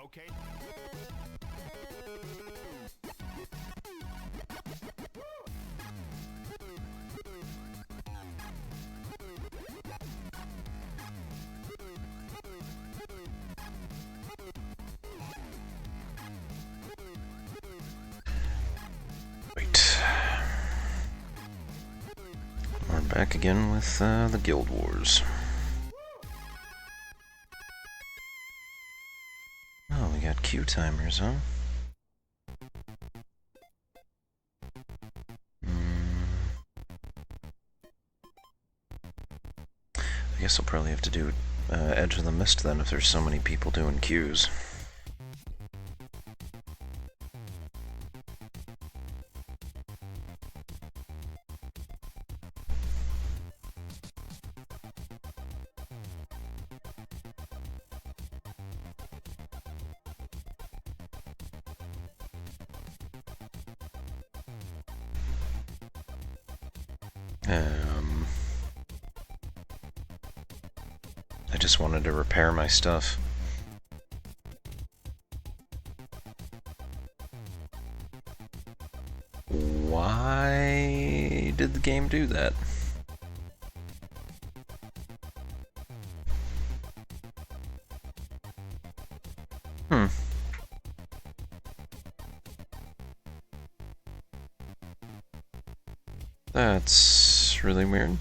Okay. Right. We're back again with the Guild Wars. Oh, we got queue timers, huh? I guess I'll probably have to do Edge of the Mist then if there's so many people doing queues. I just wanted to repair my stuff. Why did the game do that? That's really weird.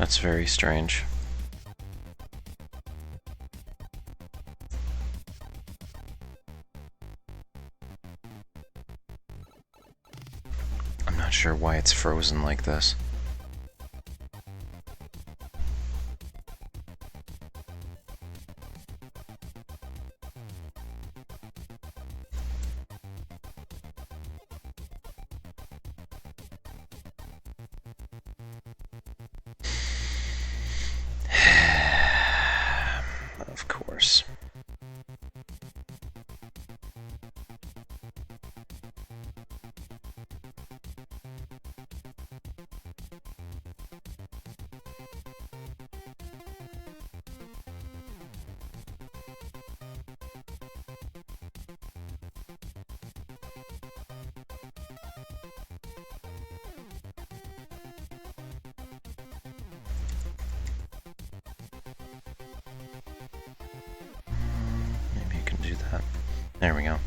That's very strange. I'm not sure why it's frozen like this. Of course. Maybe you can do that. There we go.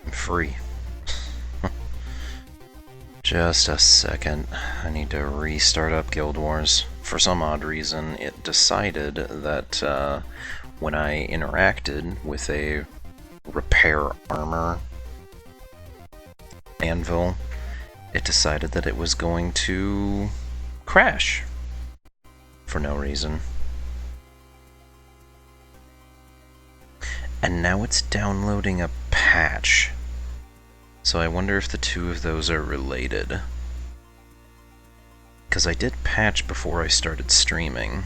I'm free. Just a second. I need to restart up Guild Wars. For some odd reason, it decided that when I interacted with a repair armor anvil, it decided that it was going to crash for no reason. And now it's downloading a patch. So I wonder if the two of those are related. Because I did patch before I started streaming.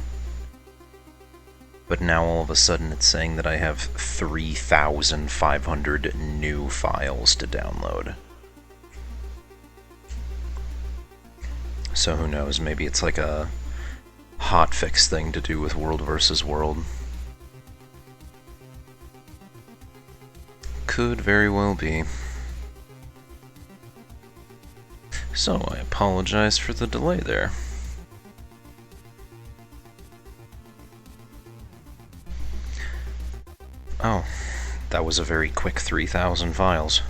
But now all of a sudden it's saying that I have 3,500 new files to download. So who knows, maybe it's like a hotfix thing to do with World versus World. Could very well be. So I apologize for the delay there. Oh, that was a very quick 3,000 files.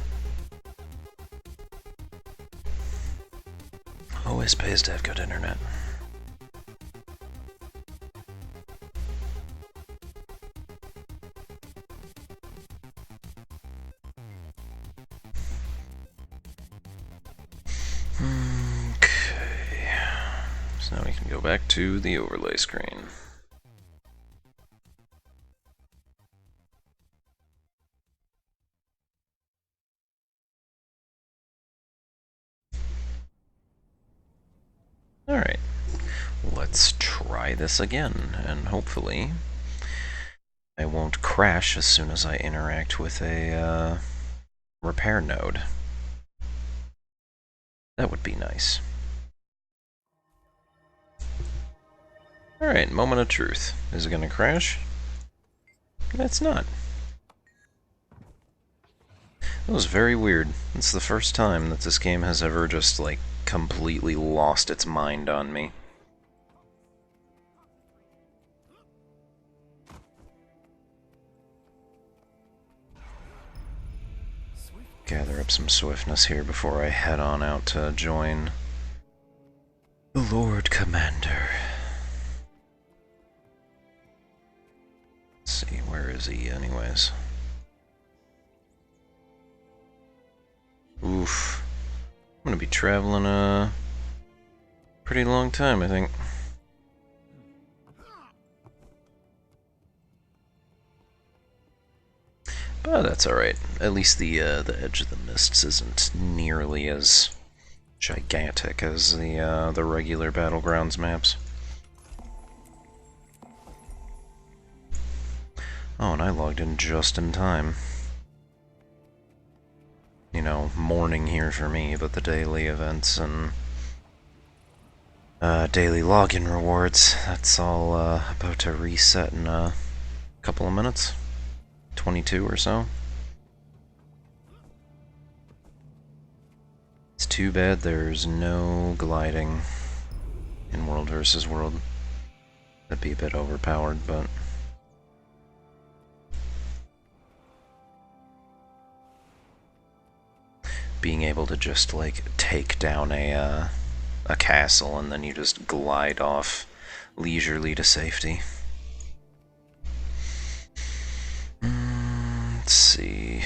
Always pays to have good internet. Okay, so now we can go back to the overlay screen. Alright, let's try this again, and hopefully I won't crash as soon as I interact with a repair node. That would be nice. Alright, moment of truth. Is it gonna crash? It's not. That was very weird. It's the first time that this game has ever just, like, completely lost its mind on me. Gather up some swiftness here before I head on out to join the Lord Commander. Let's see, where is he anyways? Oof. I'm gonna be traveling a pretty long time, I think. But that's alright. At least the Edge of the Mists isn't nearly as gigantic as the regular Battlegrounds maps. Oh, and I logged in just in time. You know, morning here for me, but the daily events and daily login rewards, that's all about to reset in a couple of minutes. 22 or so. It's too bad there's no gliding in World versus World. That'd be a bit overpowered, but being able to just, like, take down a a castle and then you just glide off leisurely to safety. Let's see.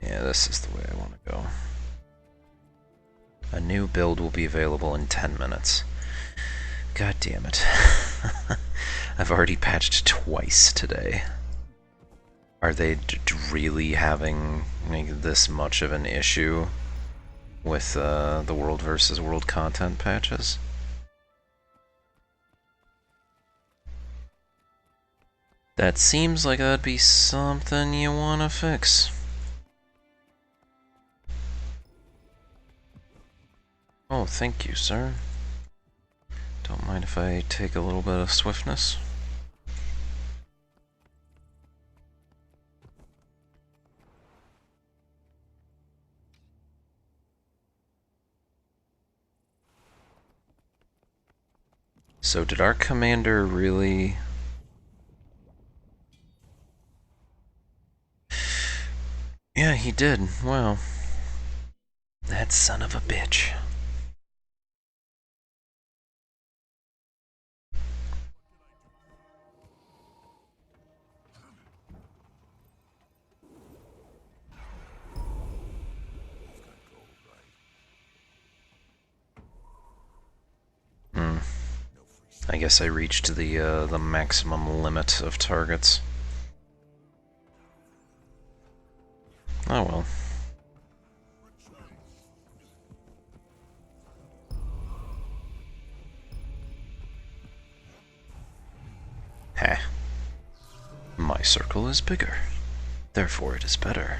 Yeah, this is the way I want to go. A new build will be available in 10 minutes. God damn it. I've already patched twice today. Are they really having this much of an issue with the World versus World content patches? That seems like that'd be something you want to fix. Oh, thank you, sir. Don't mind if I take a little bit of swiftness. So did our commander really... Yeah, he did. Wow. That son of a bitch. I guess I reached the maximum limit of targets. Oh well. Heh. My circle is bigger. Therefore it is better.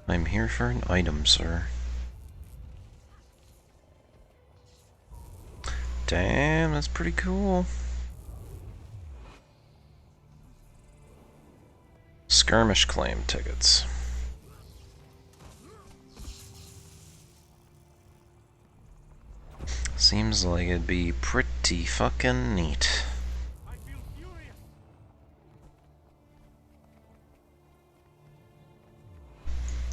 I'm here for an item, sir. Damn, that's pretty cool. Skirmish claim tickets. Seems like it'd be pretty fucking neat.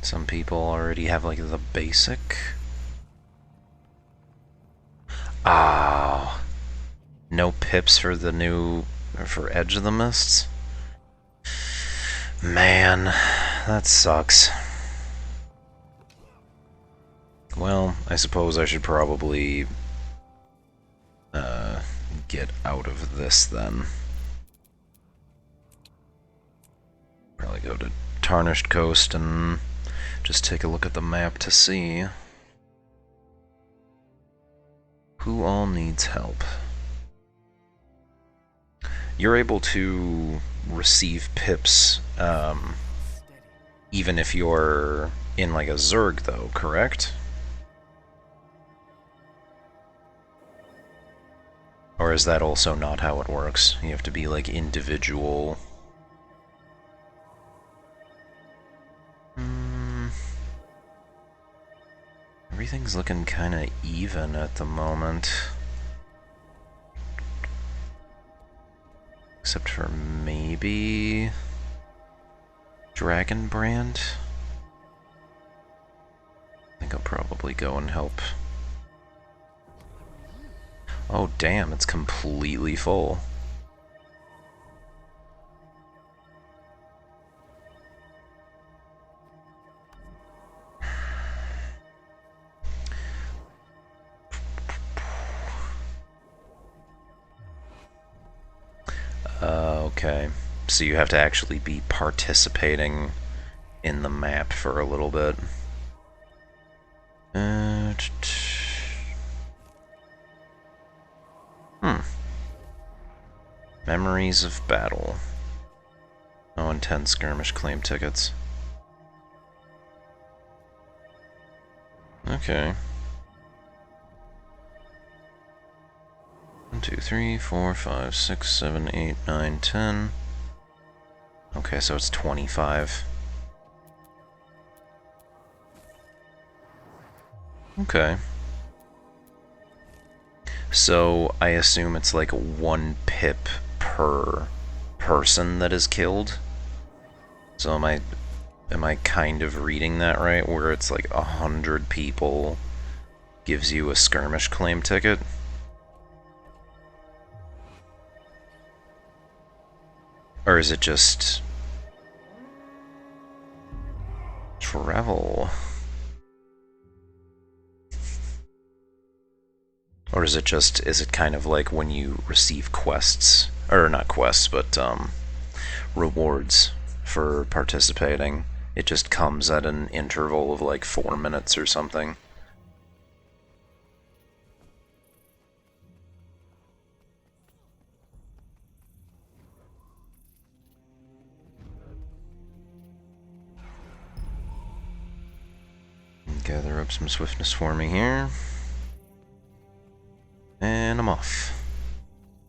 Some people already have like the basic. Oh, no pips for the new, for Edge of the Mists? Man, that sucks. Well, I suppose I should probably get out of this then. Probably go to Tarnished Coast and just take a look at the map to see who all needs help. You're able to receive pips even if you're in like a Zerg though, correct? Or is that also not how it works? You have to be like individual... Everything's looking kinda even at the moment. Except for maybe... Dragon Brand? I think I'll probably go and help. Oh damn, it's completely full. Okay, so you have to actually be participating in the map for a little bit. Memories of battle. Oh, and 10 skirmish claim tickets. Okay. 1, 2, 3, 4, 5, 6, 7, 8, 9, 10. Okay, so it's 25. Okay. So I assume it's like 1 pip per person that is killed. So am I kind of reading that right? Where it's like 100 people gives you a skirmish claim ticket? Or is it just travel? Or is it kind of like when you receive quests, or not quests, but rewards for participating? It just comes at an interval of like 4 minutes or something. Gather up some swiftness for me here. And I'm off.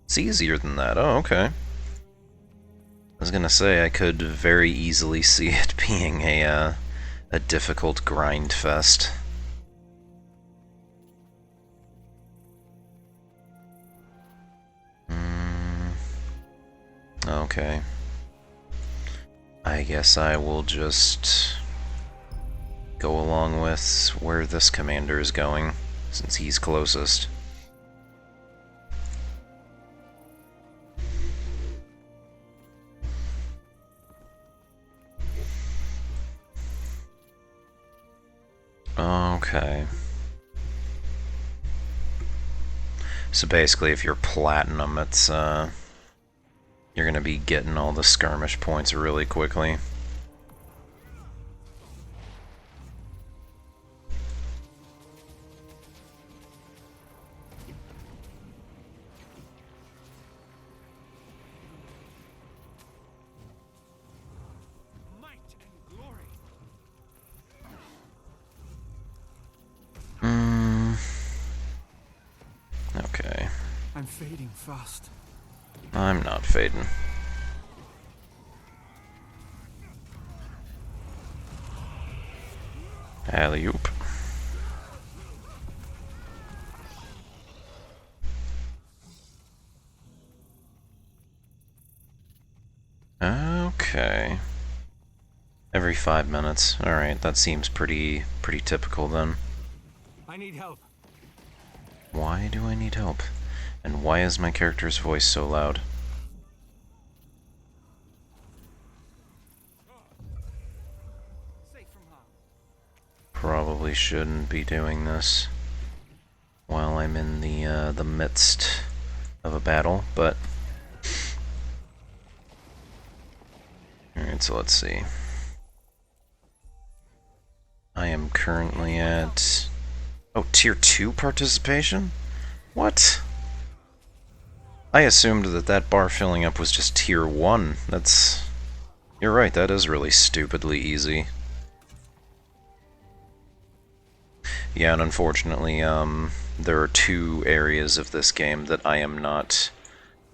It's easier than that. Oh, okay. I was gonna say I could very easily see it being a difficult grind fest. Okay. I guess I will just go along with where this commander is going, since he's closest. Okay. So basically, if you're platinum, it's you're gonna be getting all the skirmish points really quickly. Okay. I'm fading fast. I'm not fading. Alley-oop. Okay. Every 5 minutes. Alright, that seems pretty typical then. I need help. Why do I need help? And why is my character's voice so loud? Probably shouldn't be doing this while I'm in the midst of a battle, but... Alright, so let's see. I am currently at... Oh, Tier 2 participation? What? I assumed that that bar filling up was just Tier 1. That's... You're right, that is really stupidly easy. Yeah, and unfortunately, there are 2 areas of this game that I am not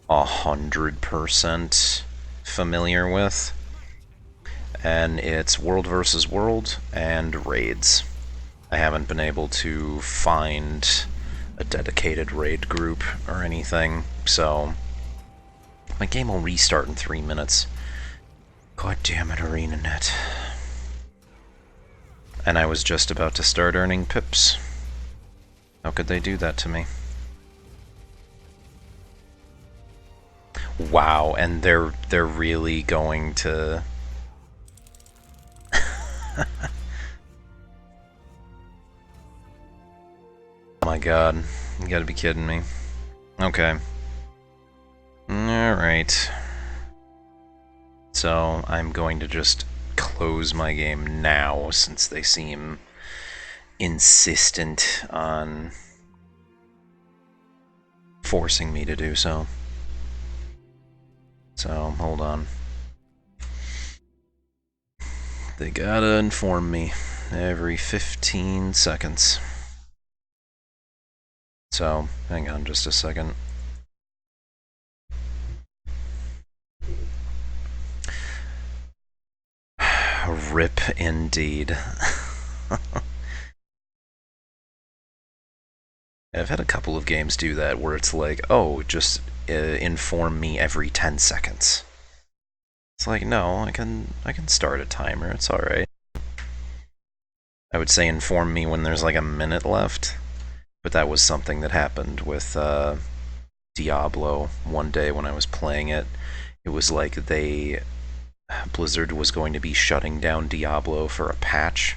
100% familiar with. And it's World versus World and raids. I haven't been able to find a dedicated raid group or anything, so my game will restart in 3 minutes. God damn it, ArenaNet. And I was just about to start earning pips. How could they do that to me? Wow, and they're really going to... Oh my god, you gotta be kidding me. Okay. Alright. So, I'm going to just close my game now, since they seem insistent on forcing me to do so. So, hold on. They gotta inform me every 15 seconds. So, hang on just a second. RIP indeed. I've had a couple of games do that where it's like, oh, just inform me every 10 seconds. It's like, no, I can start a timer, it's alright. I would say inform me when there's like a minute left, but that was something that happened with Diablo one day when I was playing it. It was like Blizzard was going to be shutting down Diablo for a patch,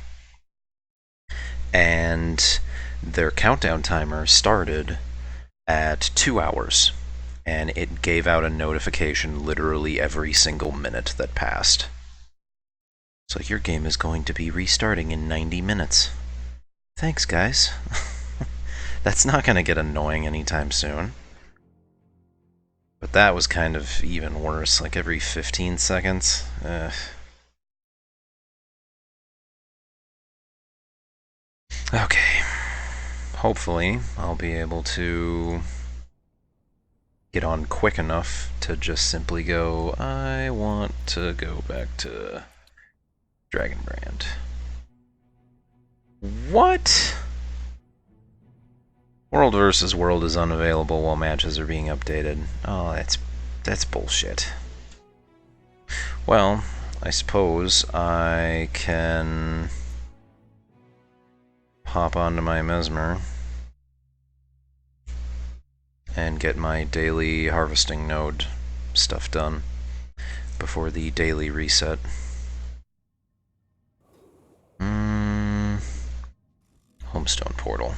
and their countdown timer started at 2 hours, and it gave out a notification literally every single minute that passed. It's like, your game is going to be restarting in 90 minutes. Thanks, guys. That's not going to get annoying anytime soon. But that was kind of even worse, like every 15 seconds. Okay. Hopefully, I'll be able to get on quick enough to just simply go, I want to go back to Dragonbrand. What? World versus World is unavailable while matches are being updated. Oh, that's bullshit. Well, I suppose I can hop onto my Mesmer and get my daily harvesting node stuff done before the daily reset. Homestone portal.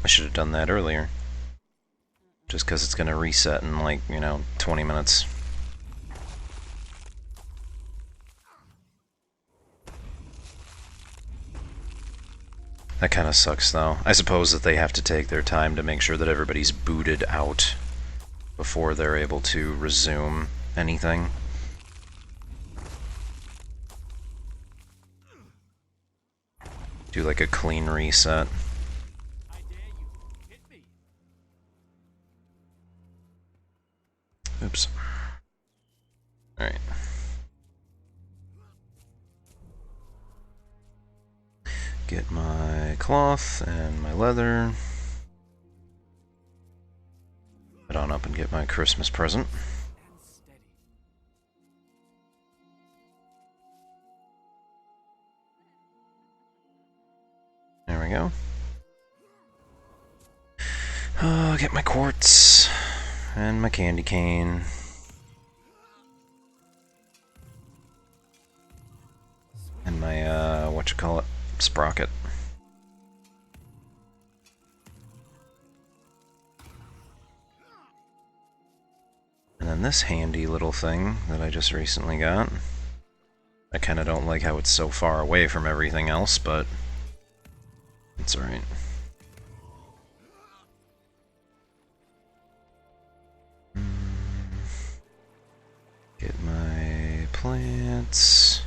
I should have done that earlier. Just because it's going to reset in, like, 20 minutes. That kind of sucks, though. I suppose that they have to take their time to make sure that everybody's booted out before they're able to resume anything. Do like a clean reset. Oops. Alright. Get my cloth and my leather. Head on up and get my Christmas present. There we go. Get my quartz and my candy cane. And my, sprocket. And then this handy little thing that I just recently got. I kinda don't like how it's so far away from everything else, but it's alright. Get my plants.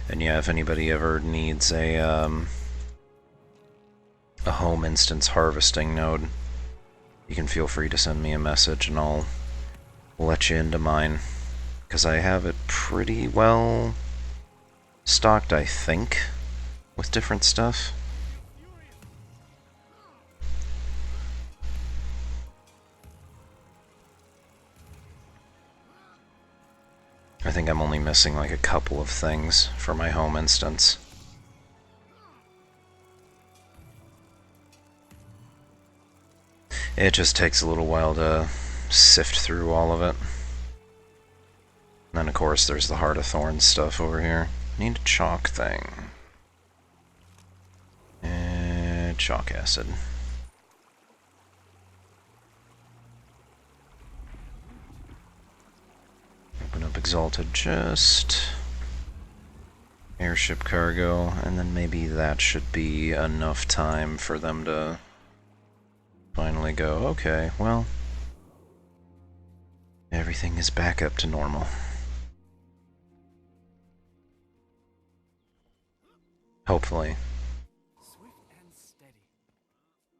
And yeah, if anybody ever needs a home instance harvesting node, you can feel free to send me a message and I'll let you into mine. Because I have it pretty well stocked, I think, with different stuff. I think I'm only missing like a couple of things for my home instance. It just takes a little while to sift through all of it. And then of course there's the Heart of Thorns stuff over here. Need a chalk thing. And chalk acid. Open up Exalted Chest. Airship cargo, and then maybe that should be enough time for them to finally go, okay, well, everything is back up to normal. Hopefully. Swift and steady.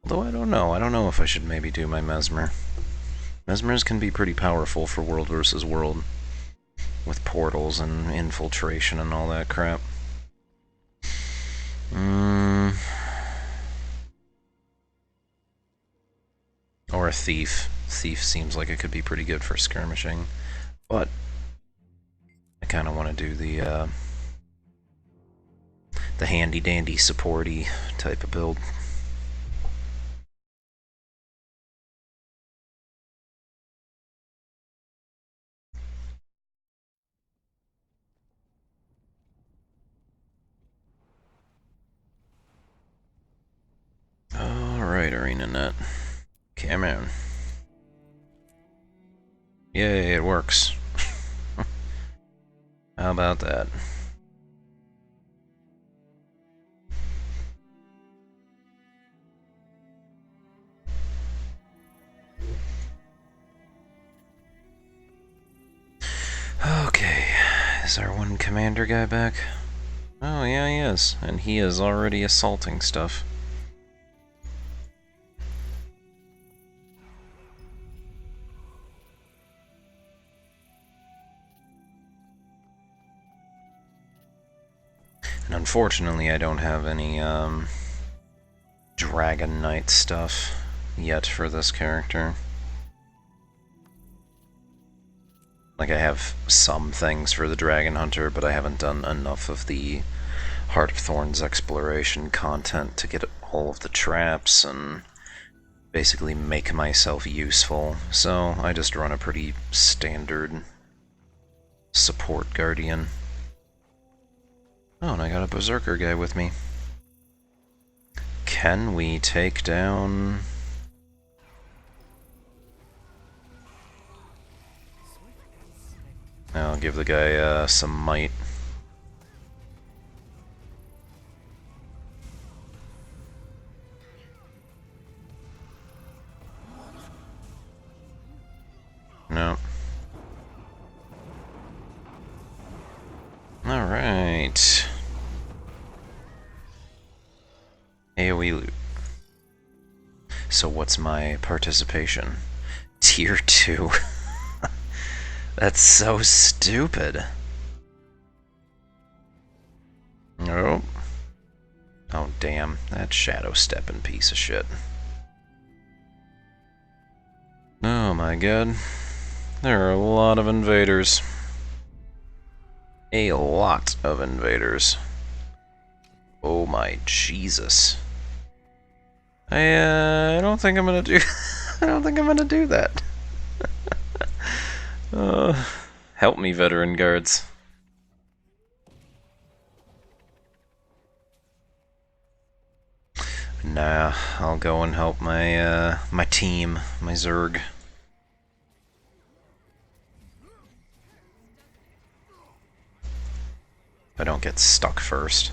Although I don't know. I don't know if I should maybe do my Mesmer. Mesmers can be pretty powerful for world versus world. With portals and infiltration and all that crap. Or a thief. Thief seems like it could be pretty good for skirmishing. But I kind of want to do the handy-dandy supporty type of build. Alright, ArenaNet. Come on. Yay, it works. How about that? Okay, is our one commander guy back? Oh yeah, he is, and he is already assaulting stuff. And unfortunately, I don't have any Dragon Knight stuff yet for this character. Like, I have some things for the Dragon Hunter, but I haven't done enough of the Heart of Thorns exploration content to get all of the traps and basically make myself useful. So I just run a pretty standard support Guardian. Oh, and I got a Berserker guy with me. Can we take down... I'll give the guy some might. No. Alright. AoE loot. So what's my participation? Tier 2. That's so stupid. Oh. Oh damn, that shadow stepping piece of shit. Oh my god. There are a lot of invaders. A lot of invaders. Oh my Jesus. I don't think I'm gonna do I don't think I'm gonna do that. Help me, veteran guards. Nah, I'll go and help my my team, my Zerg. I don't get stuck first.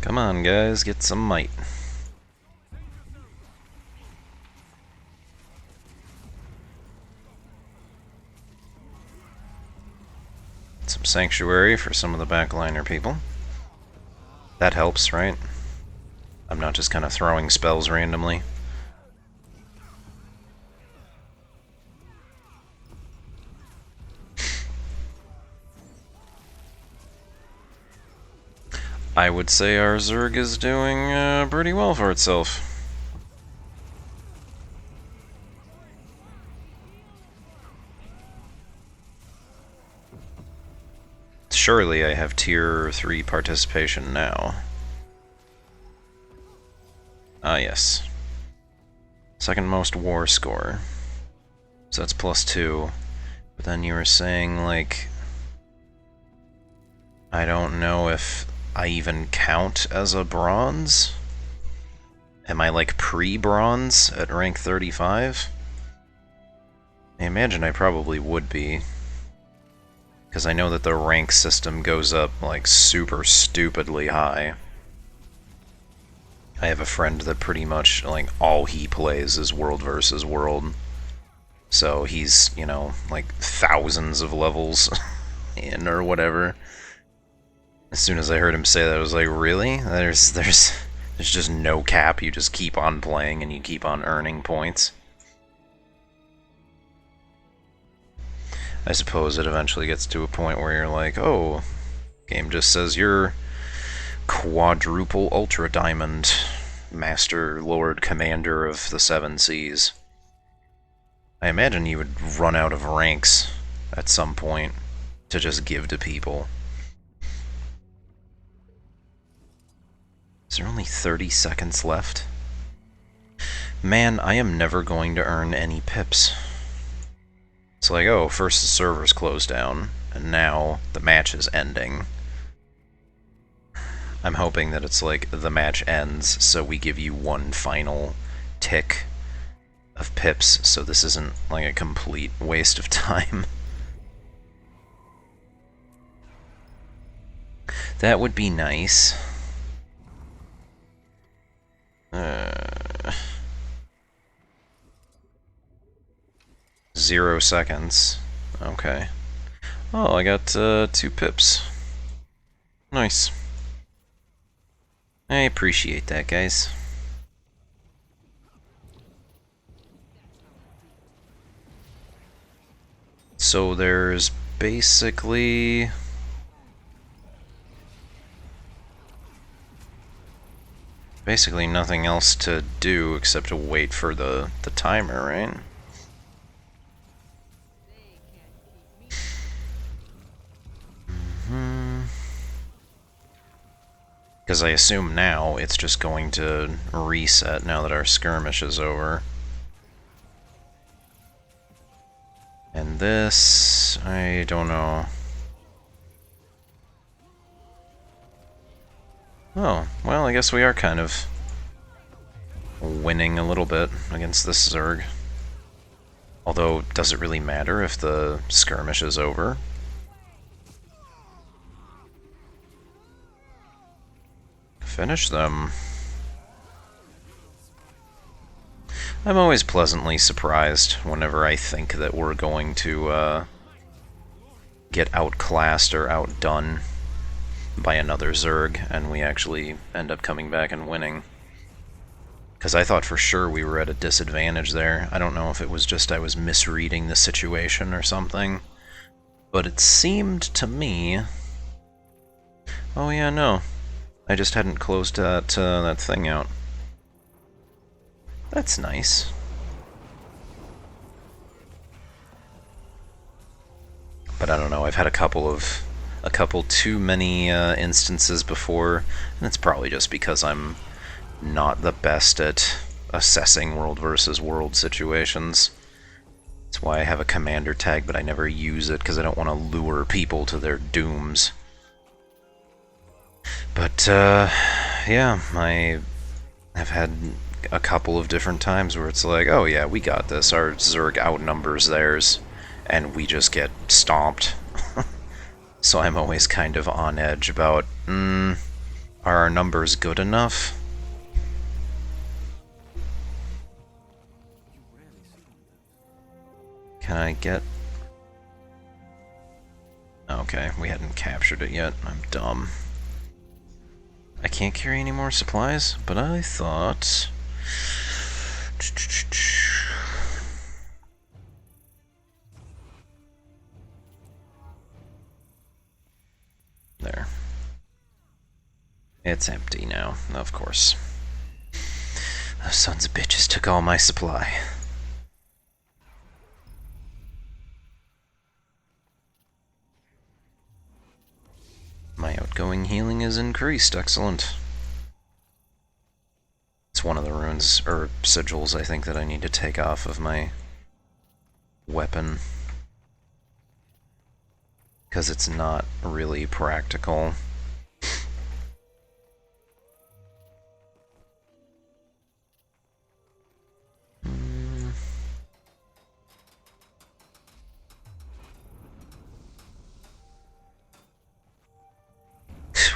Come on, guys, get some might. Some sanctuary for some of the backliner people. That helps, right? I'm not just kind of throwing spells randomly. I would say our Zerg is doing pretty well for itself. Surely I have tier 3 participation now. Ah, yes. Second most war score. So that's +2. But then you were saying, like... I don't know if I even count as a bronze? Am I like pre-bronze at rank 35? I imagine I probably would be. Because I know that the rank system goes up, like, super stupidly high. I have a friend that pretty much, like, all he plays is world versus world. So he's, you know, like, thousands of levels in or whatever. As soon as I heard him say that, I was like, really? There's just no cap. You just keep on playing and you keep on earning points. I suppose it eventually gets to a point where you're like, oh, game just says you're quadruple ultra diamond, master, lord, commander of the seven seas. I imagine you would run out of ranks at some point to just give to people. Is there only 30 seconds left? Man, I am never going to earn any pips. It's like, oh, first the server's closed down, and now the match is ending. I'm hoping that it's like the match ends, so we give you one final tick of pips, so this isn't like a complete waste of time. That would be nice. 0 seconds. Okay. Oh, I got 2 pips. Nice. I appreciate that, guys. So there's basically nothing else to do except to wait for the timer, right? Because I assume now it's just going to reset now that our skirmish is over. And this, I don't know. Oh, well, I guess we are kind of winning a little bit against this Zerg. Although, does it really matter if the skirmish is over? Finish them. I'm always pleasantly surprised whenever I think that we're going to get outclassed or outdone by another Zerg, and we actually end up coming back and winning. Because I thought for sure we were at a disadvantage there. I don't know if it was just I was misreading the situation or something, but it seemed to me... Oh yeah, no. I just hadn't closed that thing out. That's nice. But I don't know, I've had a couple too many instances before, and it's probably just because I'm not the best at assessing world versus world situations. That's why I have a commander tag, but I never use it, because I don't want to lure people to their dooms. But, yeah, I have had a couple of different times where it's like, oh yeah, we got this, our Zerg outnumbers theirs, and we just get stomped. So I'm always kind of on edge about, are our numbers good enough? Can I get... Okay, we hadn't captured it yet. I'm dumb. I can't carry any more supplies, but I thought... There. It's empty now, of course. Those sons of bitches took all my supply. My outgoing healing is increased, excellent. It's one of the runes, or sigils, I think, that I need to take off of my weapon. Because it's not really practical.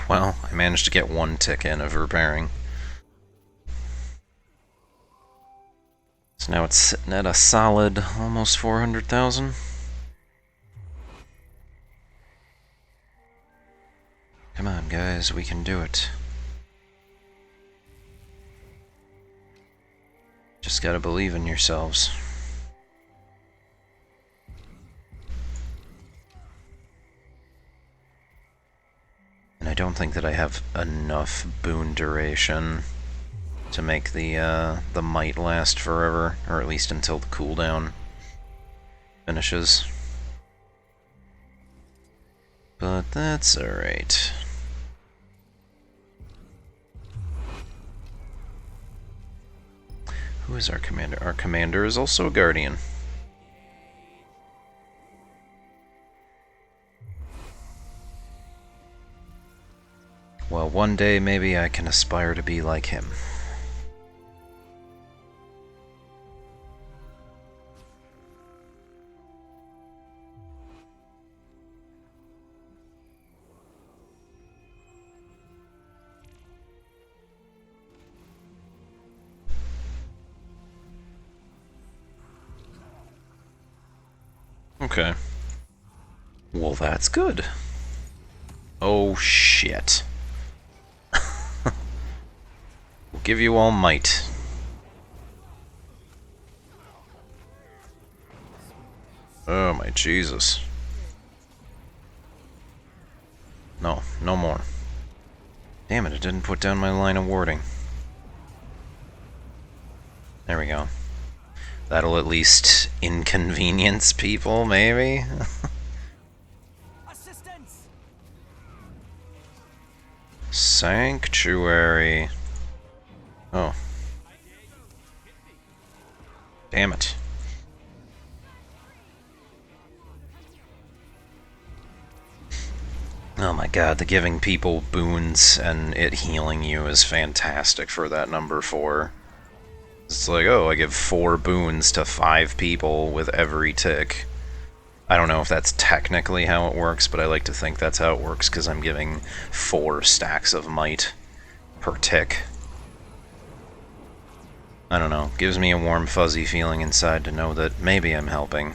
Well, I managed to get one tick in of repairing. So now it's sitting at a solid almost 400,000. Come on, guys, we can do it. Just gotta believe in yourselves. And I don't think that I have enough boon duration to make the might last forever, or at least until the cooldown finishes. But that's alright. Who is our commander? Our commander is also a guardian. Well, one day maybe I can aspire to be like him. Okay. Well, that's good. Oh, shit. We'll give you all might. Oh, my Jesus. No, no more. Damn it, it didn't put down my line of warding. There we go. That'll at least inconvenience people, maybe? Assistance! Sanctuary. Oh. Damn it. Oh my god, the giving people boons and it healing you is fantastic for that number 4. It's like, oh, I give 4 boons to 5 people with every tick. I don't know if that's technically how it works, but I like to think that's how it works because I'm giving 4 stacks of might per tick. I don't know, gives me a warm fuzzy feeling inside to know that maybe I'm helping.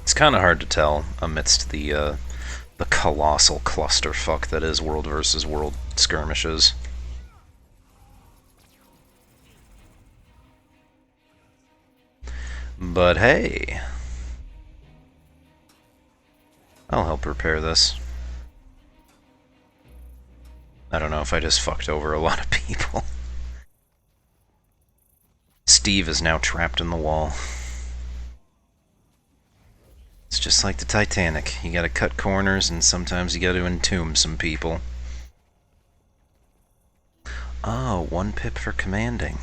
It's kind of hard to tell amidst the colossal clusterfuck that is World versus World skirmishes. But hey, I'll help repair this. I don't know if I just fucked over a lot of people. Steve is now trapped in the wall. It's just like the Titanic. You gotta cut corners, and sometimes you gotta entomb some people. Oh, 1 pip for commanding.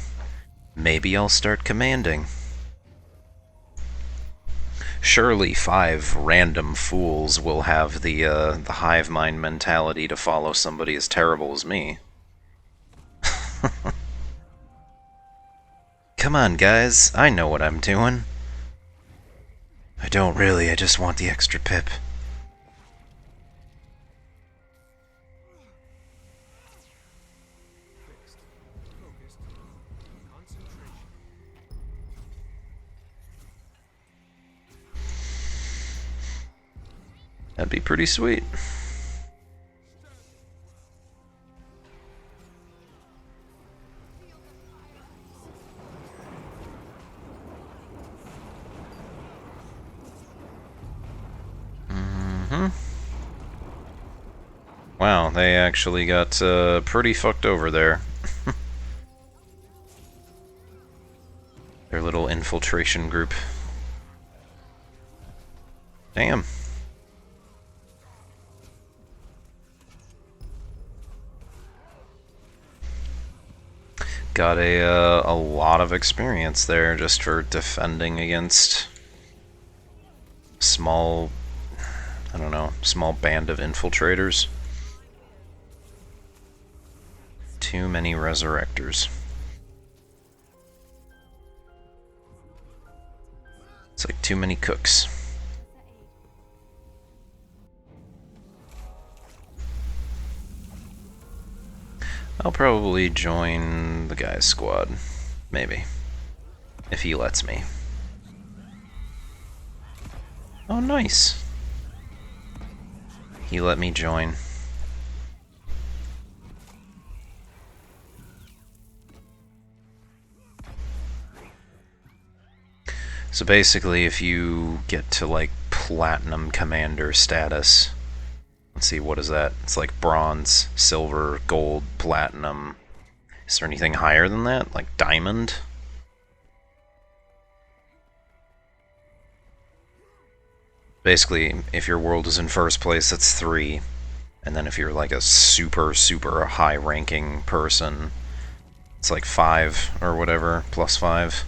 Maybe I'll start commanding. Surely 5 random fools will have the hive mind mentality to follow somebody as terrible as me. Come on, guys. I know what I'm doing. I don't really, I just want the extra pip. That'd be pretty sweet. Wow, they actually got pretty fucked over there. Their little infiltration group. Damn. Got a lot of experience there just for defending against small, I don't know, small band of infiltrators. Too many resurrectors. It's like too many cooks. I'll probably join the guy's squad. Maybe. If he lets me. Oh, nice. He let me join. So basically, if you get to like Platinum Commander status, let's see, what is that? It's like Bronze, Silver, Gold, Platinum. Is there anything higher than that? Like Diamond? Basically, if your world is in first place, that's 3. And then if you're like a super, super high-ranking person, it's like 5 or whatever, +5.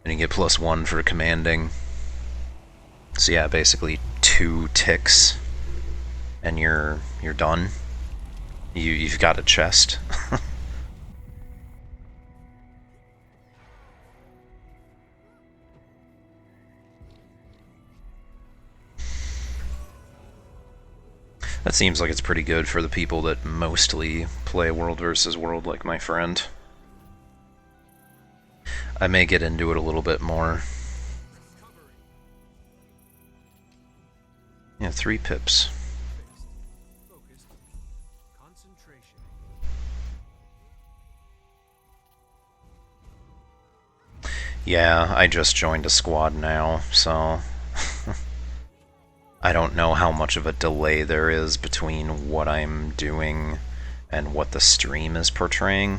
And you get +1 for commanding. So yeah, basically 2 ticks, and you're done. You've got a chest. That seems like it's pretty good for the people that mostly play World versus World, like my friend. I may get into it a little bit more. Yeah, 3 pips. Focused. Concentration. Yeah, I just joined a squad now, so I don't know how much of a delay there is between what I'm doing and what the stream is portraying.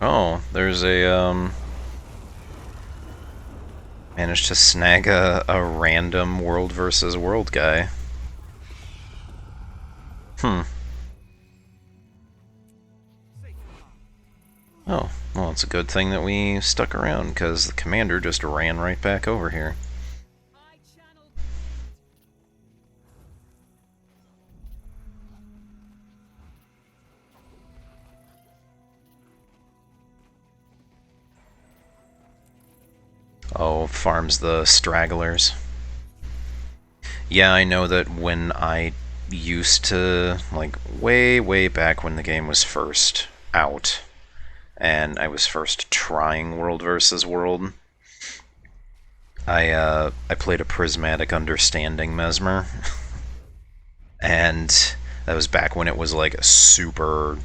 Oh, there's a, managed to snag a random World versus World guy. Oh, well, it's a good thing that we stuck around, because the commander just ran right back over here. Oh, farms the stragglers. Yeah, I know that when I used to, like, way back when the game was first out, and I was first trying World versus World, I played a Prismatic Understanding Mesmer, and that was back when it was like super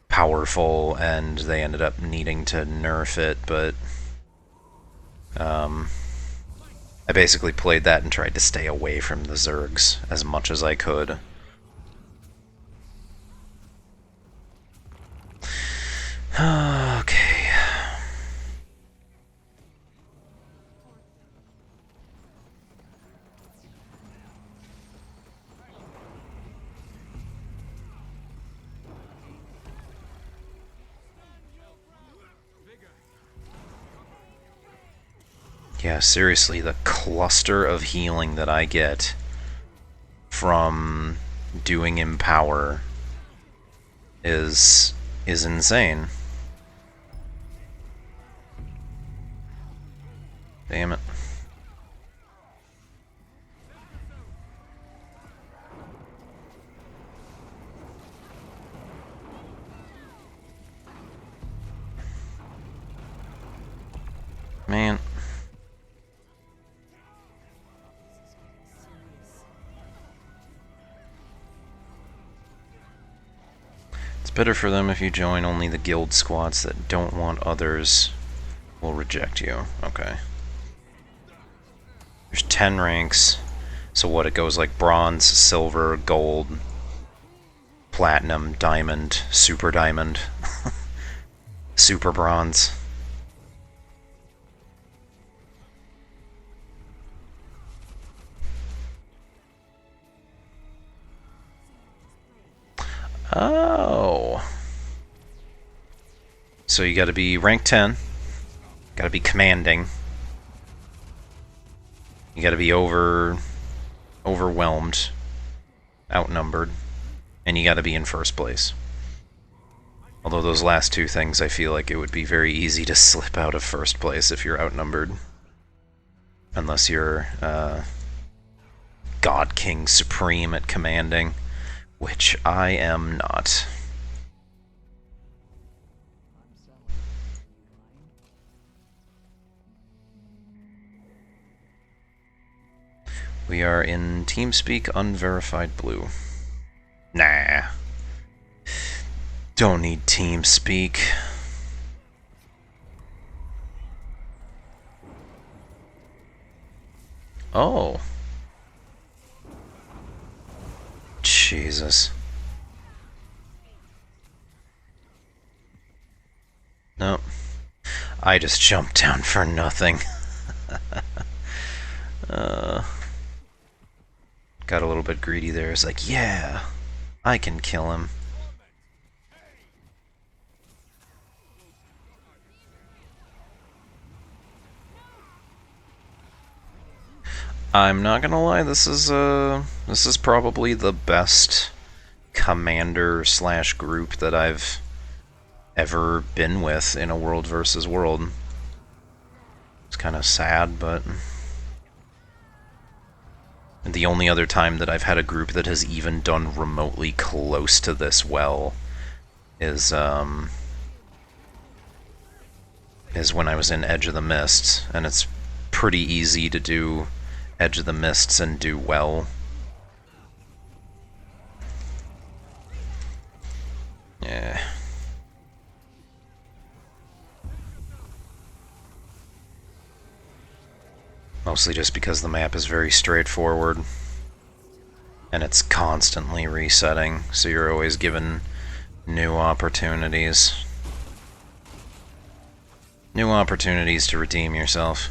powerful, and they ended up needing to nerf it, but I basically played that and tried to stay away from the Zergs as much as I could. Okay. Yeah, seriously, the cluster of healing that I get from doing Empower is insane. Damn it. Man. It's better for them if you join only the guild squads that don't want others will reject you. Okay. There's 10 ranks. So what, it goes like bronze, silver, gold, platinum, diamond, super diamond, super bronze. Oh. So you gotta be rank 10, gotta be commanding, you gotta be overwhelmed, outnumbered, and you gotta be in first place. Although those last 2 things, I feel like it would be very easy to slip out of first place if you're outnumbered. Unless you're God King Supreme at commanding, which I am not. We are in TeamSpeak Unverified Blue. Nah. Don't need TeamSpeak. Oh. Jesus. Nope. I just jumped down for nothing. Got a little bit greedy there. It's like, yeah, I can kill him. I'm not gonna lie, this is probably the best commander slash group that I've ever been with in a world versus world. It's kind of sad, but the only other time that I've had a group that has even done remotely close to this well is when I was in Edge of the Mists, and it's pretty easy to do Edge of the Mists and do well. Yeah. Mostly just because the map is very straightforward. And it's constantly resetting, so you're always given new opportunities. New opportunities to redeem yourself.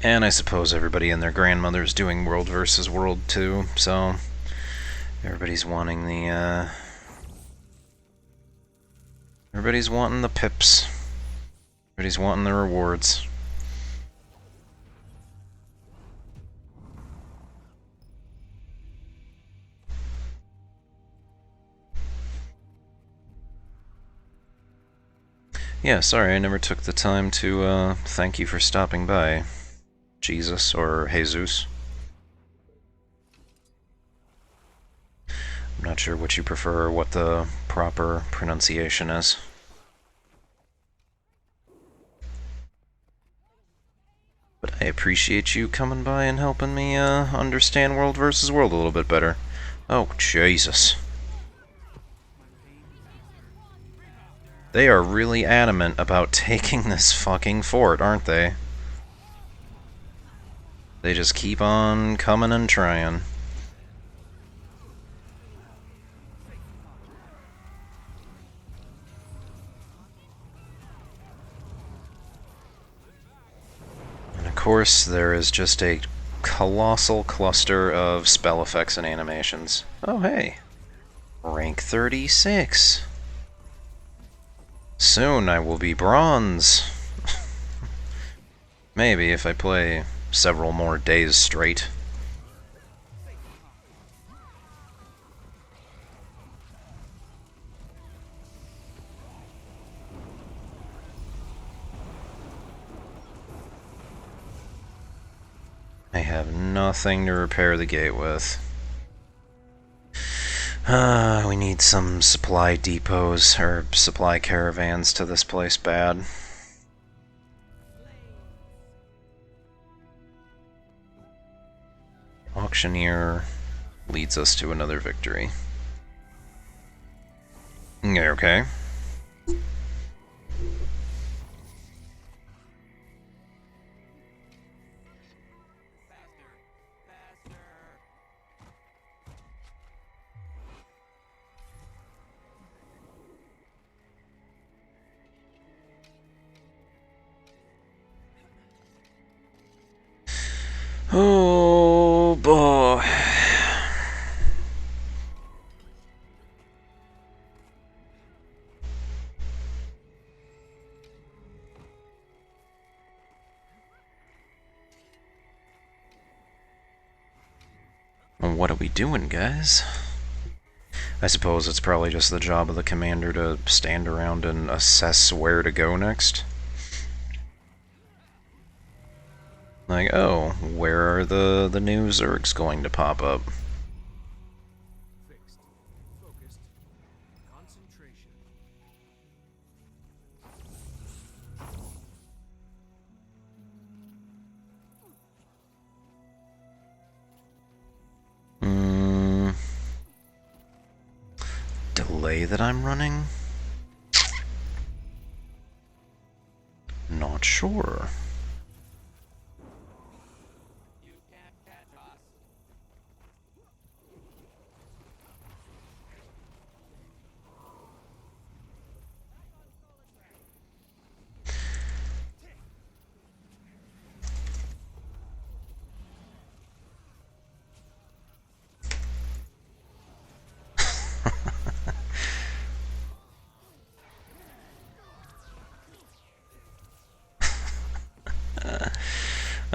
And I suppose everybody and their grandmother's doing world versus world too, so everybody's wanting the everybody's wanting the pips. Everybody's wanting the rewards. Yeah, sorry, I never took the time to thank you for stopping by, Jesus or Jesus. I'm not sure what you prefer or what the proper pronunciation is. But I appreciate you coming by and helping me understand world versus world a little bit better. Oh, Jesus. They are really adamant about taking this fucking fort, aren't they? They just keep on coming and trying. And of course, there is just a colossal cluster of spell effects and animations. Oh, hey. Rank 36. Soon I will be bronze. Maybe if I play several more days straight. I have nothing to repair the gate with. We need some supply depots, or supply caravans to this place bad. Auctioneer leads us to another victory. Okay. Oh boy. What are we doing, guys? I suppose it's probably just the job of the commander to stand around and assess where to go next. Like, oh, where are the new Zergs going to pop up? Fixed. Focused. Concentration. Delay that I'm running? Not sure.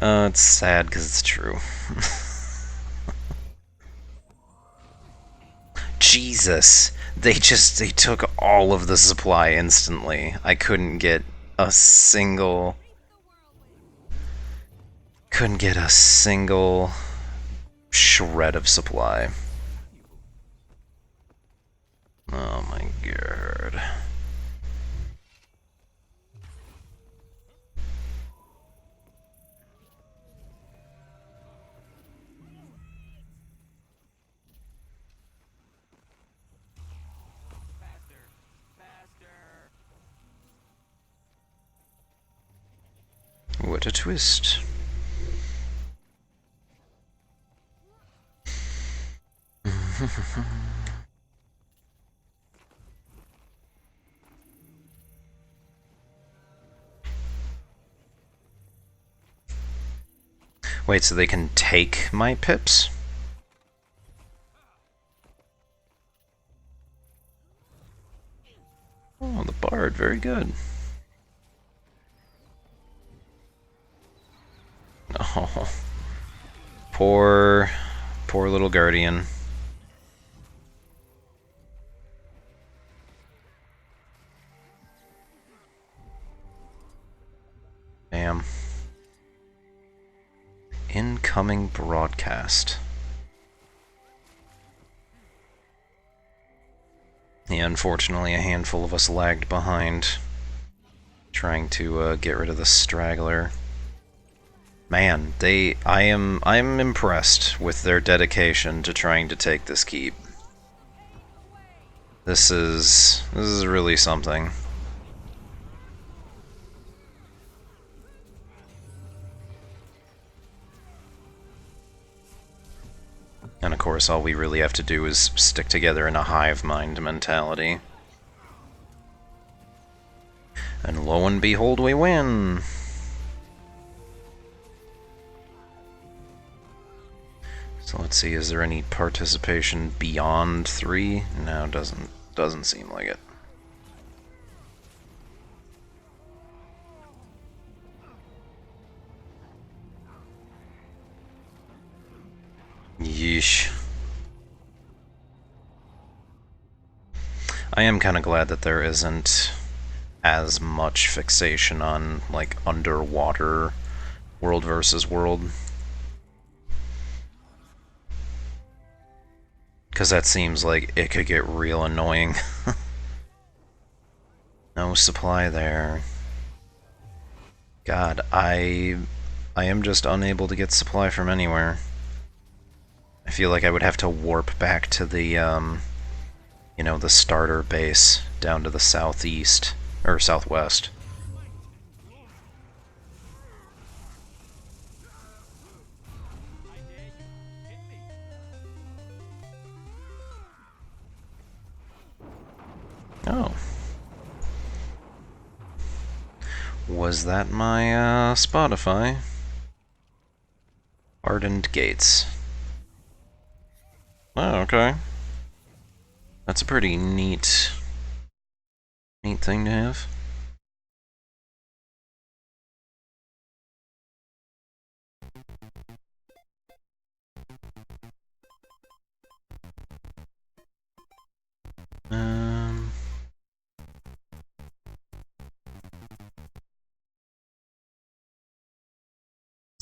It's sad because it's true. Jesus! They took all of the supply instantly. I couldn't get a single... Couldn't get a single shred of supply. Oh my god. What a twist. Wait, so they can take my pips? Oh, the bard, very good. Oh, poor little guardian. Damn. Incoming broadcast. Yeah, unfortunately, a handful of us lagged behind, trying to get rid of the straggler. Man, I'm impressed with their dedication to trying to take this keep. This is really something. And of course, all we really have to do is stick together in a hive mind mentality. And lo and behold, we win! So let's see, is there any participation beyond 3? No, doesn't seem like it. Yeesh. I am kind of glad that there isn't as much fixation on, like, underwater world versus world. Because that seems like it could get real annoying. No supply there. God, I am just unable to get supply from anywhere. I feel like I would have to warp back to the, you know, the starter base down to the southeast, or southwest. Oh. Was that my, Spotify? Hardened gates. Oh, okay. That's a pretty neat thing to have.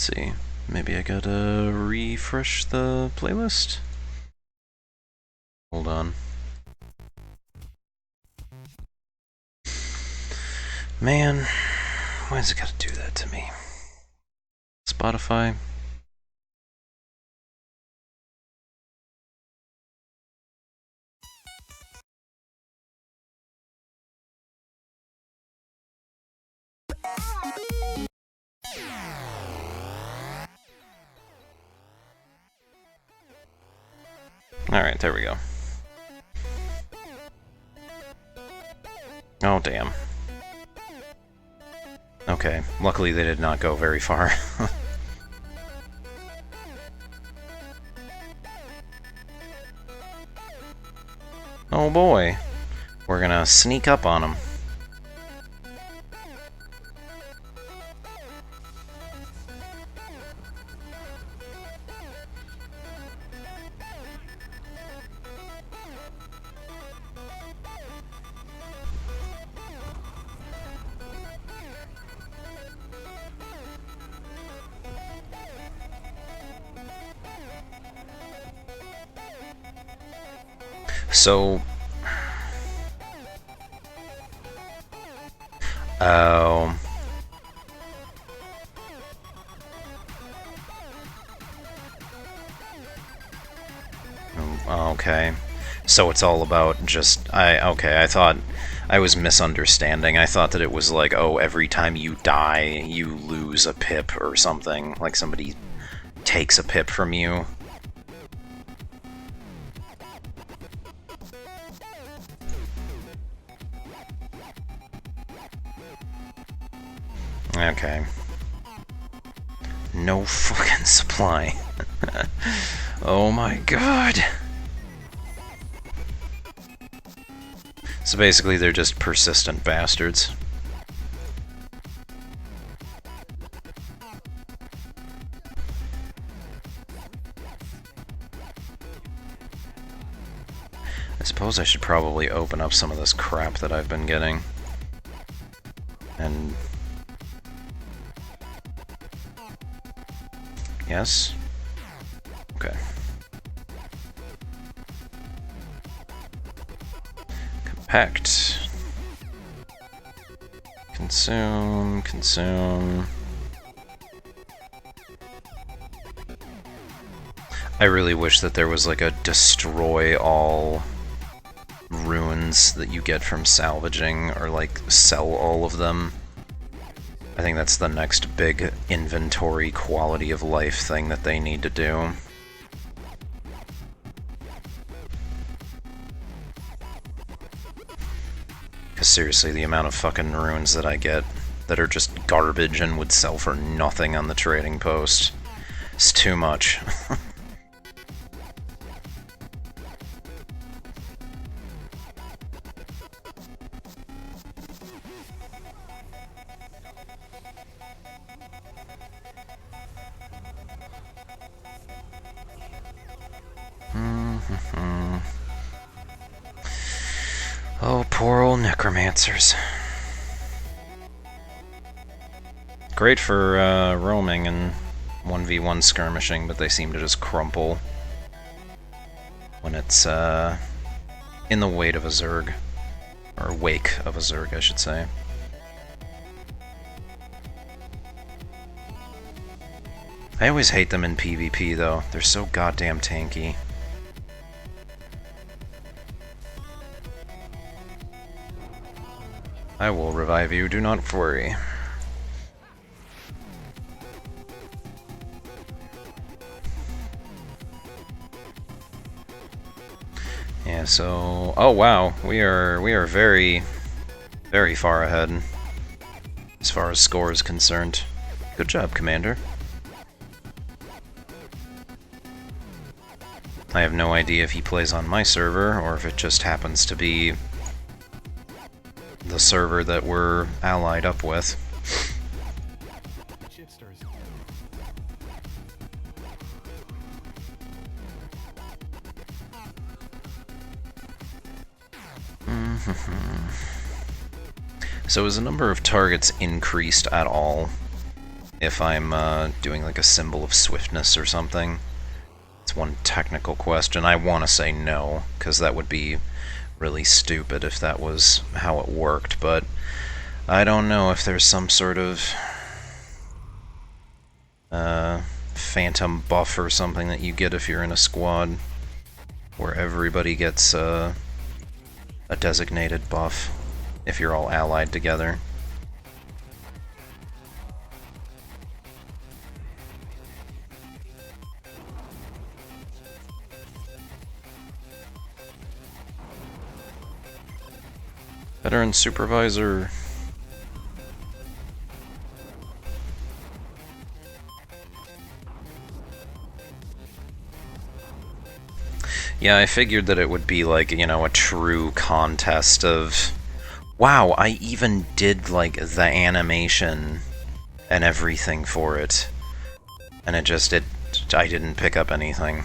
Let's see. Maybe I gotta refresh the playlist? Hold on. Man, why's it gotta do that to me? Spotify? Alright, there we go. Oh, damn. Okay, luckily they did not go very far. Oh boy. We're gonna sneak up on them. So... Oh... Okay. So it's all about just... Okay, I thought... I was misunderstanding. I thought that it was like, oh, every time you die, you lose a pip or something. Like somebody takes a pip from you. Okay. No fucking supply. Oh my god. So basically they're just persistent bastards. I suppose I should probably open up some of this crap that I've been getting. And... Yes? Okay. Compact. Consume, consume. I really wish that there was like a destroy all ruins that you get from salvaging, or like sell all of them. I think that's the next big inventory quality of life thing that they need to do. Because seriously, the amount of fucking runes that I get that are just garbage and would sell for nothing on the trading post is too much. Oh, poor old necromancers. Great for roaming and 1v1 skirmishing, but they seem to just crumple when it's in the weight of a Zerg. Or wake of a Zerg, I should say. I always hate them in PvP, though. They're so goddamn tanky. I will revive you, do not worry. Yeah, so... Oh wow, we are very, very far ahead as far as score is concerned. Good job, Commander. I have no idea if he plays on my server, or if it just happens to be the server that we're allied up with. So is the number of targets increased at all? if I'm doing like a symbol of swiftness or something. It's one technical question. I want to say no, because that would be really stupid if that was how it worked, but I don't know if there's some sort of phantom buff or something that you get if you're in a squad where everybody gets a designated buff if you're all allied together. Veteran supervisor. Yeah, I figured that it would be like, you know, a true contest of, wow, I even did like the animation and everything for it. And I didn't pick up anything.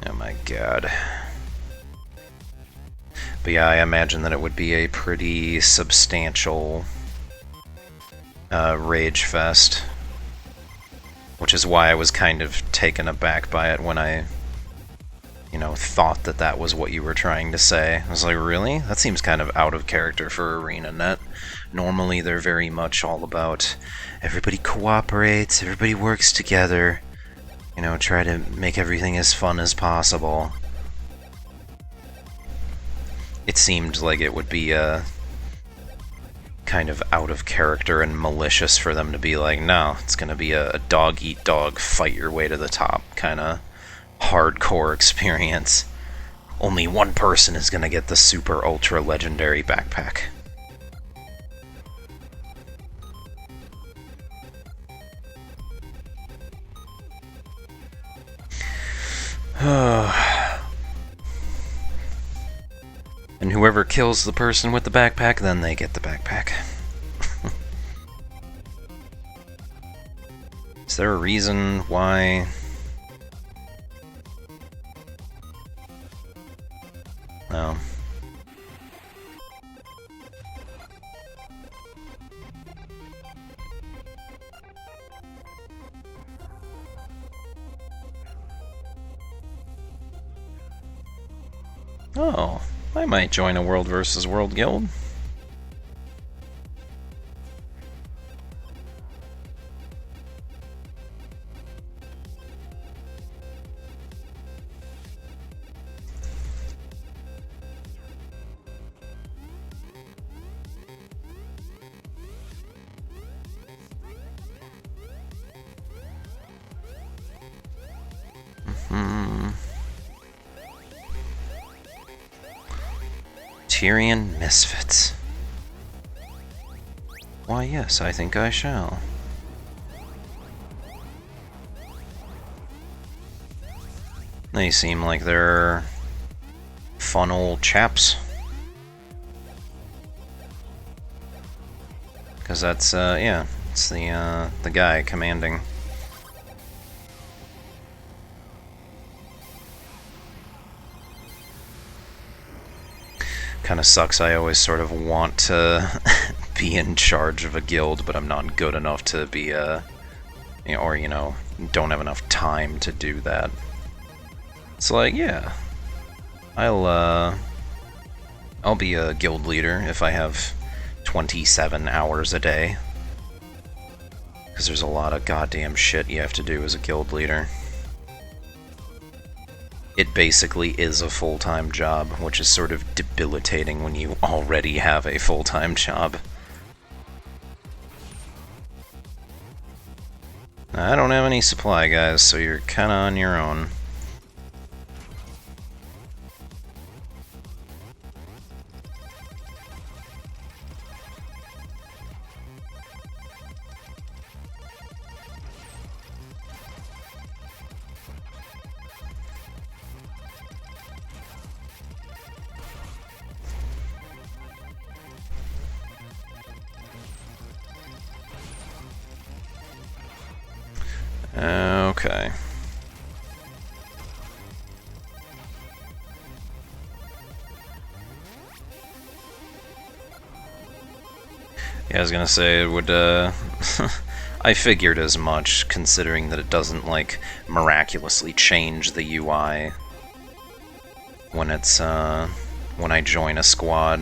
Oh my god. But yeah, I imagine that it would be a pretty substantial rage fest. Which is why I was kind of taken aback by it when I, you know, thought that that was what you were trying to say. I was like, really? That seems kind of out of character for ArenaNet. Normally they're very much all about everybody cooperates, everybody works together, you know, try to make everything as fun as possible. It seemed like it would be kind of out of character and malicious for them to be like, no, it's gonna be a dog-eat-dog, fight your way to the top kind of hardcore experience. Only one person is gonna get the super ultra legendary backpack. And whoever kills the person with the backpack, then they get the backpack. Is there a reason why? No. Oh, I might join a World versus World guild. Tyrian Misfits. Why, yes, I think I shall. They seem like they're fun old chaps. Because that's, yeah, it's the guy commanding. Kind of sucks. I always sort of want to be in charge of a guild, but I'm not good enough to be you know, or you know, don't have enough time to do that. It's like, yeah, I'll be a guild leader if I have 27 hours a day, because there's a lot of goddamn shit you have to do as a guild leader. It basically is a full-time job, which is sort of debilitating when you already have a full-time job. I don't have any supply, guys, so you're kinda on your own. Okay. Yeah, I was gonna say, it would, I figured as much, considering that it doesn't, like, miraculously change the UI when it's, when I join a squad.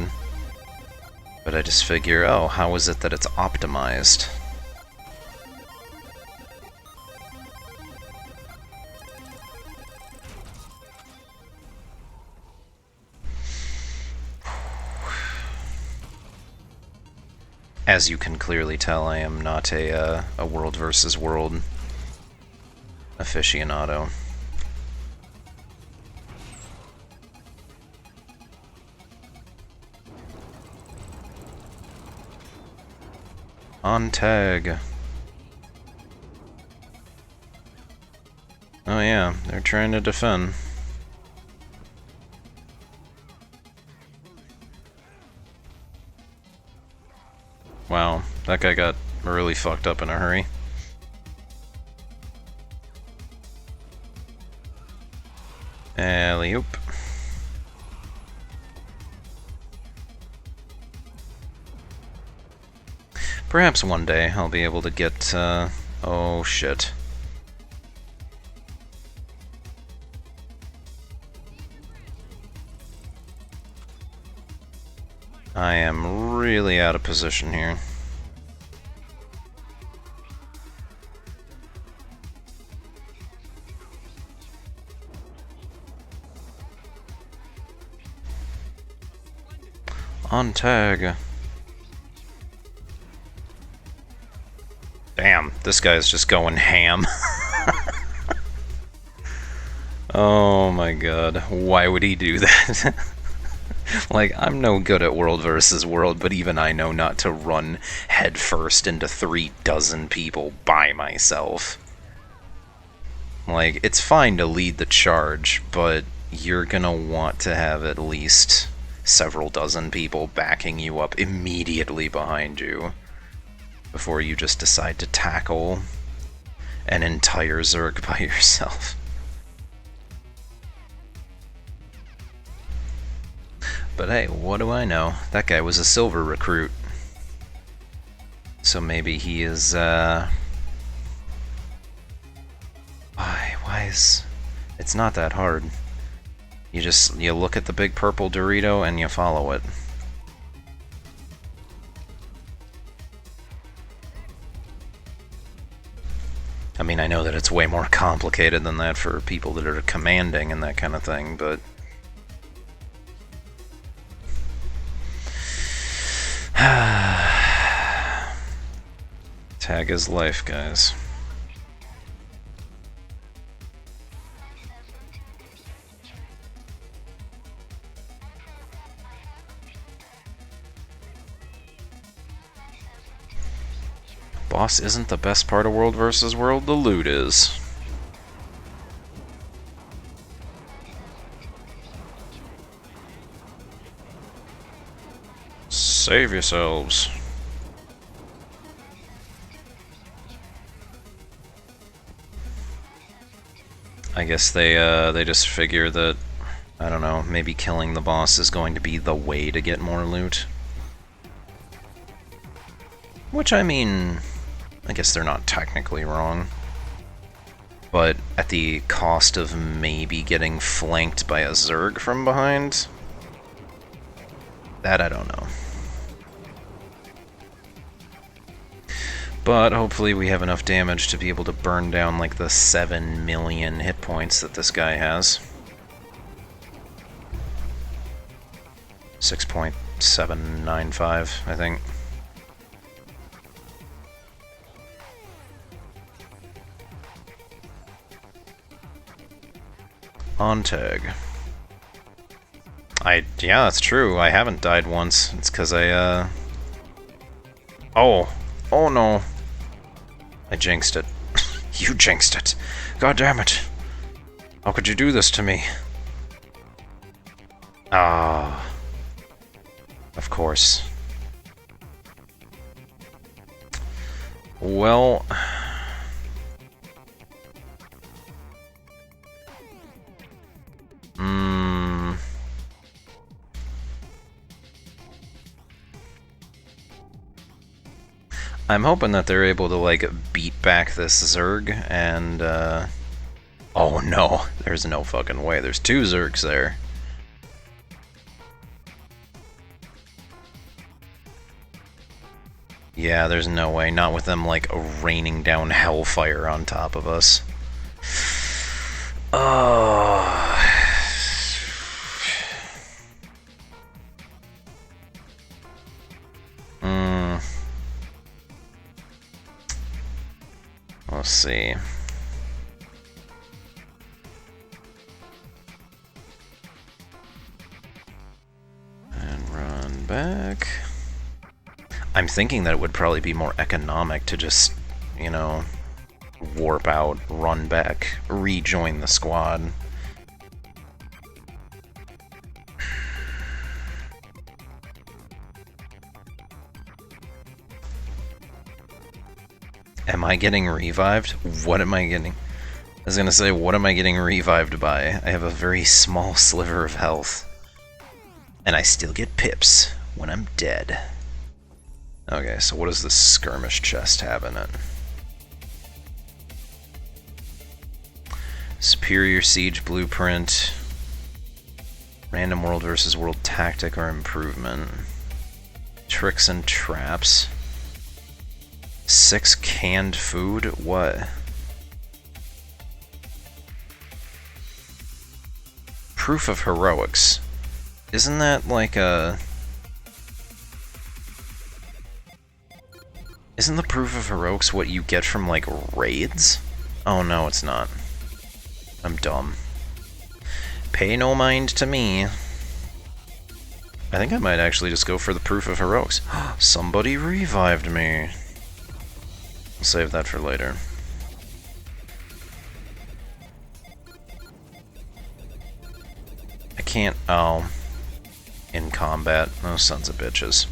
But I just figure, oh, how is it that it's optimized? As you can clearly tell, I am not a world versus world aficionado. On tag. Oh yeah, they're trying to defend. Wow, that guy got really fucked up in a hurry. Alley-oop. Perhaps one day I'll be able to get, oh shit. I am really out of position here. On tag. Damn, this guy's just going ham. Oh my god, why would he do that? Like, I'm no good at world versus world, but even I know not to run headfirst into 36 people by myself. Like, it's fine to lead the charge, but you're gonna want to have at least several dozen people backing you up immediately behind you before you just decide to tackle an entire Zerg by yourself. But hey, what do I know? That guy was a silver recruit. So maybe he is, Why is... It's not that hard. You look at the big purple Dorito and you follow it. I mean, I know that it's way more complicated than that for people that are commanding and that kind of thing, but... Tag is life, guys. Boss isn't the best part of world versus world, the loot is. Save yourselves. I guess they just figure that, I don't know, maybe killing the boss is going to be the way to get more loot. Which, I mean, I guess they're not technically wrong. But at the cost of maybe getting flanked by a Zerg from behind? That I don't know. But hopefully we have enough damage to be able to burn down like the 7 million hit points that this guy has. 6.795, I think. On tag. Yeah, that's true. I haven't died once. It's because I, Oh. Oh no. I jinxed it. You jinxed it. God damn it. How could you do this to me? Ah. Of course. Well... I'm hoping that they're able to, like, beat back this Zerg and, oh no, there's no fucking way. There's 2 Zergs there. Yeah, there's no way. Not with them, like, raining down hellfire on top of us. Oh. Let's see. And run back. I'm thinking that it would probably be more economic to just, you know, warp out, run back, rejoin the squad. Am I getting revived? What am I getting? I was gonna say, what am I getting revived by? I have a very small sliver of health. And I still get pips when I'm dead. Okay, so what does this skirmish chest have in it? Superior Siege Blueprint. Random World versus World Tactic or Improvement. Tricks and Traps. 6 canned food? What? Proof of Heroics. Isn't that like a... Isn't the Proof of Heroics what you get from, like, raids? Oh no, it's not. I'm dumb. Pay no mind to me. I think I might actually just go for the Proof of Heroics. Somebody revived me. I'll save that for later. I can't... Oh. In combat. Those sons of bitches.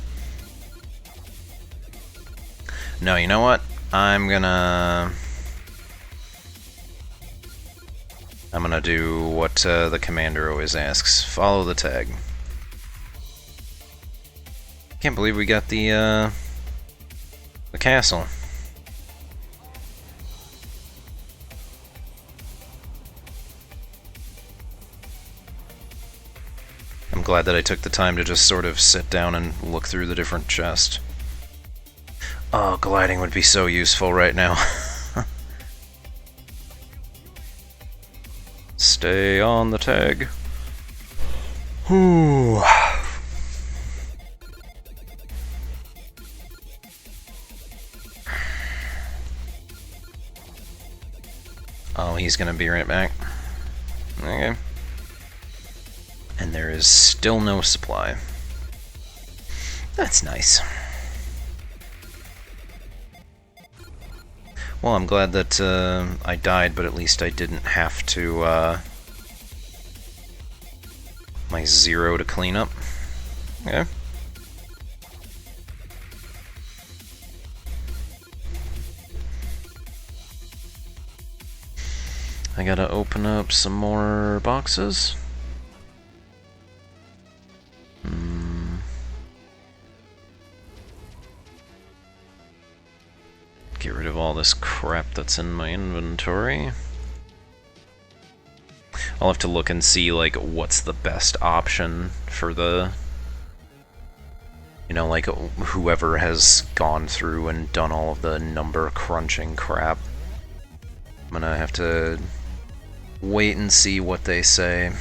No, you know what? I'm gonna do what the commander always asks. Follow the tag. Can't believe we got the castle. I'm glad that I took the time to just sort of sit down and look through the different chests. Oh, gliding would be so useful right now. Stay on the tag. Whew. Oh, he's gonna be right back. Okay. And there is still no supply. That's nice. Well, I'm glad that I died, but at least I didn't have to my 0 to clean up. Okay. I gotta open up some more boxes. Get rid of all this crap that's in my inventory. I'll have to look and see, like, what's the best option for the... You know, like, whoever has gone through and done all of the number crunching crap. I'm gonna have to wait and see what they say.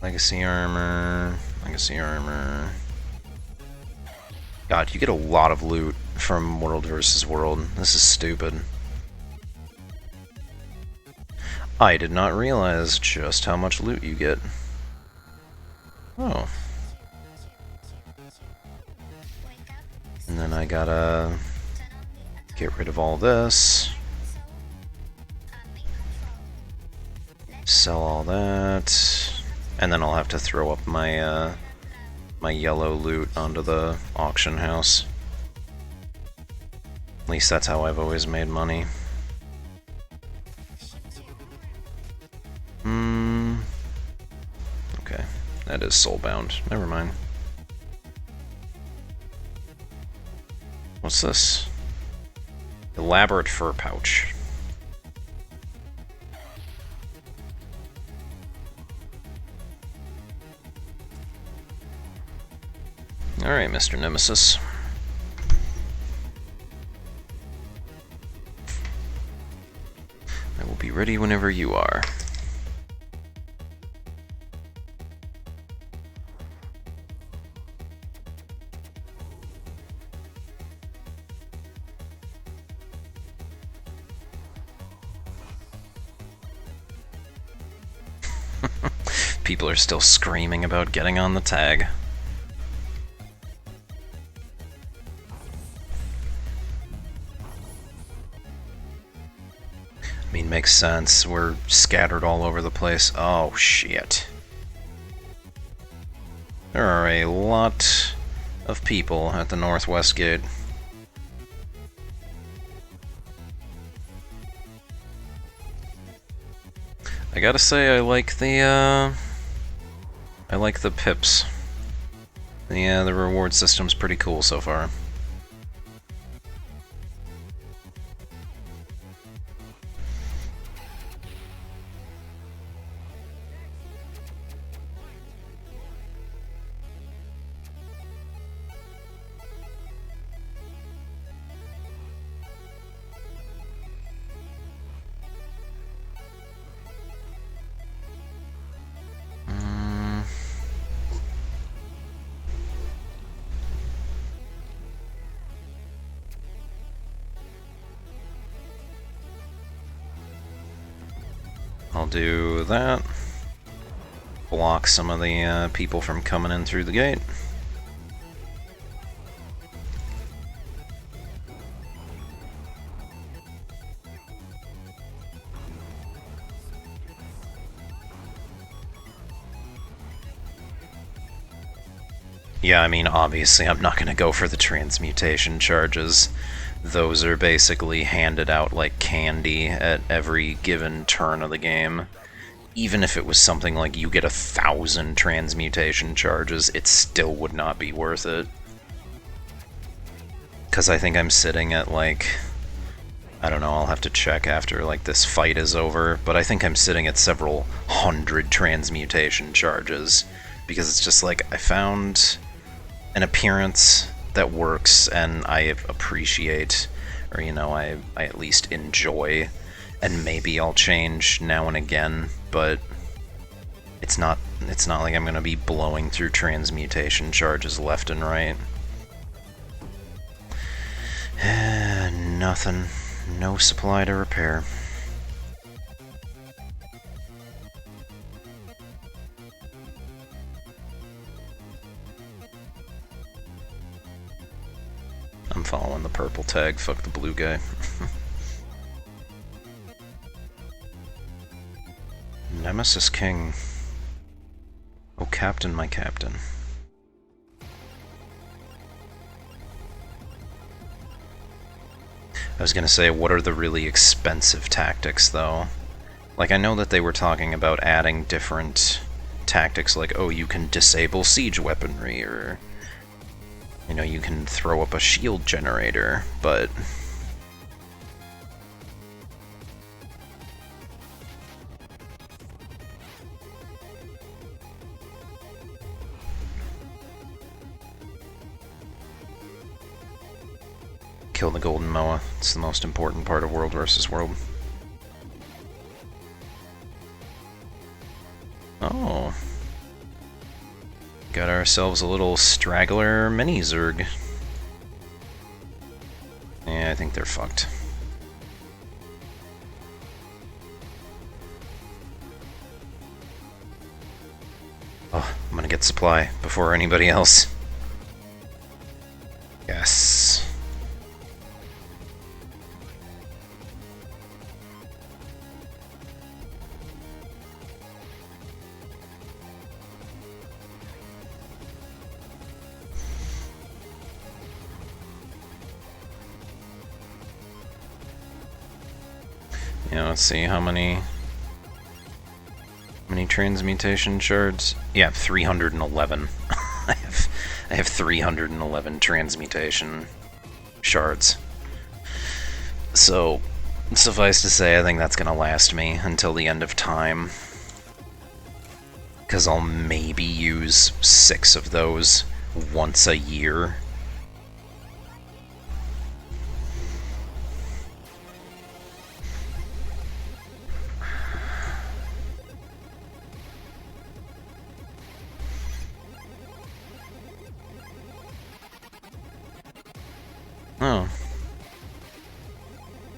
Legacy armor, legacy armor. God, you get a lot of loot from World versus World. This is stupid. I did not realize just how much loot you get. Oh. And then I gotta get rid of all this. Sell all that. And then I'll have to throw up my my yellow loot onto the auction house. At least that's how I've always made money. it is soulbound. Never mind. What's this? Elaborate fur pouch. Alright, Mr. Nemesis. I will be ready whenever you are. People are still screaming about getting on the tag. I mean, makes sense. We're scattered all over the place. Oh, shit. There are a lot of people at the northwest gate. I gotta say, I like the pips. The reward system's pretty cool so far. I'll do that. Block some of the people from coming in through the gate. Yeah, I mean, obviously I'm not going to go for the transmutation charges. Those are basically handed out like candy at every given turn of the game. Even if it was something like you get 1,000 transmutation charges, it still would not be worth it. Because I think I'm sitting at like... I don't know, I'll have to check after like this fight is over, but I think I'm sitting at several hundred transmutation charges. Because it's just like, I found an appearance that works and I appreciate, or you know, I at least enjoy, and maybe I'll change now and again, but it's not like I'm gonna be blowing through transmutation charges left and right. Nothing. No supply to repair. I'm following the purple tag, fuck the blue guy. Nemesis King. Oh, Captain, my Captain. I was gonna say, what are the really expensive tactics, though? Like, I know that they were talking about adding different tactics, like, oh, you can disable siege weaponry, or... you know, you can throw up a shield generator, but... kill the golden moa. It's the most important part of World vs. World. Oh. Got ourselves a little straggler mini Zerg. Yeah, I think they're fucked. Oh, I'm gonna get supply before anybody else. Yes. Yeah, let's see how many many transmutation shards? Yeah, 311. I have 311 transmutation shards. So, suffice to say, I think that's gonna last me until the end of time. Because I'll maybe use 6 of those once a year. Oh.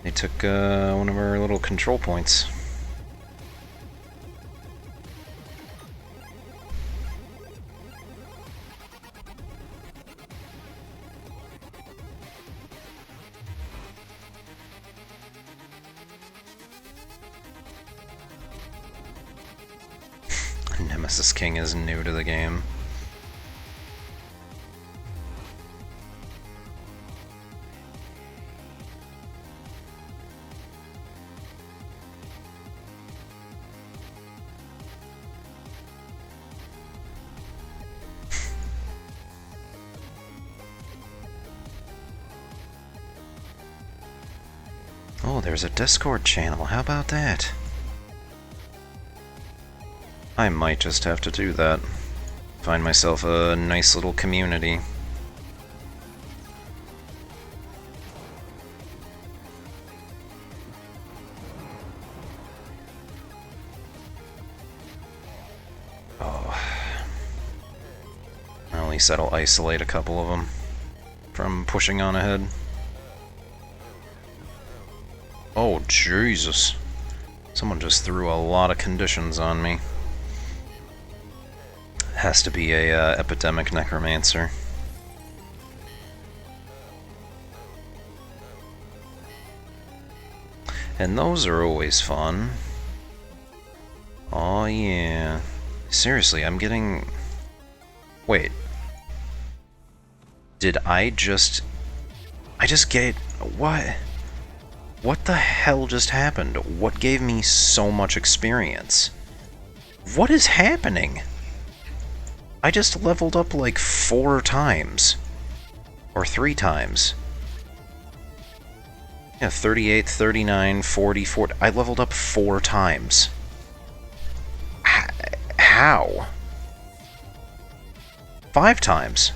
They took one of our little control points. Nemesis King is new to the game. Oh, there's a Discord channel. How about that? I might just have to do that. Find myself a nice little community. Oh. At least that'll isolate a couple of them from pushing on ahead. Oh, Jesus. Someone just threw a lot of conditions on me. Has to be a epidemic necromancer. And those are always fun. Oh yeah. Seriously, I'm getting... Wait. Did I just get... What? What the hell just happened? What gave me so much experience? What is happening? I just leveled up like 4 times. Or 3 times. Yeah, 38, 39, 40, 40. I leveled up 4 times. How? 5 times.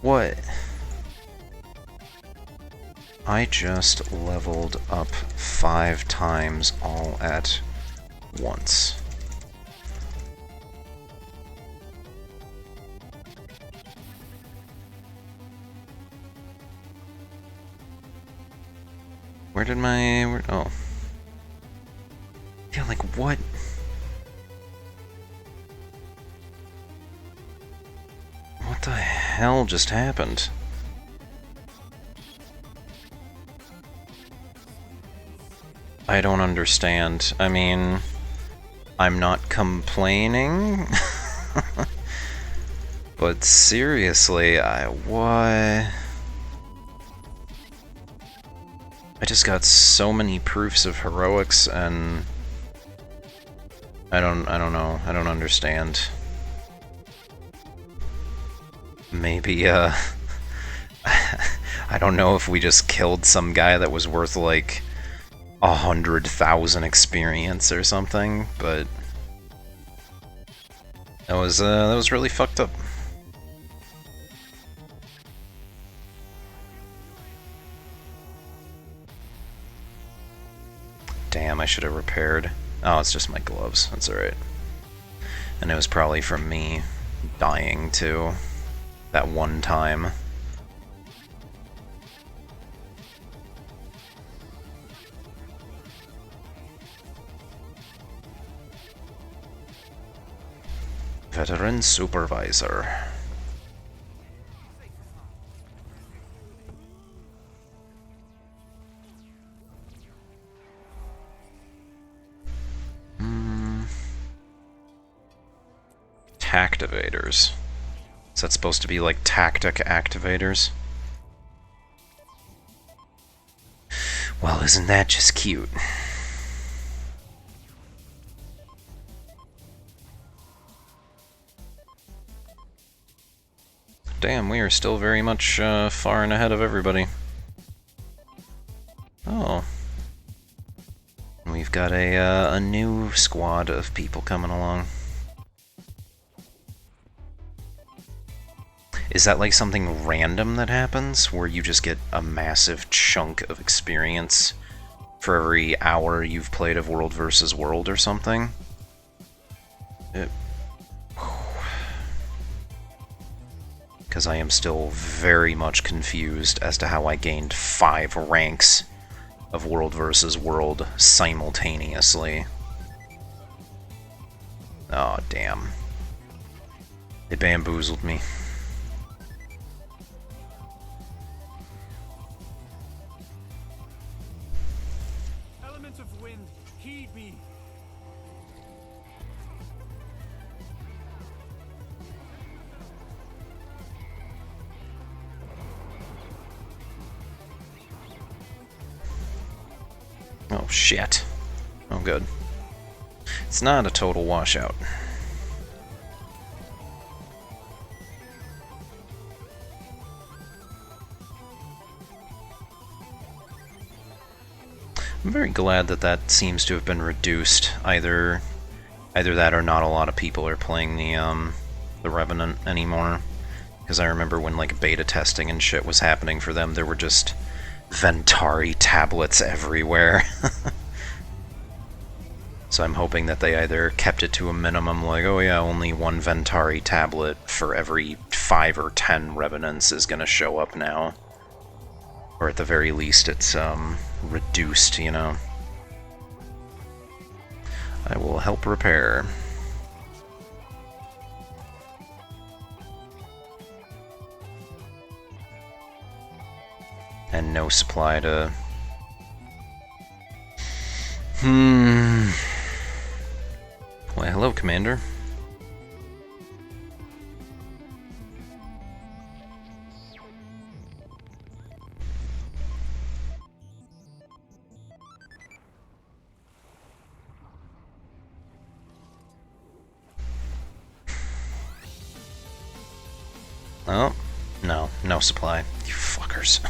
What? I just leveled up 5 times all at once. Where did my... oh. Yeah, like, what? What the hell just happened? I don't understand. I mean, I'm not complaining, but seriously, what? I just got so many proofs of heroics, and I don't know. I don't understand. Maybe, I don't know if we just killed some guy that was worth, like, 100,000 experience or something, but that was really fucked up. Damn, I should have repaired. Oh, it's just my gloves. That's alright. And it was probably from me dying too. That one time. Veteran Supervisor. Tactivators. Is that supposed to be like tactic activators? Well, isn't that just cute? damn, we are still very much far and ahead of everybody. Oh. We've got a new squad of people coming along. Is that like something random that happens, where you just get a massive chunk of experience for every hour you've played of World vs. World or something? Because I am still very much confused as to how I gained 5 ranks of World vs. World simultaneously. Oh, damn. They bamboozled me. Element of wind, heed me. Oh, shit. Oh, good. It's not a total washout. I'm very glad that that seems to have been reduced. Either that or not a lot of people are playing the Revenant anymore. Because I remember when like beta testing and shit was happening for them, there were just Ventari tablets everywhere. So I'm hoping that they either kept it to a minimum, like, oh yeah, only one Ventari tablet for every 5 or 10 Revenants is gonna show up now. Or at the very least it's reduced, you know. I will help repair. And no supply to... Why, hello, Commander. Oh, no supply. You fuckers.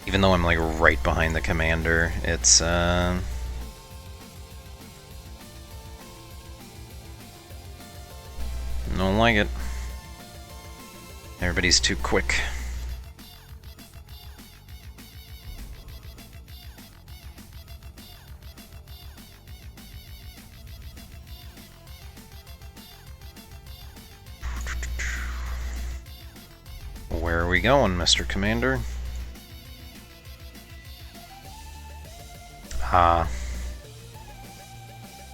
Even though I'm like right behind the commander, it's don't like it. Everybody's too quick. Where are we going, Mr. Commander?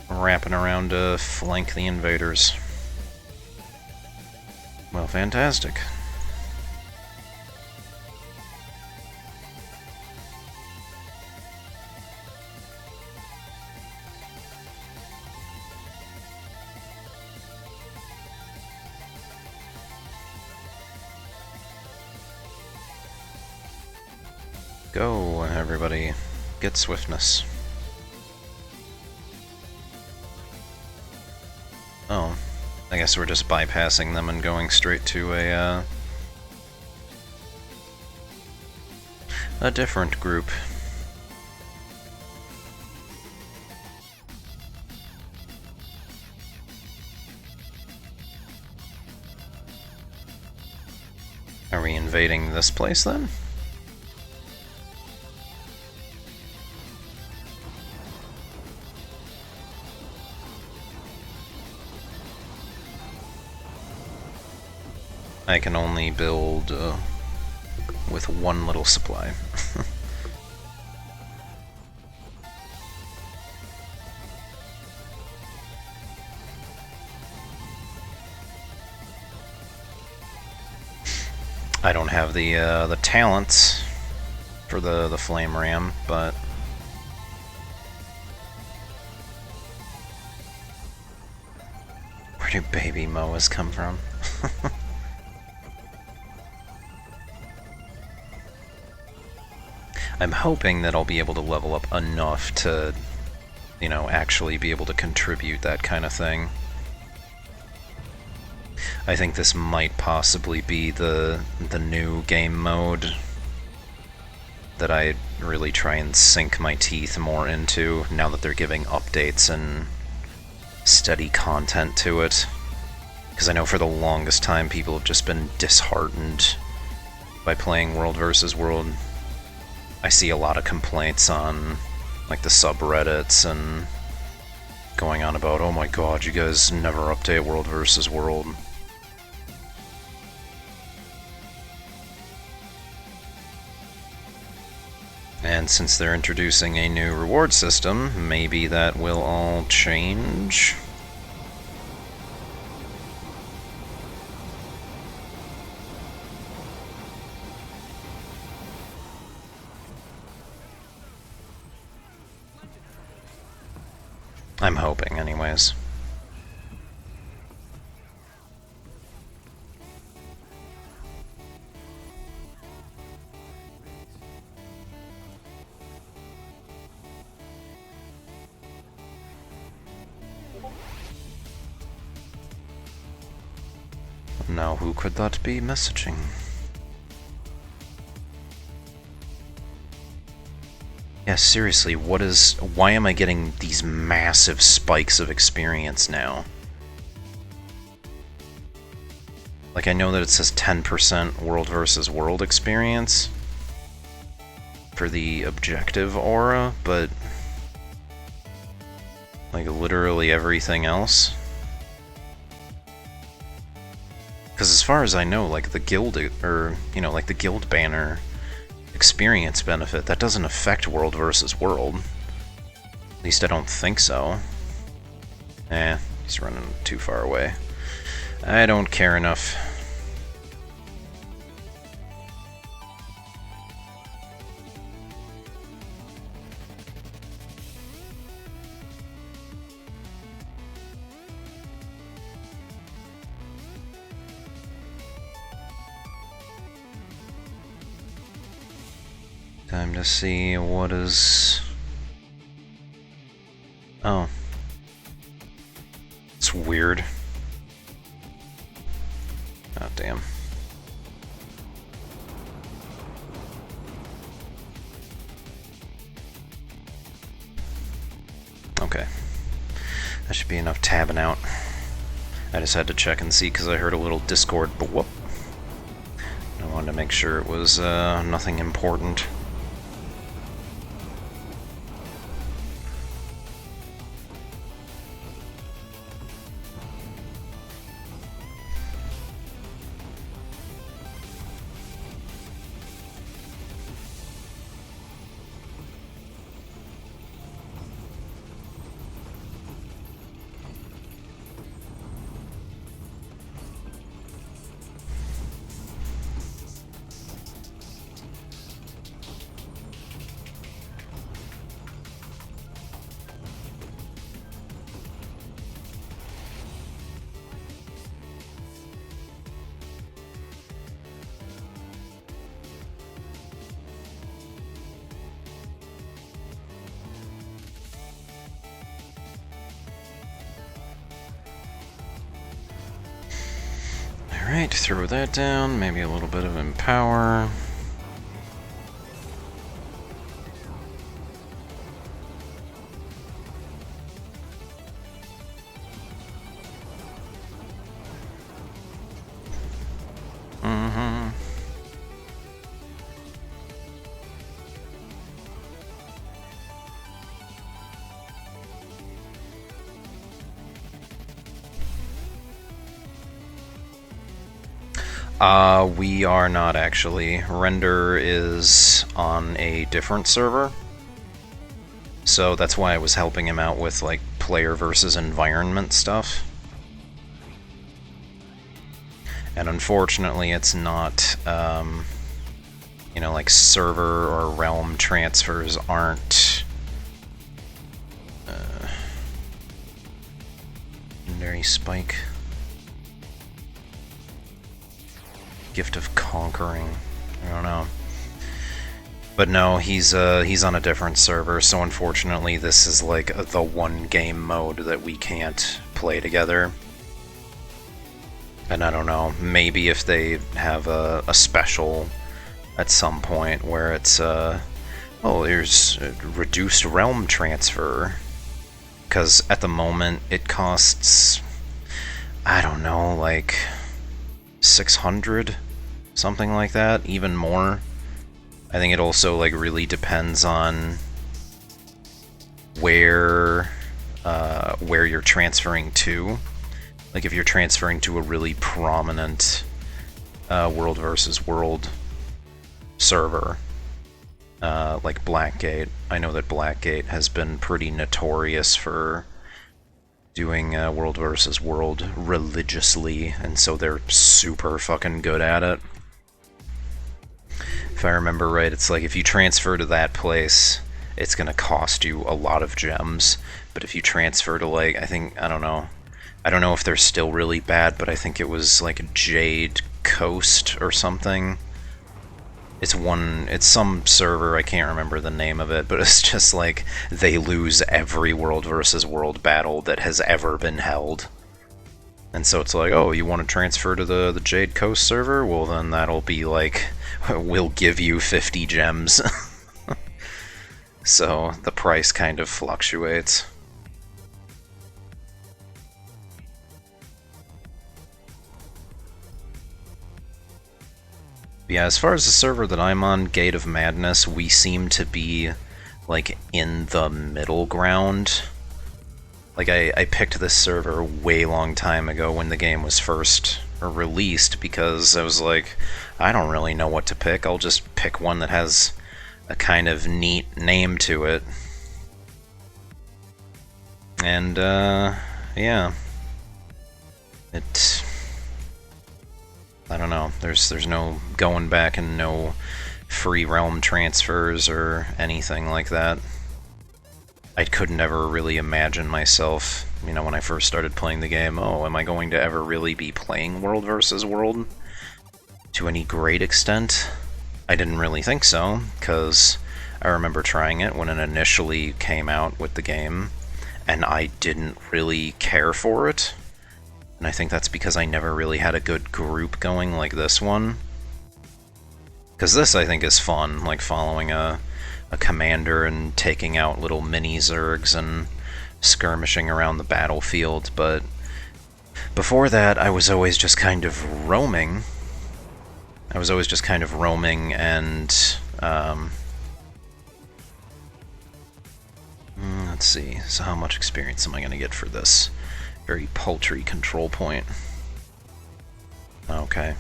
Wrapping around to flank the invaders. Well, fantastic. Go, everybody. Get swiftness. Oh, I guess we're just bypassing them and going straight to a different group. Are we invading this place then? I can only build with one little supply. I don't have the talents for the flame ram, but where do baby Moas come from? I'm hoping that I'll be able to level up enough to, you know, actually be able to contribute that kind of thing. I think this might possibly be the new game mode that I really try and sink my teeth more into now that they're giving updates and steady content to it. Because I know for the longest time people have just been disheartened by playing World vs. World. I see a lot of complaints on like the subreddits and going on about, oh my god, you guys never update World vs. World. And since they're introducing a new reward system, maybe that will all change. I'm hoping, anyways. Now, who could that be messaging? Yeah, seriously, why am I getting these massive spikes of experience now? Like, I know that it says 10% World vs. World experience for the objective aura, but like literally everything else? Because as far as I know, like the guild, or, you know, like the guild banner experience benefit, that doesn't affect World vs. World. At least I don't think so. He's running too far away. I don't care enough. Time to see what is... Oh. It's weird. God damn. Okay. That should be enough tabbing out. I just had to check and see because I heard a little Discord whoop. I wanted to make sure it was nothing important. Alright, throw that down, maybe a little bit of empower. We are not actually. Render is on a different server. So that's why I was helping him out with, like, player versus environment stuff. And unfortunately, it's not, you know, like, server or realm transfers aren't legendary spike. Gift of Conquering. I don't know. But no, he's on a different server, so unfortunately this is like the one game mode that we can't play together. And I don't know, maybe if they have a special at some point where it's, oh, there's a reduced realm transfer. Because at the moment it costs, I don't know, like 600? Something like that, even more. I think it also like really depends on where you're transferring to. Like if you're transferring to a really prominent world versus world server, like Blackgate. I know that Blackgate has been pretty notorious for doing world versus world religiously, and so they're super fucking good at it. If I remember right, it's like if you transfer to that place, it's gonna cost you a lot of gems. But if you transfer to like, I don't know if they're still really bad, but I think it was like Jade Coast or something. It's some server, I can't remember the name of it, but it's just like they lose every world versus world battle that has ever been held. And so it's like, oh, you want to transfer to the Jade Coast server? Well, then that'll be like, we'll give you 50 gems. So the price kind of fluctuates. Yeah, as far as the server that I'm on, Gate of Madness, we seem to be, like, in the middle ground. Like, I picked this server way long time ago when the game was first released, because I was like, I don't really know what to pick, I'll just pick one that has a kind of neat name to it. And, yeah. I don't know, there's no going back and no free realm transfers or anything like that. I couldn't ever really imagine myself, you know, when I first started playing the game, oh, am I going to ever really be playing world versus world to any great extent? I didn't really think so, because I remember trying it when it initially came out with the game, and I didn't really care for it. And I think that's because I never really had a good group going like this one. Because this, I think, is fun, like following a commander and taking out little mini zergs and skirmishing around the battlefield, but before that, I was always just kind of roaming. And, let's see, so how much experience am I going to get for this very paltry control point? Okay.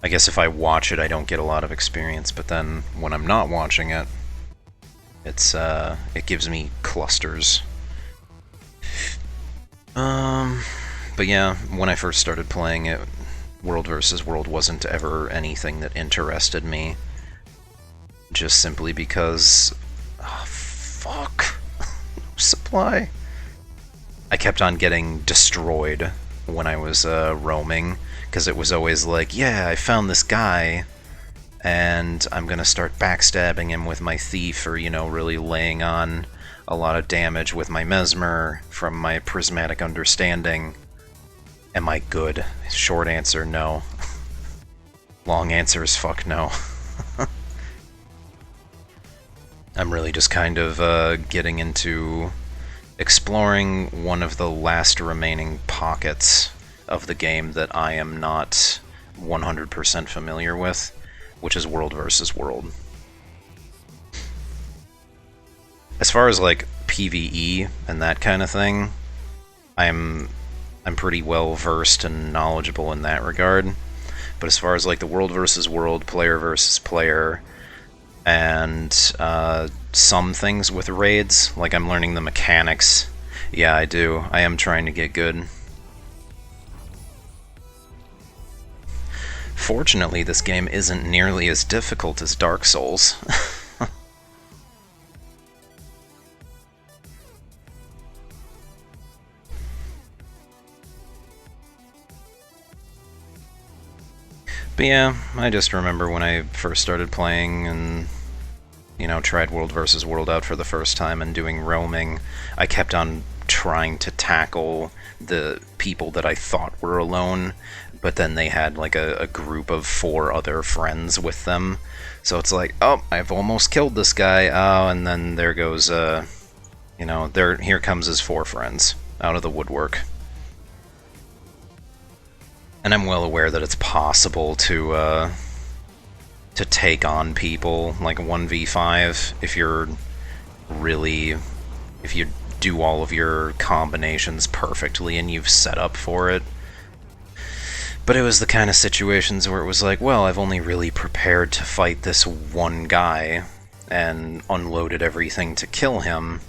I guess if I watch it, I don't get a lot of experience, but then when I'm not watching it, it gives me clusters. But yeah, when I first started playing it, World vs. World wasn't ever anything that interested me. Just simply because... oh, fuck. Supply. I kept on getting destroyed when I was roaming, because it was always like, yeah, I found this guy, and I'm gonna start backstabbing him with my thief, or, you know, really laying on a lot of damage with my mesmer from my prismatic understanding. Am I good? Short answer, no. Long answer is fuck no. I'm really just kind of getting into exploring one of the last remaining pockets of the game that I am not 100% familiar with, which is World versus World. As far as like PvE and that kind of thing, I'm pretty well versed and knowledgeable in that regard. But as far as like the World versus World, player versus player, and some things with raids, like I'm learning the mechanics. Yeah, I do. I am trying to get good. Fortunately, this game isn't nearly as difficult as Dark Souls. But yeah, I just remember when I first started playing, and you know, tried World versus World out for the first time and doing roaming, I kept on trying to tackle the people that I thought were alone, but then they had like a group of 4 other friends with them. So it's like, oh, I've almost killed this guy. Oh, and then there goes, you know, here comes his 4 friends out of the woodwork. And I'm well aware that it's possible to take on people like 1v5 if you're really, if you do all of your combinations perfectly and you've set up for it. But it was the kind of situations where it was like, well, I've only really prepared to fight this one guy and unloaded everything to kill him,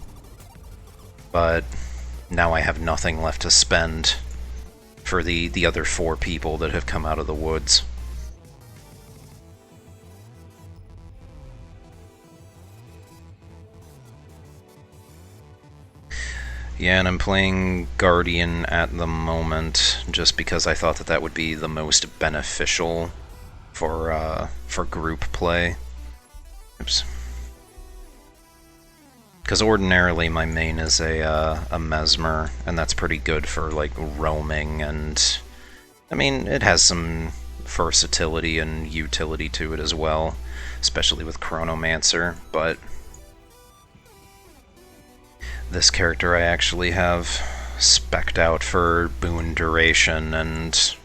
but now I have nothing left to spend for the other 4 people that have come out of the woods. Yeah, and I'm playing Guardian at the moment just because I thought that that would be the most beneficial for group play. Oops. Because ordinarily my main is a Mesmer, and that's pretty good for like roaming, and I mean it has some versatility and utility to it as well, especially with Chronomancer, but this character I actually have spec'd out for boon duration and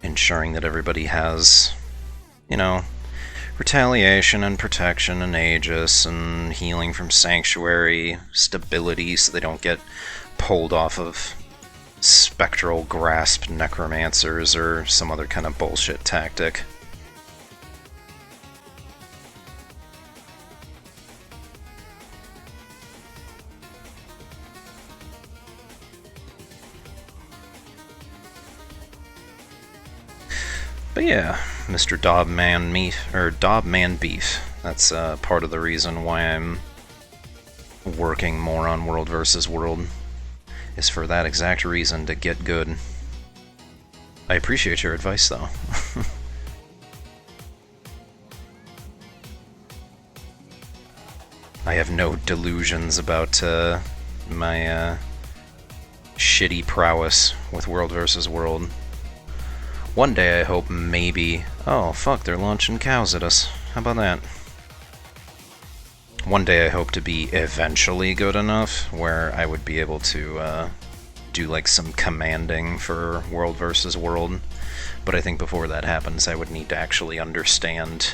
ensuring that everybody has, you know, retaliation and protection and Aegis and healing from Sanctuary, stability so they don't get pulled off of Spectral Grasp Necromancers or some other kind of bullshit tactic. But yeah, Mr. Dobman Beef. That's part of the reason why I'm working more on World versus World, is for that exact reason, to get good. I appreciate your advice, though. I have no delusions about my shitty prowess with World versus World. One day I hope maybe... Oh, fuck, they're launching cows at us. How about that? One day I hope to be eventually good enough where I would be able to do like some commanding for World versus World. But I think before that happens I would need to actually understand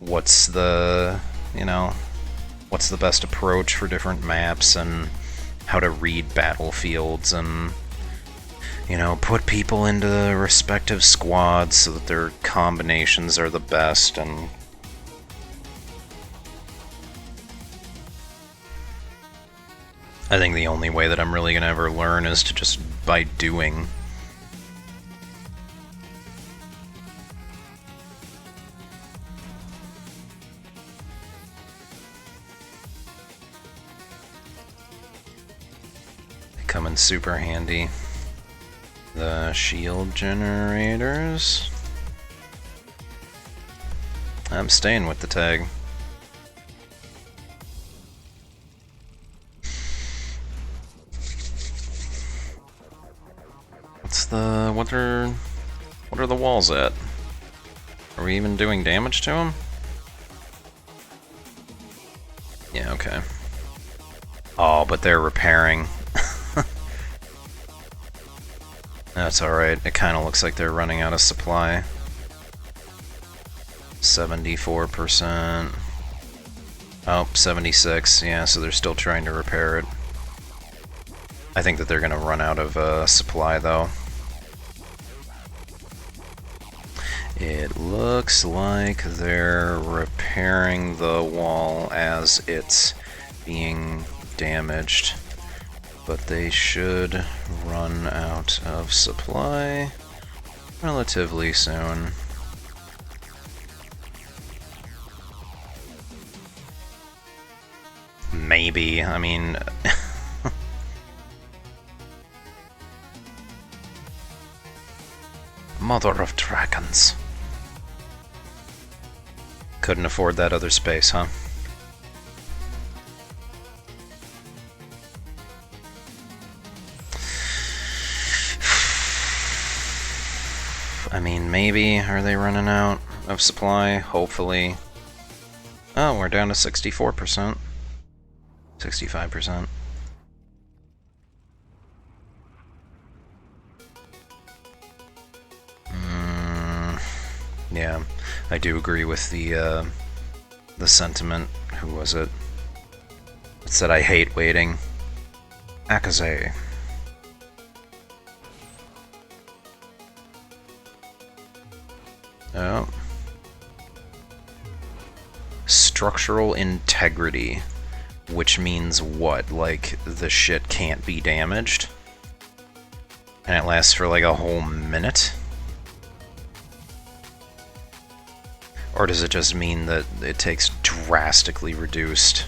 what's the, you know, what's the best approach for different maps and how to read battlefields and, you know, put people into the respective squads so that their combinations are the best. And I think the only way that I'm really gonna ever learn is to just by doing. They come in super handy. The shield generators. I'm staying with the tag. What are the walls at? Are we even doing damage to them? Yeah, okay. Oh, but they're repairing. That's alright. It kind of looks like they're running out of supply. 74%. Oh, 76. Yeah, so they're still trying to repair it. I think that they're going to run out of supply, though. It looks like they're repairing the wall as it's being damaged, but they should run out of supply relatively soon. Maybe, I mean... Mother of Dragons. Couldn't afford that other space, huh? I mean, maybe. Are they running out of supply? Hopefully. Oh, we're down to 64%. 65%. Yeah, I do agree with the sentiment. Who was it? It said, I hate waiting. Akaze. Oh. Structural integrity. Which means what? Like, the shit can't be damaged? And it lasts for like a whole minute? Or does it just mean that it takes drastically reduced?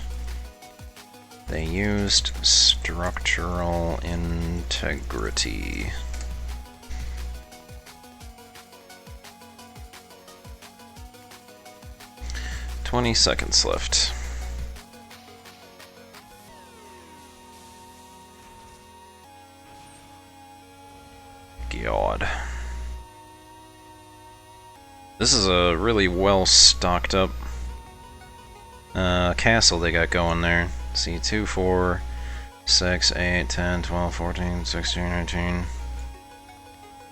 They used structural integrity. "20 seconds left. God. This is a really well stocked up castle they got going there. See, 2, 4, 6, 8, 10, 12, 14, 16, 19.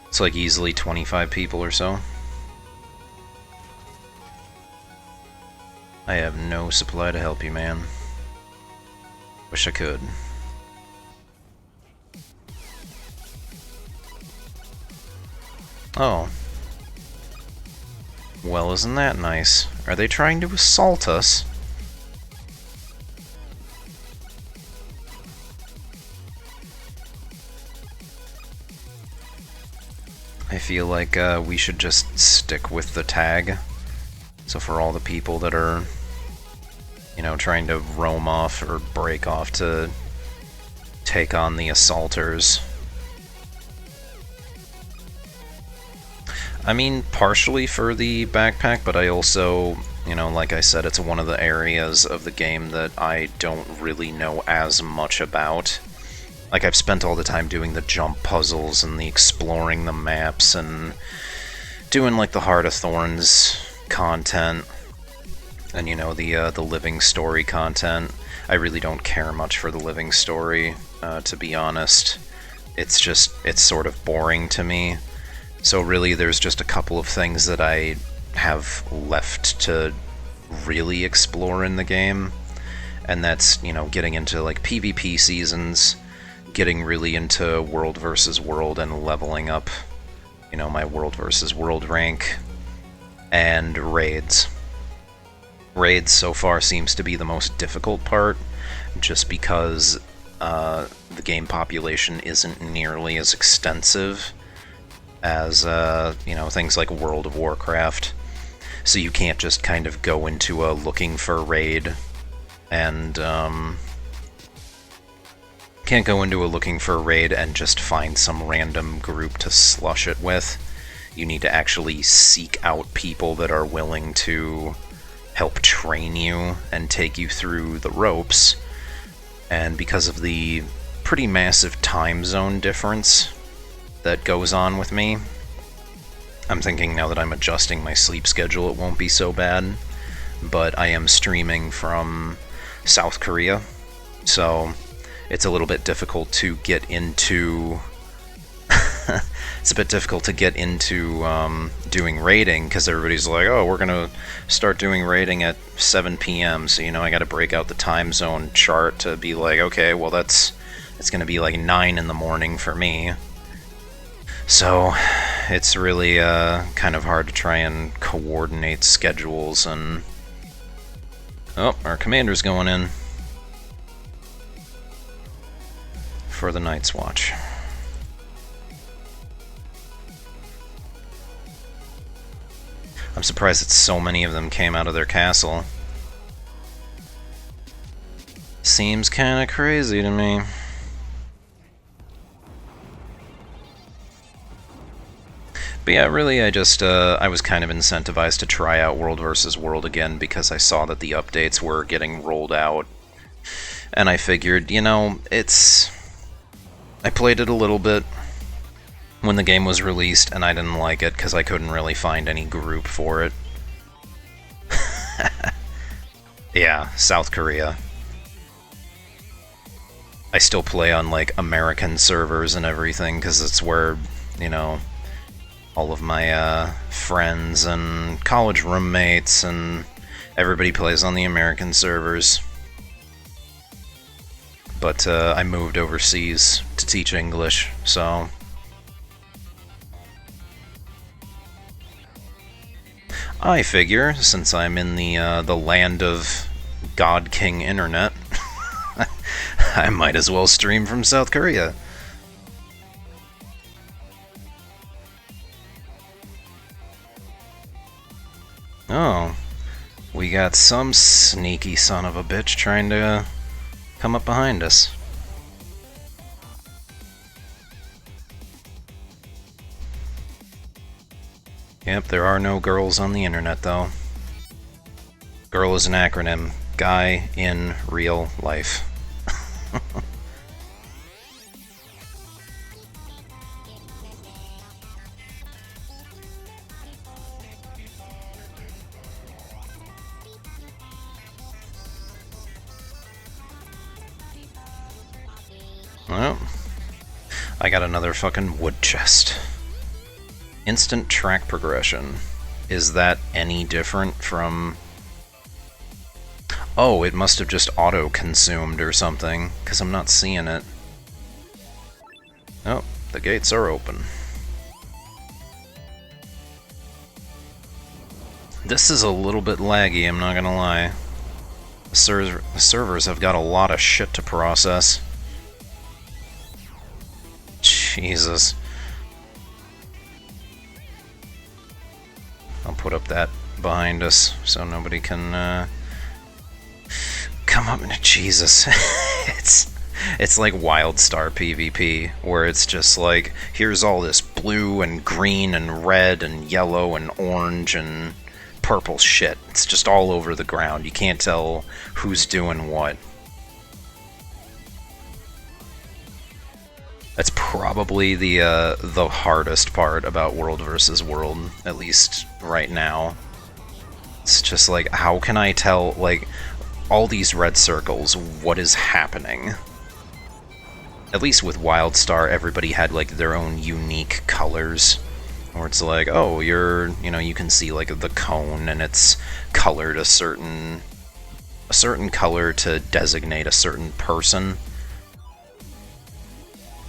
It's like easily 25 people or so. I have no supply to help you, man. Wish I could. Oh. Well, isn't that nice? Are they trying to assault us? I feel like we should just stick with the tag. So for all the people that are, you know, trying to roam off or break off to take on the assaulters. I mean, partially for the backpack, but I also, you know, like I said, it's one of the areas of the game that I don't really know as much about. Like, I've spent all the time doing the jump puzzles and the exploring the maps and doing, like, the Heart of Thorns content and, you know, the living story content. I really don't care much for the living story, to be honest. It's sort of boring to me. So really, there's just a couple of things that I have left to really explore in the game, and that's, you know, getting into, like, PvP seasons, getting really into World versus World and leveling up, you know, my World versus World rank, and raids. Raids so far seems to be the most difficult part, just because the game population isn't nearly as extensive as, you know, things like World of Warcraft. So you can't just kind of go into a looking for raid and, can't go into a looking for raid and just find some random group to slush it with. You need to actually seek out people that are willing to help train you and take you through the ropes. And because of the pretty massive time zone difference that goes on with me, I'm thinking now that I'm adjusting my sleep schedule it won't be so bad, but I am streaming from South Korea, so it's a little bit difficult to get into it's a bit difficult to get into doing raiding, because everybody's like, oh, we're gonna start doing raiding at 7 p.m, so, you know, I gotta break out the time zone chart to be like, okay, well, it's gonna be like 9 in the morning for me. So it's really kind of hard to try and coordinate schedules. And oh, our commander's going in for the Night's Watch. I'm surprised that so many of them came out of their castle. Seems kind of crazy to me. But yeah, really, I just, I was kind of incentivized to try out World vs. World again because I saw that the updates were getting rolled out. And I figured, you know, I played it a little bit when the game was released, and I didn't like it because I couldn't really find any group for it. Yeah, South Korea. I still play on, like, American servers and everything, because it's where, you know, all of my friends and college roommates and everybody plays on the American servers. But I moved overseas to teach English, so I figure, since I'm in the land of God King Internet, I might as well stream from South Korea. Oh, we got some sneaky son of a bitch trying to come up behind us. Yep, there are no girls on the internet, though. Girl is an acronym. Guy in real life. Well, I got another fucking wood chest. Instant track progression. Is that any different from... Oh, it must have just auto-consumed or something, because I'm not seeing it. Oh, the gates are open. This is a little bit laggy, I'm not gonna lie. The servers have got a lot of shit to process. Jesus. I'll put up that behind us so nobody can come up. Jesus. it's like WildStar PvP, where it's just like, here's all this blue and green and red and yellow and orange and purple shit. It's just all over the ground. You can't tell who's doing what. That's probably the hardest part about World vs. World, at least right now. It's just like, how can I tell, like, all these red circles, what is happening? At least with WildStar, everybody had, like, their own unique colors. Where it's like, oh, you know, you can see, like, the cone, and it's colored a certain color to designate a certain person.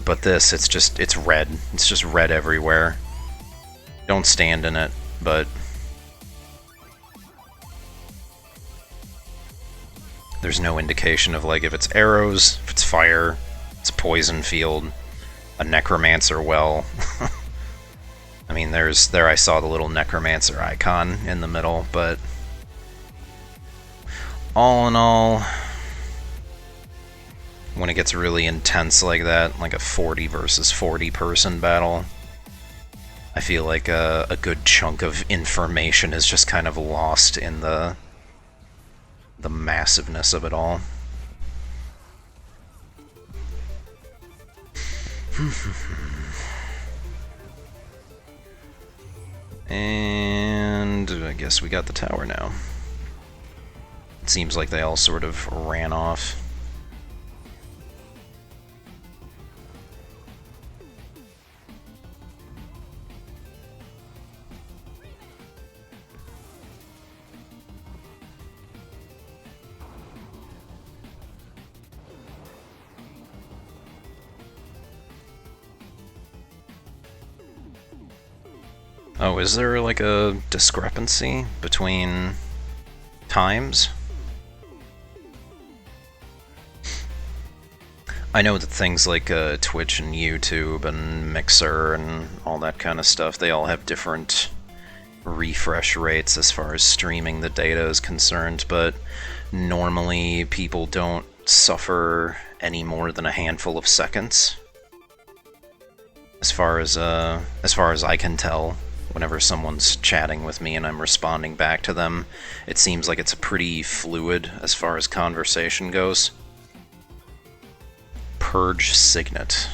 But this, it's red. It's just red everywhere. Don't stand in it, but... There's no indication of, like, if it's arrows, if it's fire, it's a poison field, a necromancer well. I mean, there I saw the little necromancer icon in the middle, but... All in all... When it gets really intense like that, like a 40 versus 40 person battle, I feel like a good chunk of information is just kind of lost in the massiveness of it all. And I guess we got the tower now. It seems like they all sort of ran off. Oh, is there like a discrepancy between times? I know that things like Twitch and YouTube and Mixer and all that kind of stuff, they all have different refresh rates as far as streaming the data is concerned, but normally people don't suffer any more than a handful of seconds. As far as I can tell. Whenever someone's chatting with me and I'm responding back to them, it seems like it's pretty fluid as far as conversation goes. Purge Signet.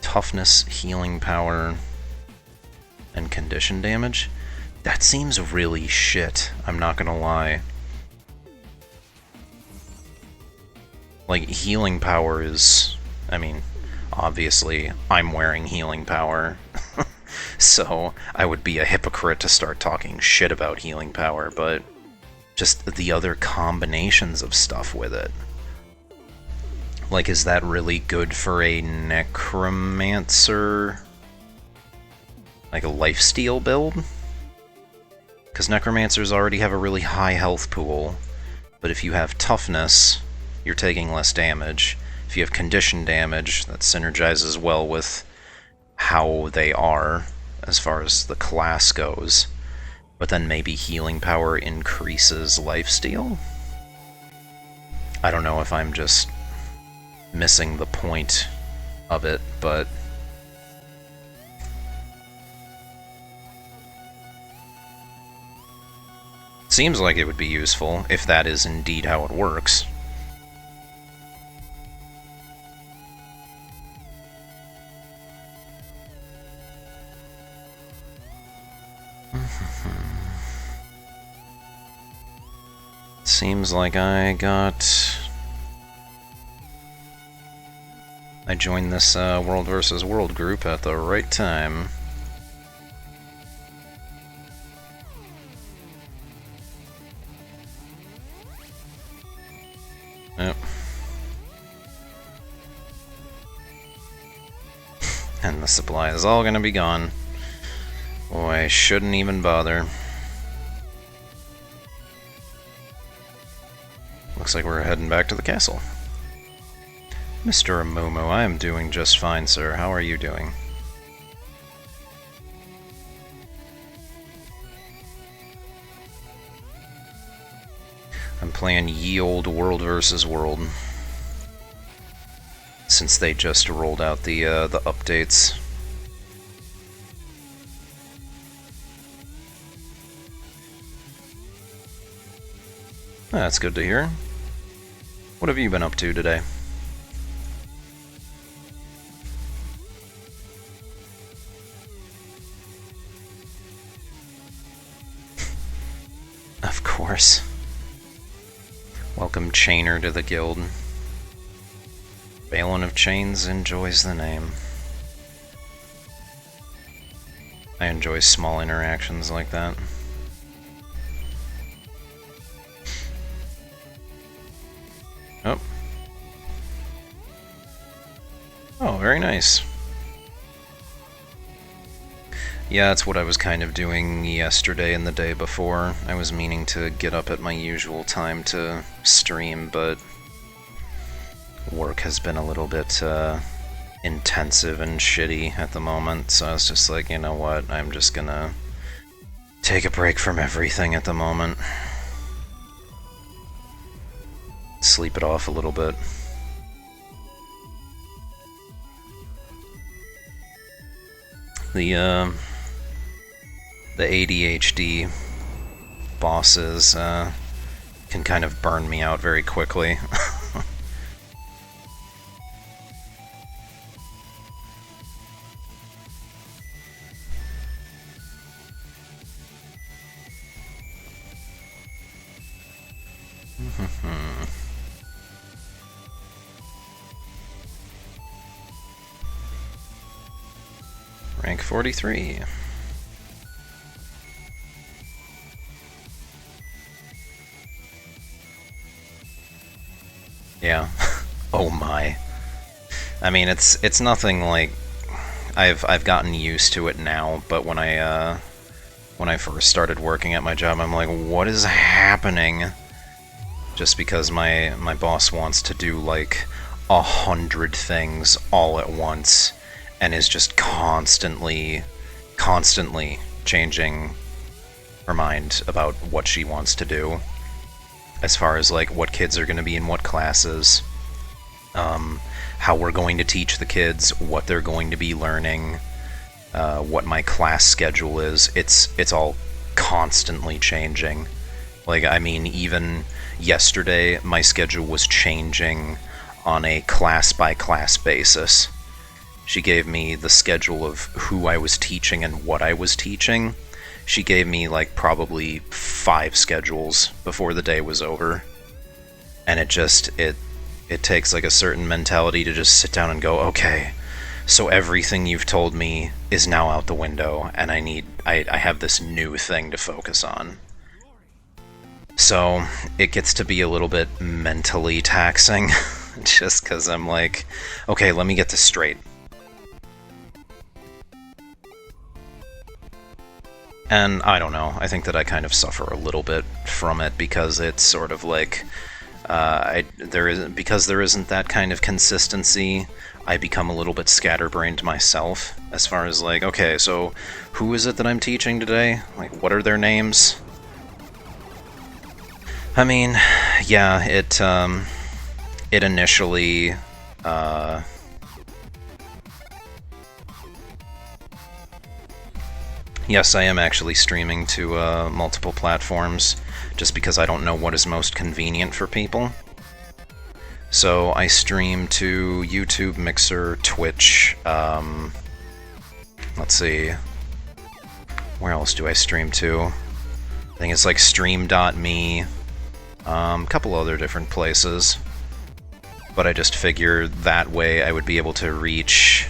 Toughness, healing power, and condition damage? That seems really shit, I'm not gonna lie. Like, healing power is... I mean, obviously, I'm wearing healing power. So, I would be a hypocrite to start talking shit about healing power, but just the other combinations of stuff with it. Like, is that really good for a necromancer? Like a lifesteal build? Because necromancers already have a really high health pool, but if you have toughness, you're taking less damage. If you have condition damage, that synergizes well with how they are, as far as the class goes. But then maybe healing power increases lifesteal? I don't know if I'm just missing the point of it, but... seems like it would be useful, if that is indeed how it works. Seems like I joined this World vs. World group at the right time. Yep. And the supply is all gonna be gone. Boy, I shouldn't even bother. Looks like we're heading back to the castle. Mr. Amumu, I am doing just fine, sir. How are you doing? I'm playing ye olde World vs. World. Since they just rolled out the updates. That's good to hear. What have you been up to today? Of course. Welcome Chainer to the guild. Balin of Chains enjoys the name. I enjoy small interactions like that. Oh. Oh, very nice. Yeah, that's what I was kind of doing yesterday and the day before. I was meaning to get up at my usual time to stream, but work has been a little bit intensive and shitty at the moment, so I was just like, you know what, I'm just gonna take a break from everything at the moment. Sleep it off a little bit. The ADHD bosses can kind of burn me out very quickly. Rank 43. Yeah. Oh my. I mean, it's nothing like I've gotten used to it now, but when I first started working at my job, I'm like, what is happening? Just because my boss wants to do like 100 things all at once and is just constantly changing her mind about what she wants to do. As far as like what kids are going to be in what classes, how we're going to teach the kids, what they're going to be learning, what my class schedule is. It's all constantly changing. Like, I mean, even yesterday, my schedule was changing on a class-by-class basis. She gave me the schedule of who I was teaching and what I was teaching. She gave me, like, probably 5 schedules before the day was over. And it takes, like, a certain mentality to just sit down and go, okay, so everything you've told me is now out the window, and I have this new thing to focus on. So, it gets to be a little bit mentally taxing, just because I'm like, okay, let me get this straight. And I don't know, I think that I kind of suffer a little bit from it, because it's sort of like, because there isn't that kind of consistency, I become a little bit scatterbrained myself, as far as like, okay, so who is it that I'm teaching today? Like, what are their names? I mean, yeah, it initially, yes, I am actually streaming to multiple platforms, just because I don't know what is most convenient for people. So I stream to YouTube, Mixer, Twitch, let's see, where else do I stream to? I think it's like stream.me, a couple other different places. But I just figured that way I would be able to reach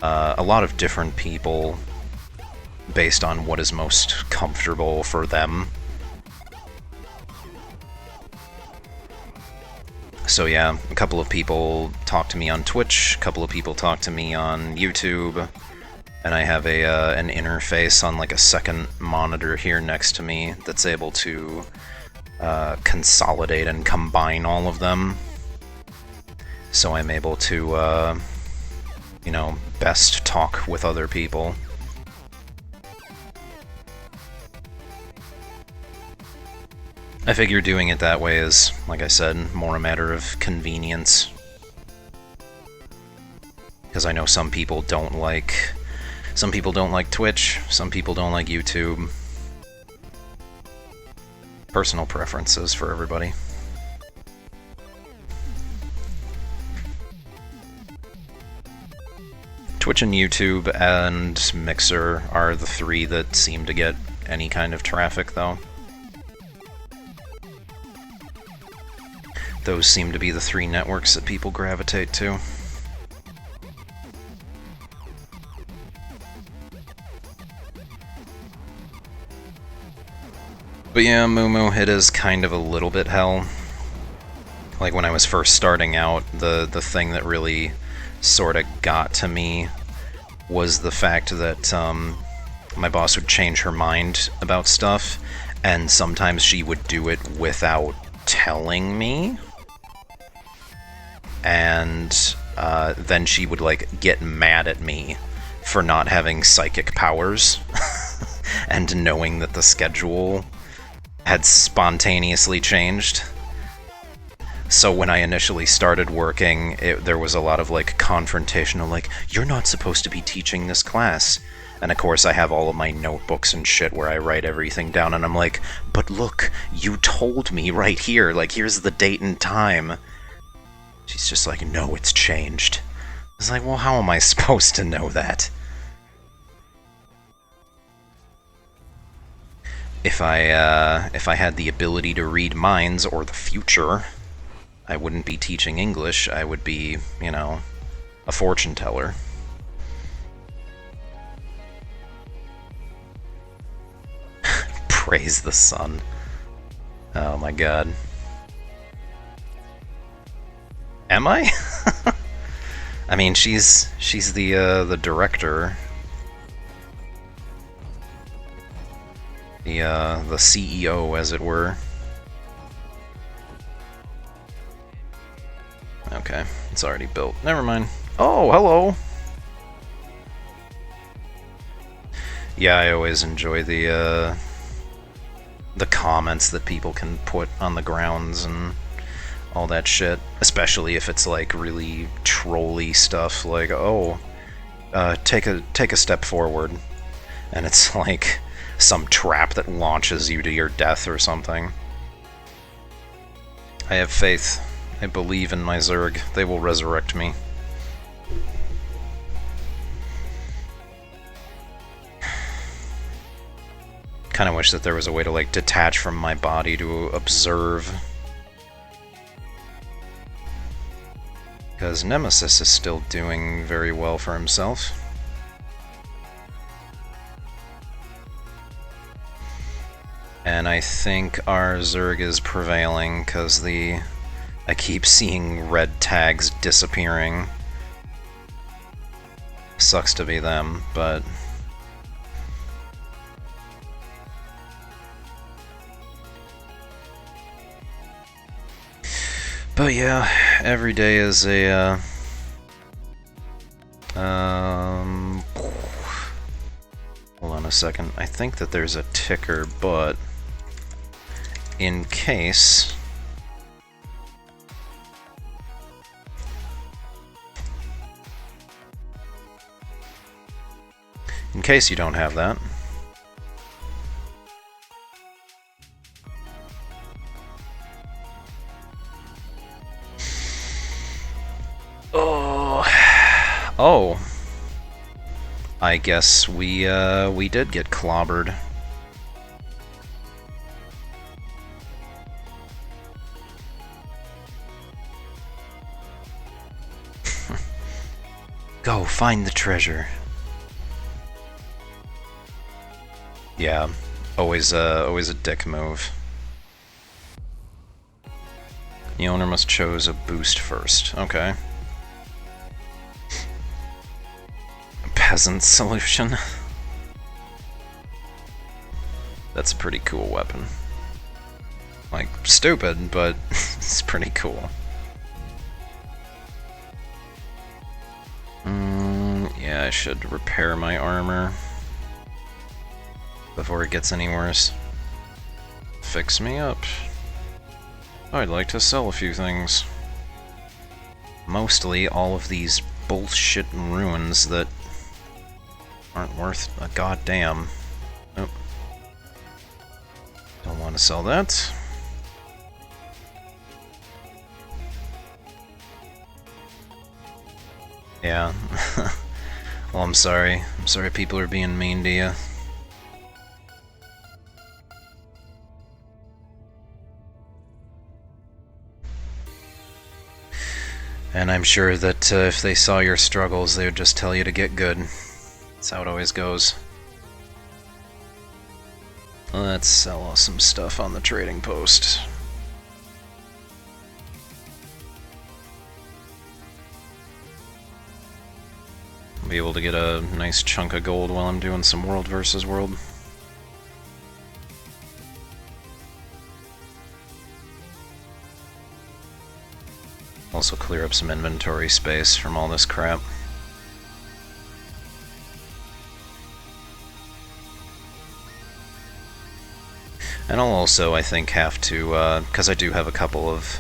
a lot of different people based on what is most comfortable for them. So yeah, a couple of people talk to me on Twitch, a couple of people talk to me on YouTube, and I have an interface on like a second monitor here next to me that's able to consolidate and combine all of them. So I'm able to, you know, best talk with other people. I figure doing it that way is, like I said, more a matter of convenience. Because I know some people don't like Twitch, some people don't like YouTube. Personal preferences for everybody. Twitch and YouTube and Mixer are the 3 that seem to get any kind of traffic, though. Those seem to be the 3 networks that people gravitate to. But yeah, Moo, it is kind of a little bit hell. Like, when I was first starting out, the thing that really sort of got to me was the fact that my boss would change her mind about stuff, and sometimes she would do it without telling me. And then she would, like, get mad at me for not having psychic powers and knowing that the schedule had spontaneously changed. So when I initially started working, there was a lot of, like, confrontational, like, you're not supposed to be teaching this class. And of course I have all of my notebooks and shit where I write everything down, and I'm like, but look, you told me right here, like, here's the date and time. She's just like, no, it's changed. I was like, well, how am I supposed to know that? If I had the ability to read minds or the future, I wouldn't be teaching English. I would be, you know, a fortune teller. Praise the sun. Oh my god. Am I? I mean, she's the director. The CEO, as it were. Okay, it's already built. Never mind. Oh, hello! Yeah, I always enjoy the comments that people can put on the grounds and all that shit. Especially if it's, like, really trolly stuff, like, oh, take a step forward, and it's like some trap that launches you to your death or something. I have faith. I believe in my Zerg. They will resurrect me. Kind of wish that there was a way to, like, detach from my body to observe. Because Nemesis is still doing very well for himself. And I think our Zerg is prevailing, because I keep seeing red tags disappearing. Sucks to be them, but... But yeah, every day is a, hold on a second. I think that there's a ticker, but in case... In case you don't have that... Oh, I guess we did get clobbered. Go find the treasure. Yeah, always a dick move. The owner must choose a boost first. Okay. Peasant solution. That's a pretty cool weapon. Like, stupid, but it's pretty cool. Yeah, I should repair my armor before it gets any worse. Fix me up. I'd like to sell a few things. Mostly all of these bullshit ruins that aren't worth a goddamn. Nope. Don't want to sell that. Yeah. Well, I'm sorry. I'm sorry people are being mean to you. And I'm sure that if they saw your struggles, they would just tell you to get good. That's how it always goes. Let's sell some stuff on the trading post. I'll be able to get a nice chunk of gold while I'm doing some world versus world. Also clear up some inventory space from all this crap. And I'll also, I think, have to, because I do have a couple of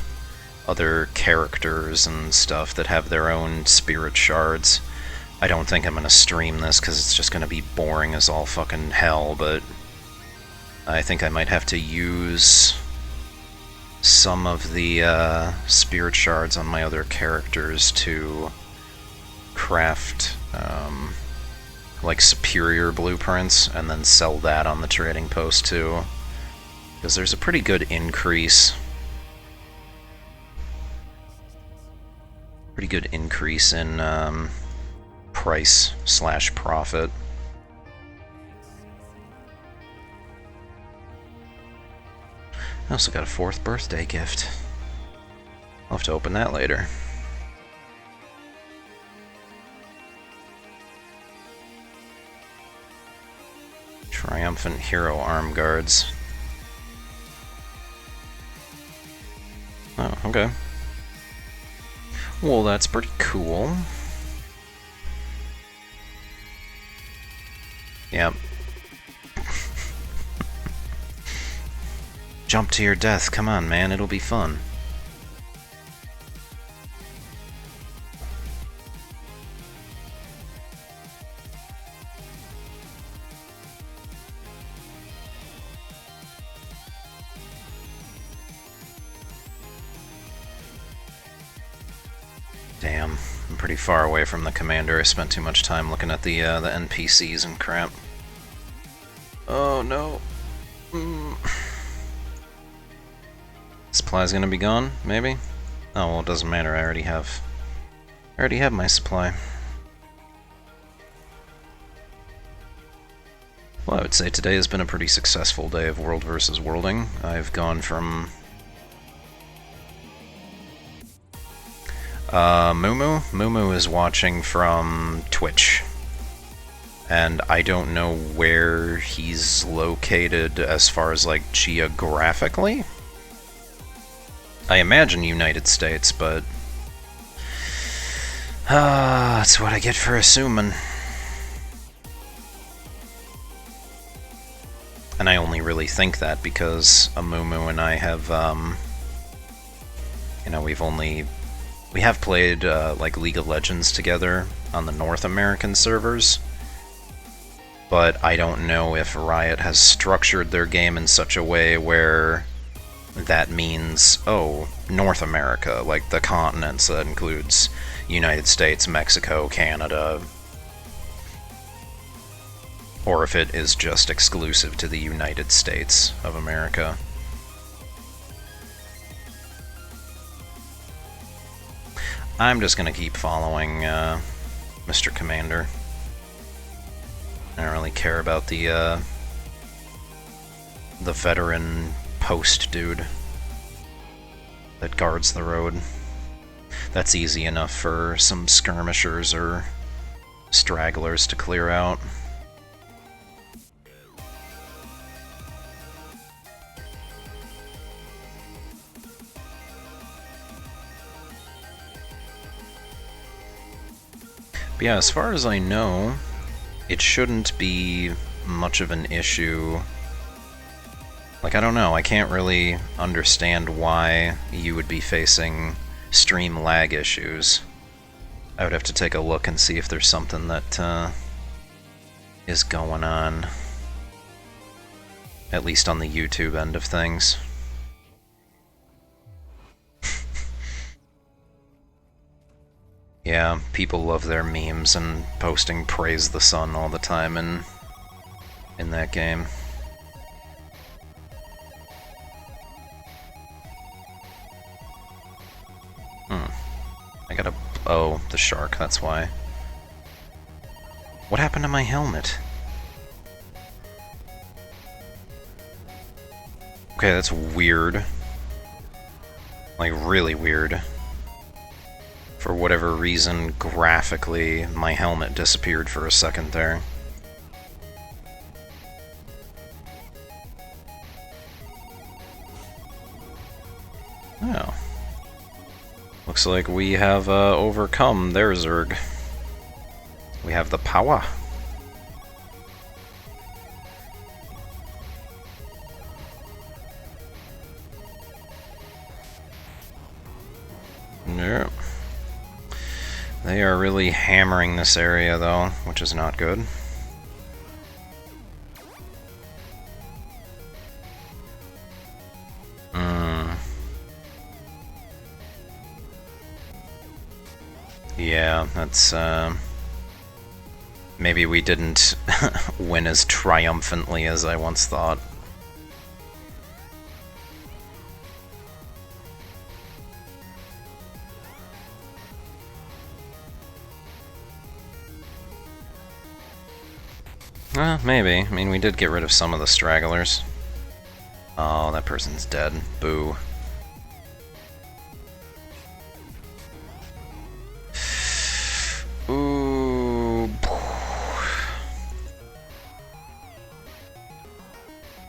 other characters and stuff that have their own spirit shards. I don't think I'm going to stream this because it's just going to be boring as all fucking hell, but I think I might have to use some of the spirit shards on my other characters to craft like superior blueprints and then sell that on the trading post too. Because there's a pretty good increase. Pretty good increase in price/profit. I also got a 4th birthday gift. I'll have to open that later. Triumphant Hero Arm Guards. Oh, okay. Well, that's pretty cool. Yep. Jump to your death, come on, man, it'll be fun. Damn, I'm pretty far away from the commander. I spent too much time looking at the NPCs and crap. Oh no. Supply's gonna be gone, maybe? Oh well, it doesn't matter. I already have my supply. Well, I would say today has been a pretty successful day of World versus Worlding. I've gone from Mumu is watching from Twitch, and I don't know where he's located as far as like geographically. I imagine United States, but that's what I get for assuming. And I only really think that because Amumu and I have, you know, we have played like League of Legends together on the North American servers, but I don't know if Riot has structured their game in such a way where that means, oh, North America, like the continents that includes United States, Mexico, Canada, or if it is just exclusive to the United States of America. I'm just gonna keep following Mr. Commander. I don't really care about the veteran post dude that guards the road. That's easy enough for some skirmishers or stragglers to clear out. But yeah, as far as I know, it shouldn't be much of an issue. Like, I don't know, I can't really understand why you would be facing stream lag issues. I would have to take a look and see if there's something that is going on. At least on the YouTube end of things. Yeah, people love their memes and posting praise the sun all the time in that game. I gotta... oh, the shark, that's why. What happened to my helmet? Okay, that's weird. Like, really weird. For whatever reason, graphically, my helmet disappeared for a second there. Oh. Looks like we have overcome their Zerg. We have the power. Yeah. They are really hammering this area, though, which is not good. Yeah, that's, maybe we didn't win as triumphantly as I once thought. Maybe. I mean, we did get rid of some of the stragglers. Oh, that person's dead. Boo. Ooh.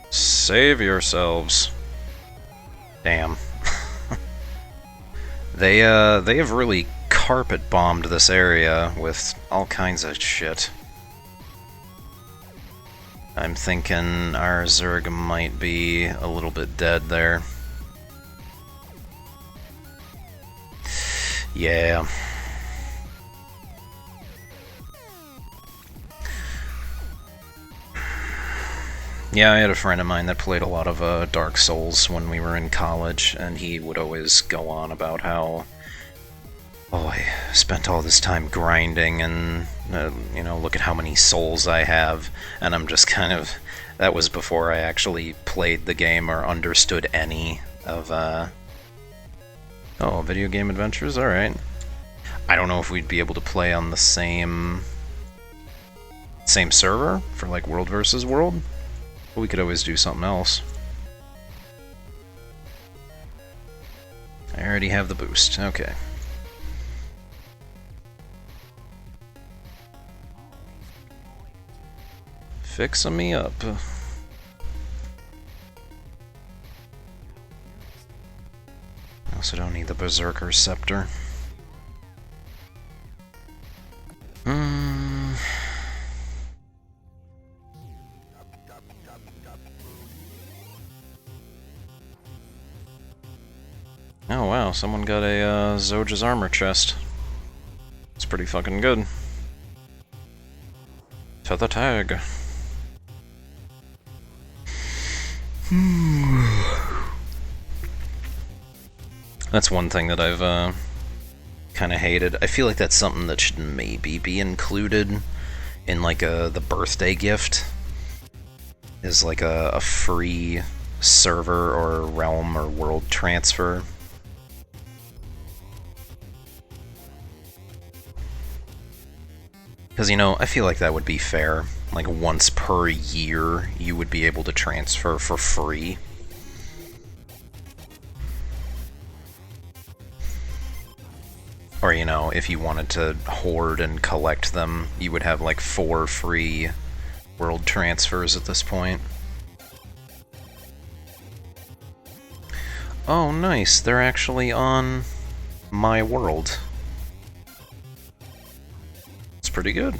Save yourselves. Damn. They have really carpet bombed this area with all kinds of shit. I'm thinking our Zerg might be a little bit dead there. Yeah. Yeah, I had a friend of mine that played a lot of Dark Souls when we were in college, and he would always go on about how Oh, I spent all this time grinding and, look at how many souls I have, and I'm just kind of... That was before I actually played the game or understood any of, Oh, video game adventures? Alright. I don't know if we'd be able to play on the same server for, like, World versus World, but we could always do something else. I already have the boost. Okay. Fixing me up. I also don't need the Berserker Scepter. Oh wow, someone got a Zoja's armor chest. It's pretty fucking good. To the tag. That's one thing that I've kind of hated. I feel like that's something that should maybe be included in like the birthday gift. Is like a free server or realm or world transfer. Because, I feel like that would be fair. Like, once per year, you would be able to transfer for free. Or, if you wanted to hoard and collect them, you would have, like, 4 free world transfers at this point. Oh, nice. They're actually on my world. Pretty good.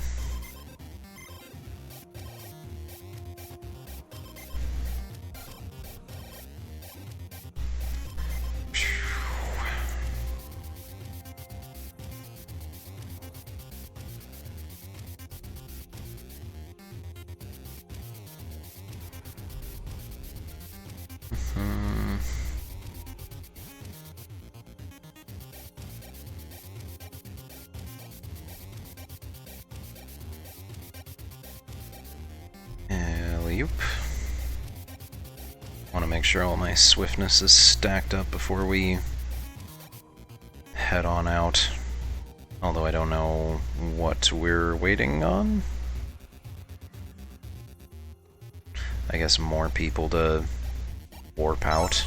Want to make sure all my swiftness is stacked up before we head on out. Although I don't know what we're waiting on. I guess more people to warp out.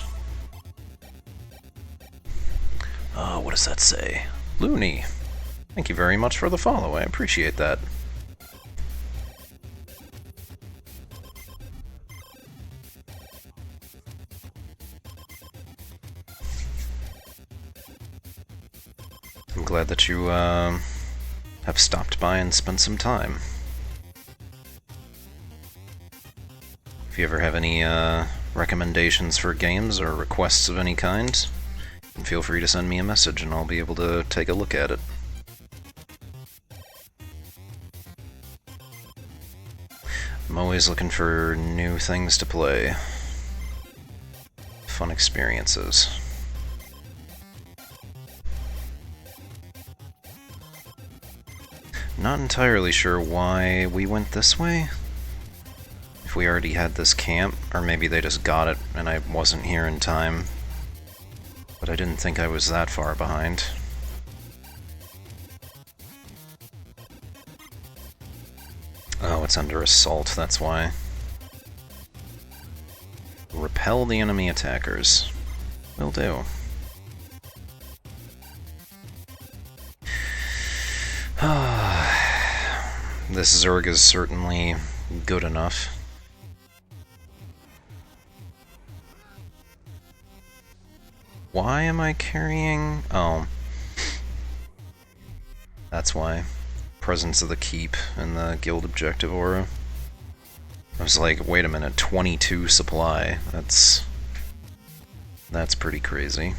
What does that say? Looney. Thank you very much for the follow, I appreciate that. I'm glad that you have stopped by and spent some time. If you ever have any recommendations for games or requests of any kind, feel free to send me a message and I'll be able to take a look at it. I'm always looking for new things to play. Fun experiences. Not entirely sure why we went this way. If we already had this camp, or maybe they just got it and I wasn't here in time. But I didn't think I was that far behind. Oh, it's under assault, that's why. Repel the enemy attackers. Will do. This Zerg is certainly good enough. Why am I carrying... Oh. That's why. Presence of the Keep and the Guild Objective aura. I was like, wait a minute, 22 supply. That's pretty crazy.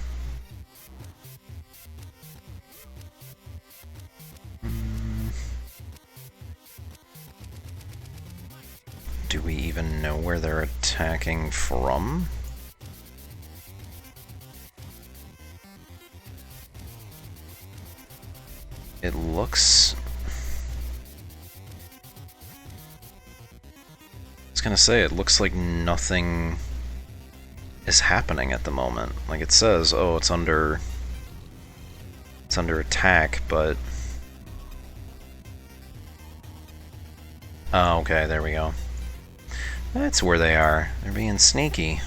Do we even know where they're attacking from? It looks... I was gonna say, it looks like nothing is happening at the moment. Like it says, oh, it's under attack, but... Oh, okay, there we go. That's where they are. They're being sneaky.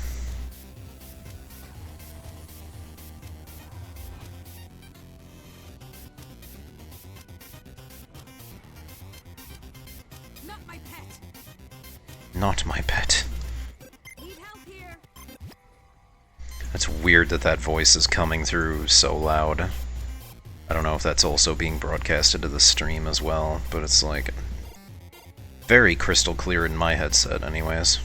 Not my pet. Not my pet. Need help here. It's weird that that voice is coming through so loud. I don't know if that's also being broadcasted to the stream as well, but it's like very crystal clear in my headset anyways.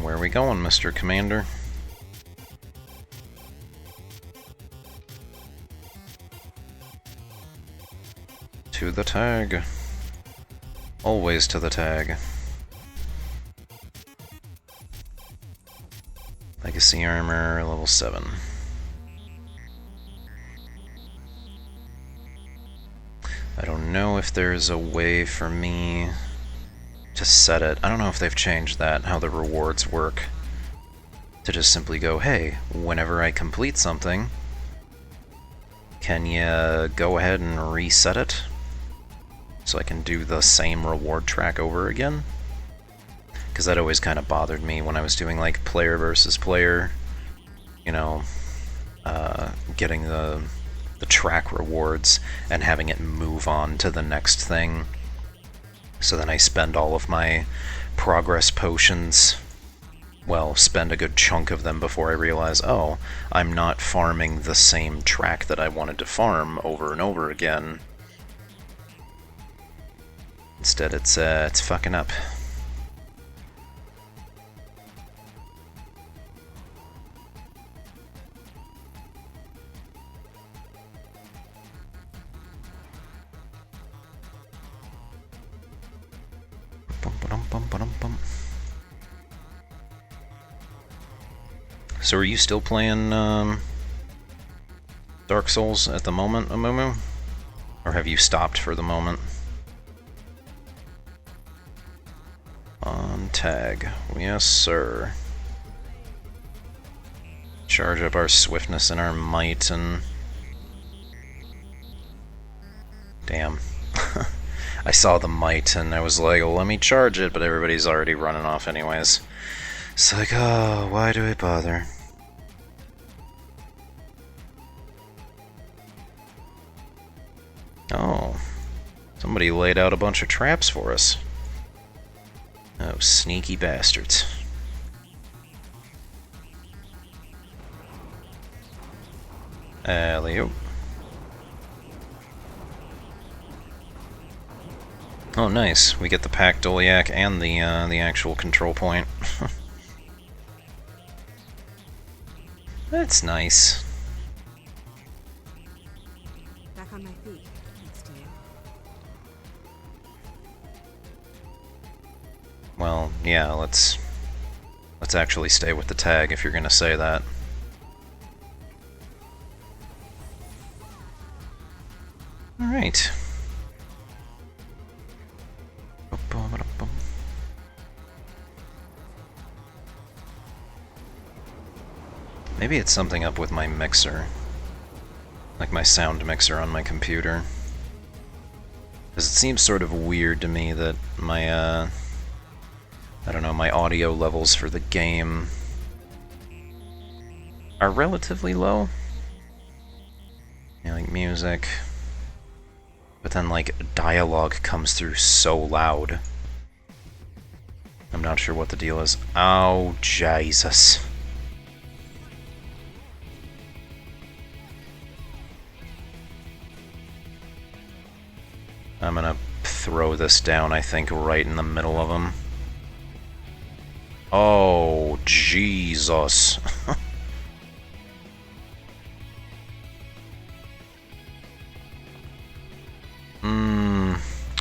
Where are we going, Mr. Commander? To the tag. Always to the tag. Legacy armor, level 7. I don't know if there's a way for me to set it. I don't know if they've changed that, how the rewards work. To just simply go, hey, whenever I complete something, can you go ahead and reset it? So I can do the same reward track over again? Because that always kind of bothered me when I was doing like player versus player, you know, getting the track rewards and having it move on to the next thing. So then I spend all of my progress potions, well, spend a good chunk of them before I realize, oh, I'm not farming the same track that I wanted to farm over and over again. Instead, it's fucking up. So are you still playing Dark Souls at the moment, Amumu? Or have you stopped for the moment? On tag. Yes, sir. Charge up our swiftness and our might and... Damn. I saw the might and I was like, well, let me charge it, but everybody's already running off anyways. It's like, oh, why do I bother? Oh. Somebody laid out a bunch of traps for us. Oh, sneaky bastards. Alley-oop. Oh, nice. We get the Pack Doliac and the actual control point. That's nice. Back on my feet, thanks to you. Well, yeah, let's actually stay with the tag if you're gonna say that. Alright. Maybe it's something up with my mixer. Like my sound mixer on my computer. Because it seems sort of weird to me that my, I don't know, my audio levels for the game are relatively low. Yeah, like music. But then, like, dialogue comes through so loud. I'm not sure what the deal is. Oh, Jesus. I'm gonna throw this down, I think, right in the middle of them. Oh, Jesus.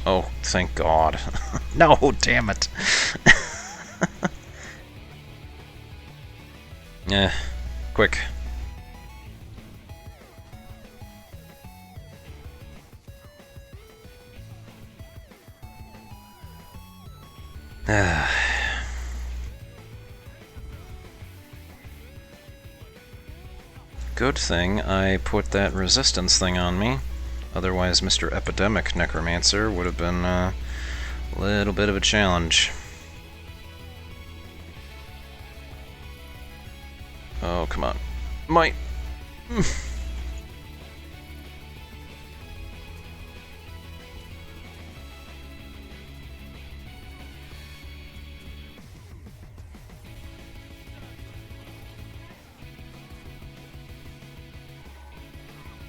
Oh, thank God. No, damn it. Eh, Quick. Good thing I put that resistance thing on me. Otherwise, Mr. Epidemic Necromancer would have been a little bit of a challenge. Oh, come on. Might.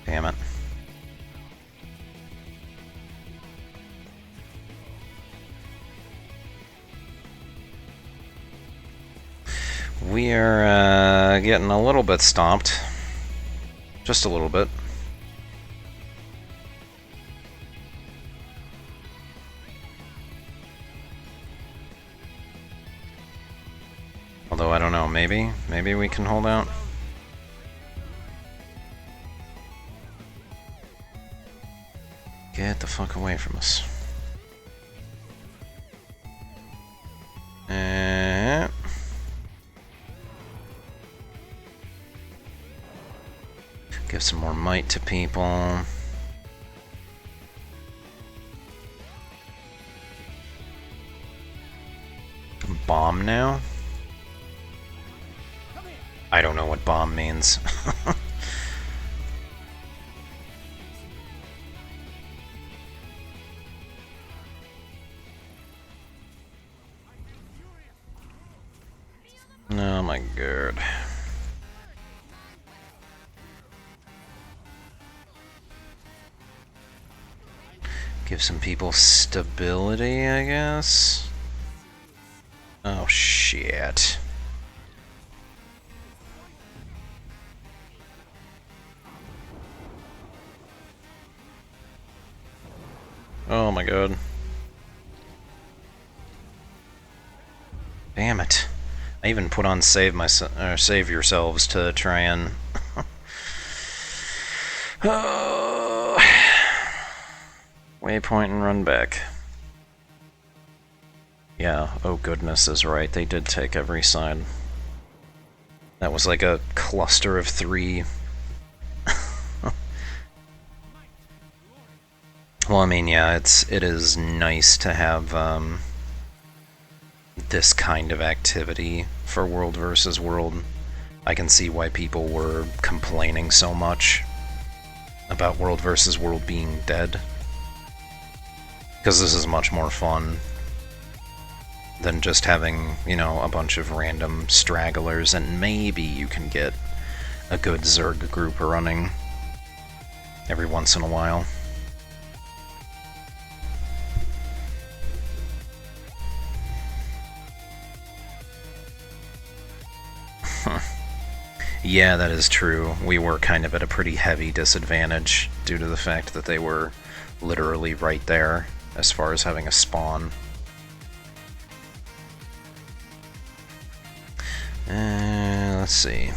Damn it. We are getting a little bit stomped. Just a little bit. Although I don't know, maybe we can hold out. Get the fuck away from us. Give some more might to people. Bomb now? I don't know what bomb means. Oh my god. Give some people stability, I guess? Oh shit. Oh my god. Damn it. I even put on save yourselves to try and oh. Waypoint and run back. Yeah, oh goodness is right, they did take every side. That was like a cluster of 3. Well, I mean, yeah, it is nice to have this kind of activity for World versus World. I can see why people were complaining so much about World versus World being dead. Because this is much more fun than just having, you know, a bunch of random stragglers, and maybe you can get a good Zerg group running every once in a while. Yeah, that is true. We were kind of at a pretty heavy disadvantage due to the fact that they were literally right there as far as having a spawn. Let's see.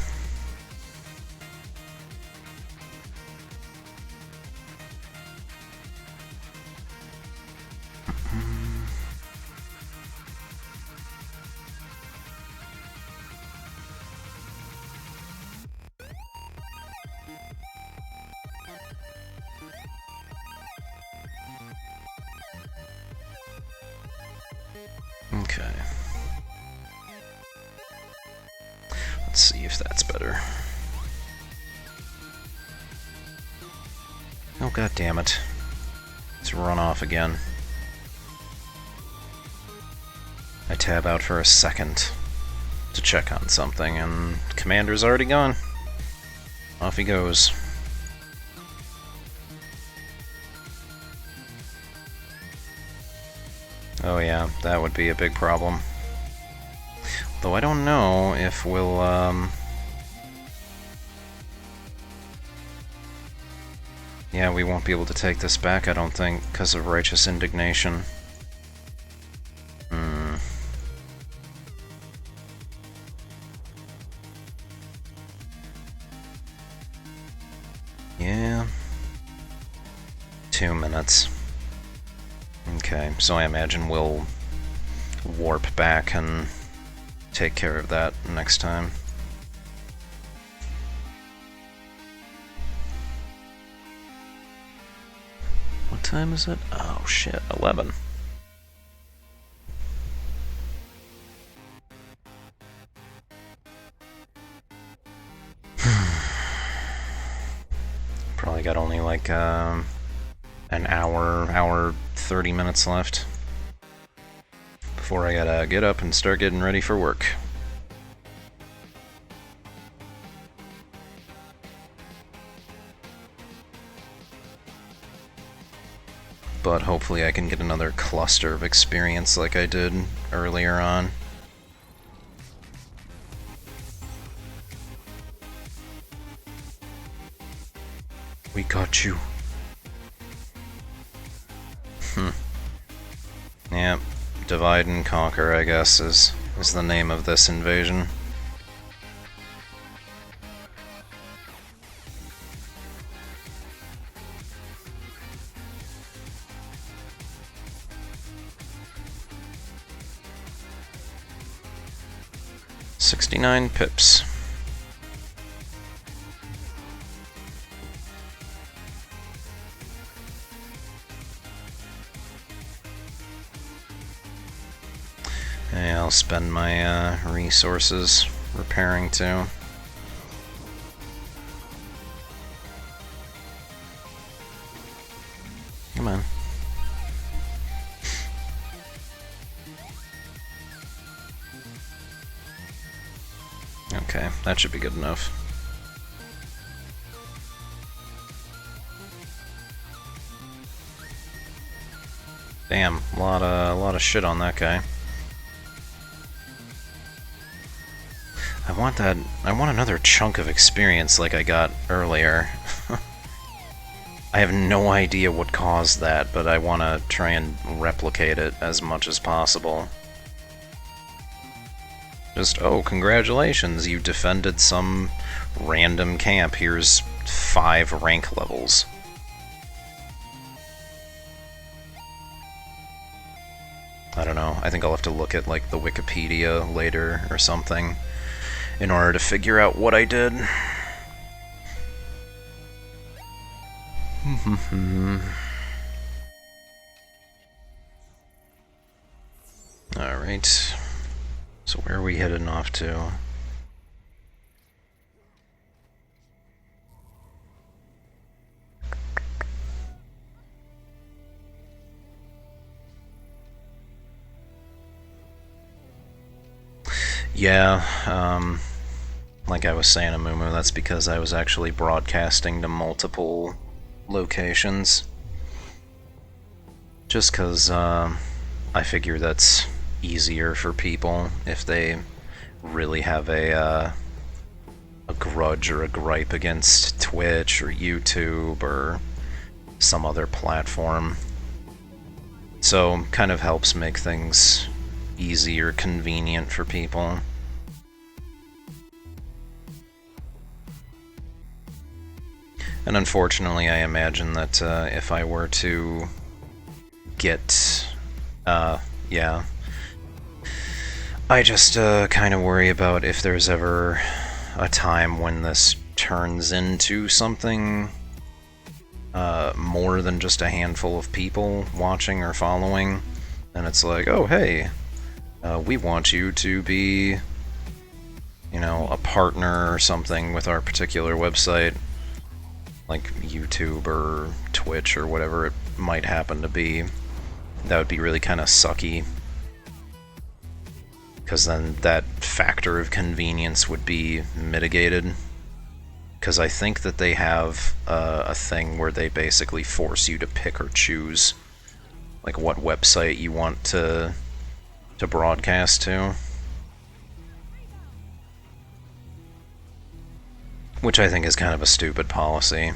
Okay. Let's see if that's better. Oh, god damn it. Let's run off again. I tab out for a second to check on something, and Commander's already gone. Off he goes. Oh yeah, that would be a big problem. Though I don't know if we'll, yeah, we won't be able to take this back, I don't think, because of Righteous Indignation. Hmm. 2 minutes. Okay, so I imagine we'll warp back and take care of that next time. What time is it? Oh shit, 11. Probably got only like an hour 30 minutes left before I gotta get up and start getting ready for work. But hopefully I can get another cluster of experience like I did earlier on. We got you. Yeah, divide and conquer, I guess, is the name of this invasion. $69 pips. Yeah, I'll spend my resources repairing too. Come on. Okay, that should be good enough. Damn, a lot of shit on that guy. I want another chunk of experience like I got earlier. I have no idea what caused that, but I want to try and replicate it as much as possible. Just, oh, congratulations, you defended some random camp. Here's 5 rank levels. I don't know, I think I'll have to look at, like, the Wikipedia later or something in order to figure out what I did. Alright. So where are we heading off to? Yeah, like I was saying to Mumu, that's because I was actually broadcasting to multiple locations. Just because I figure that's easier for people if they really have a grudge or a gripe against Twitch or YouTube or some other platform. So, kind of helps make things easier, convenient for people. And unfortunately, I imagine that if I were to get, yeah, I just kind of worry about if there's ever a time when this turns into something more than just a handful of people watching or following, and it's like, oh hey, we want you to be, you know, a partner or something with our particular website, like YouTube or Twitch or whatever it might happen to be. That would be really kind of sucky, because then that factor of convenience would be mitigated. Because I think that they have a thing where they basically force you to pick or choose, like, what website you want to broadcast to. Which I think is kind of a stupid policy.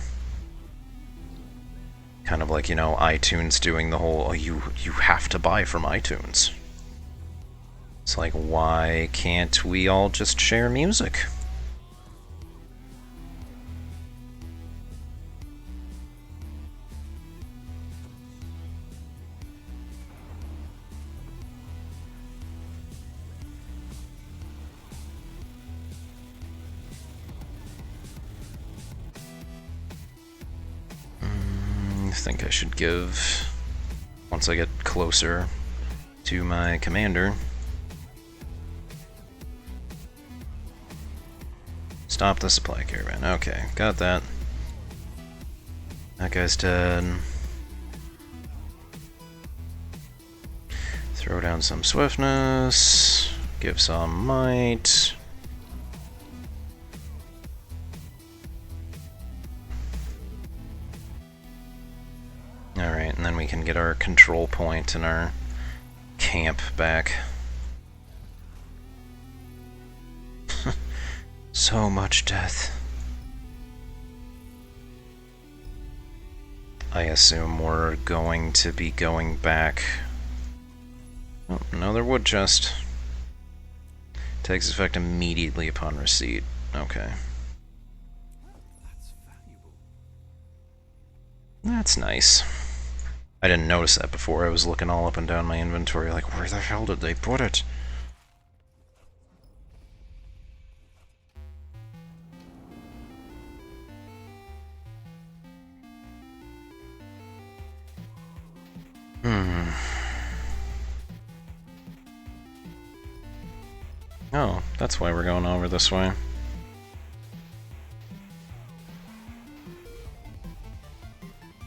Kind of like, you know, iTunes doing the whole, oh, you have to buy from iTunes. It's like, why can't we all just share music? think I should give once I get closer to my commander. Stop the supply caravan. Okay, got that. That guy's dead. Throw down some swiftness. Give some might. Alright, and then we can get our control point and our camp back. So much death. I assume we're going to be going back. Oh, another wood chest. Takes effect immediately upon receipt. Okay. That's valuable. That's nice. I didn't notice that before. I was looking all up and down my inventory like, where the hell did they put it? Oh, that's why we're going over this way.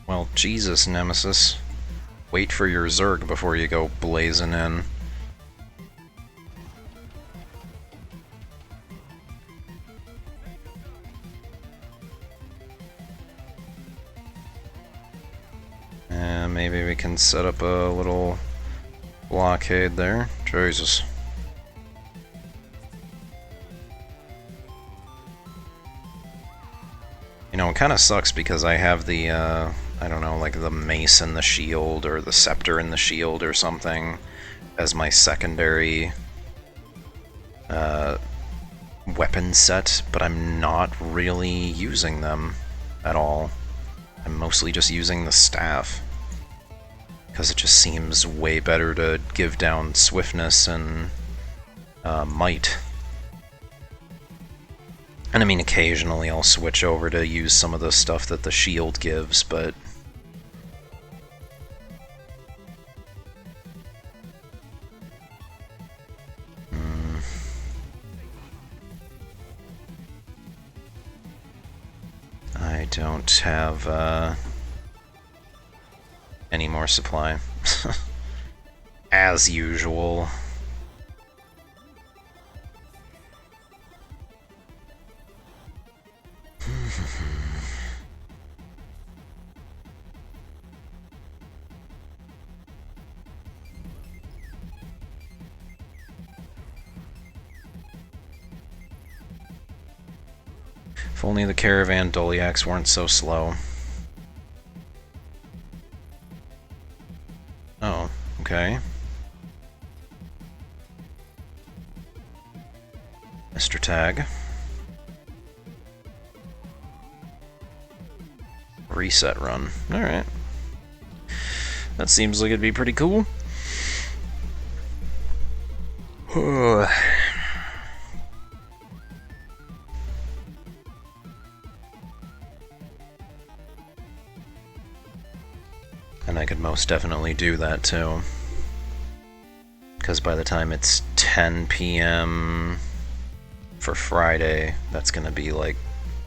Well, Jesus, Nemesis. Wait for your Zerg before you go blazing in. And maybe we can set up a little blockade there. Jesus. You know, it kind of sucks because I have the, I don't know, like the mace and the shield, or the scepter and the shield or something, as my secondary weapon set, but I'm not really using them at all. I'm mostly just using the staff, because it just seems way better to give down swiftness and might. And I mean, occasionally I'll switch over to use some of the stuff that the shield gives, but... I don't have any more supply. As usual. If only the caravan Doliacs weren't so slow. Oh, okay. Mr. Tag. Reset run. Alright. That seems like it'd be pretty cool. And I could most definitely do that too. Because by the time it's 10 p.m. for Friday, that's gonna be like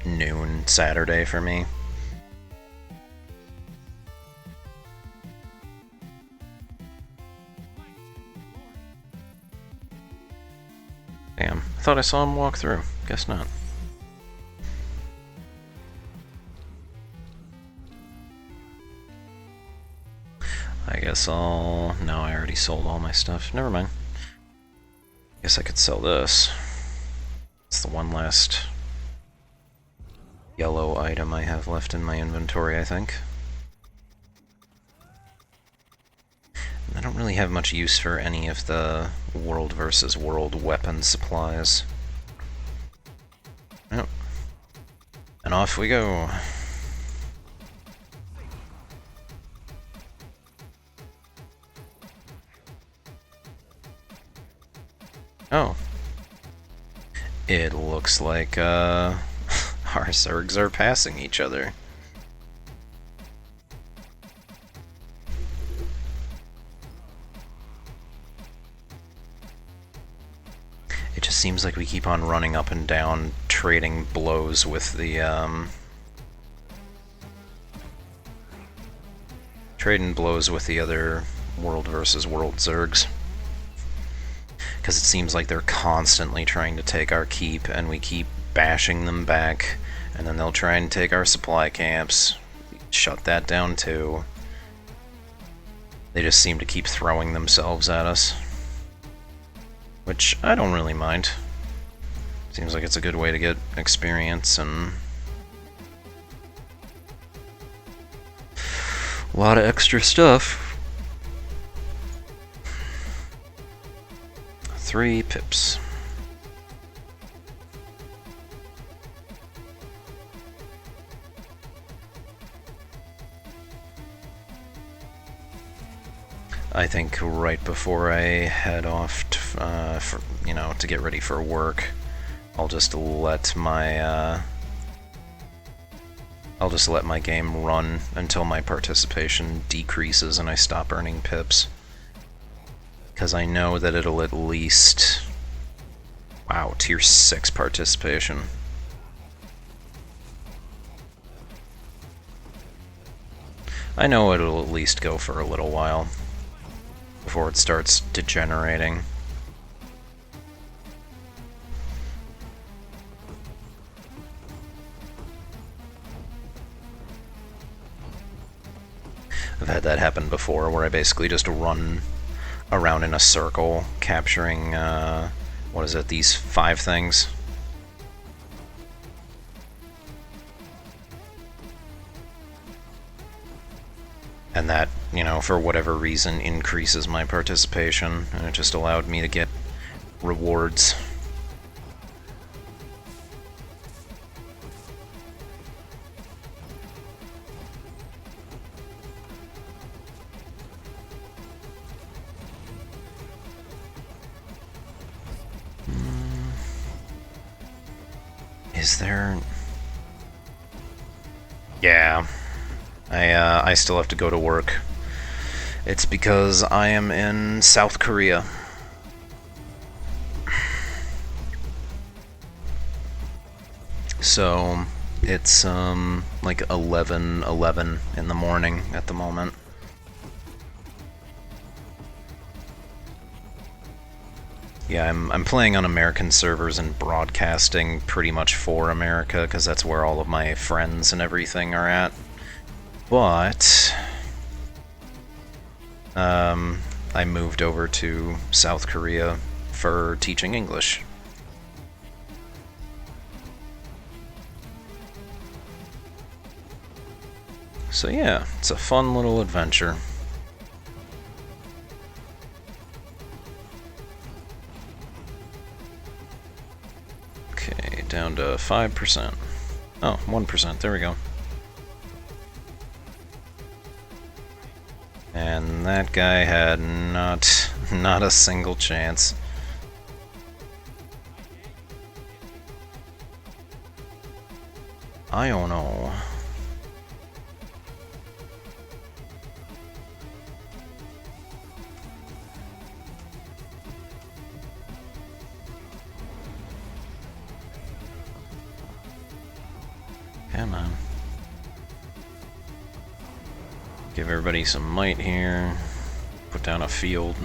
noon Saturday for me. Damn, I thought I saw him walk through. Guess not. I guess I'll... No, I already sold all my stuff. Never mind. Guess I could sell this. It's the one last yellow item I have left in my inventory, I think. I don't really have much use for any of the world versus world weapon supplies. Yep. And off we go. Oh. It looks like, our Zergs are passing each other. Just seems like we keep on running up and down, trading blows with the, trading blows with the other world versus world Zergs. Because it seems like they're constantly trying to take our keep, and we keep bashing them back, and then they'll try and take our supply camps. Shut that down too. They just seem to keep throwing themselves at us. Which I don't really mind. Seems like it's a good way to get experience and a lot of extra stuff. 3 pips. I think right before I head off to get ready for work, I'll just let my game run until my participation decreases and I stop earning pips. Because I know that it'll at least... Wow, tier 6 participation. I know it'll at least go for a little while before it starts degenerating. I've had that happen before, where I basically just run around in a circle, capturing, what is it, these 5 things? And that, for whatever reason, increases my participation, and it just allowed me to get rewards. Is there... Yeah. I still have to go to work. It's because I am in South Korea. So, it's, like 11:11 in the morning at the moment. Yeah, I'm playing on American servers and broadcasting pretty much for America, because that's where all of my friends and everything are at. But I moved over to South Korea for teaching English. So yeah, it's a fun little adventure. Okay, down to 5%. Oh, 1%, there we go. And that guy had not a single chance. I don't know. Come on. Give everybody some might here. Put down a field.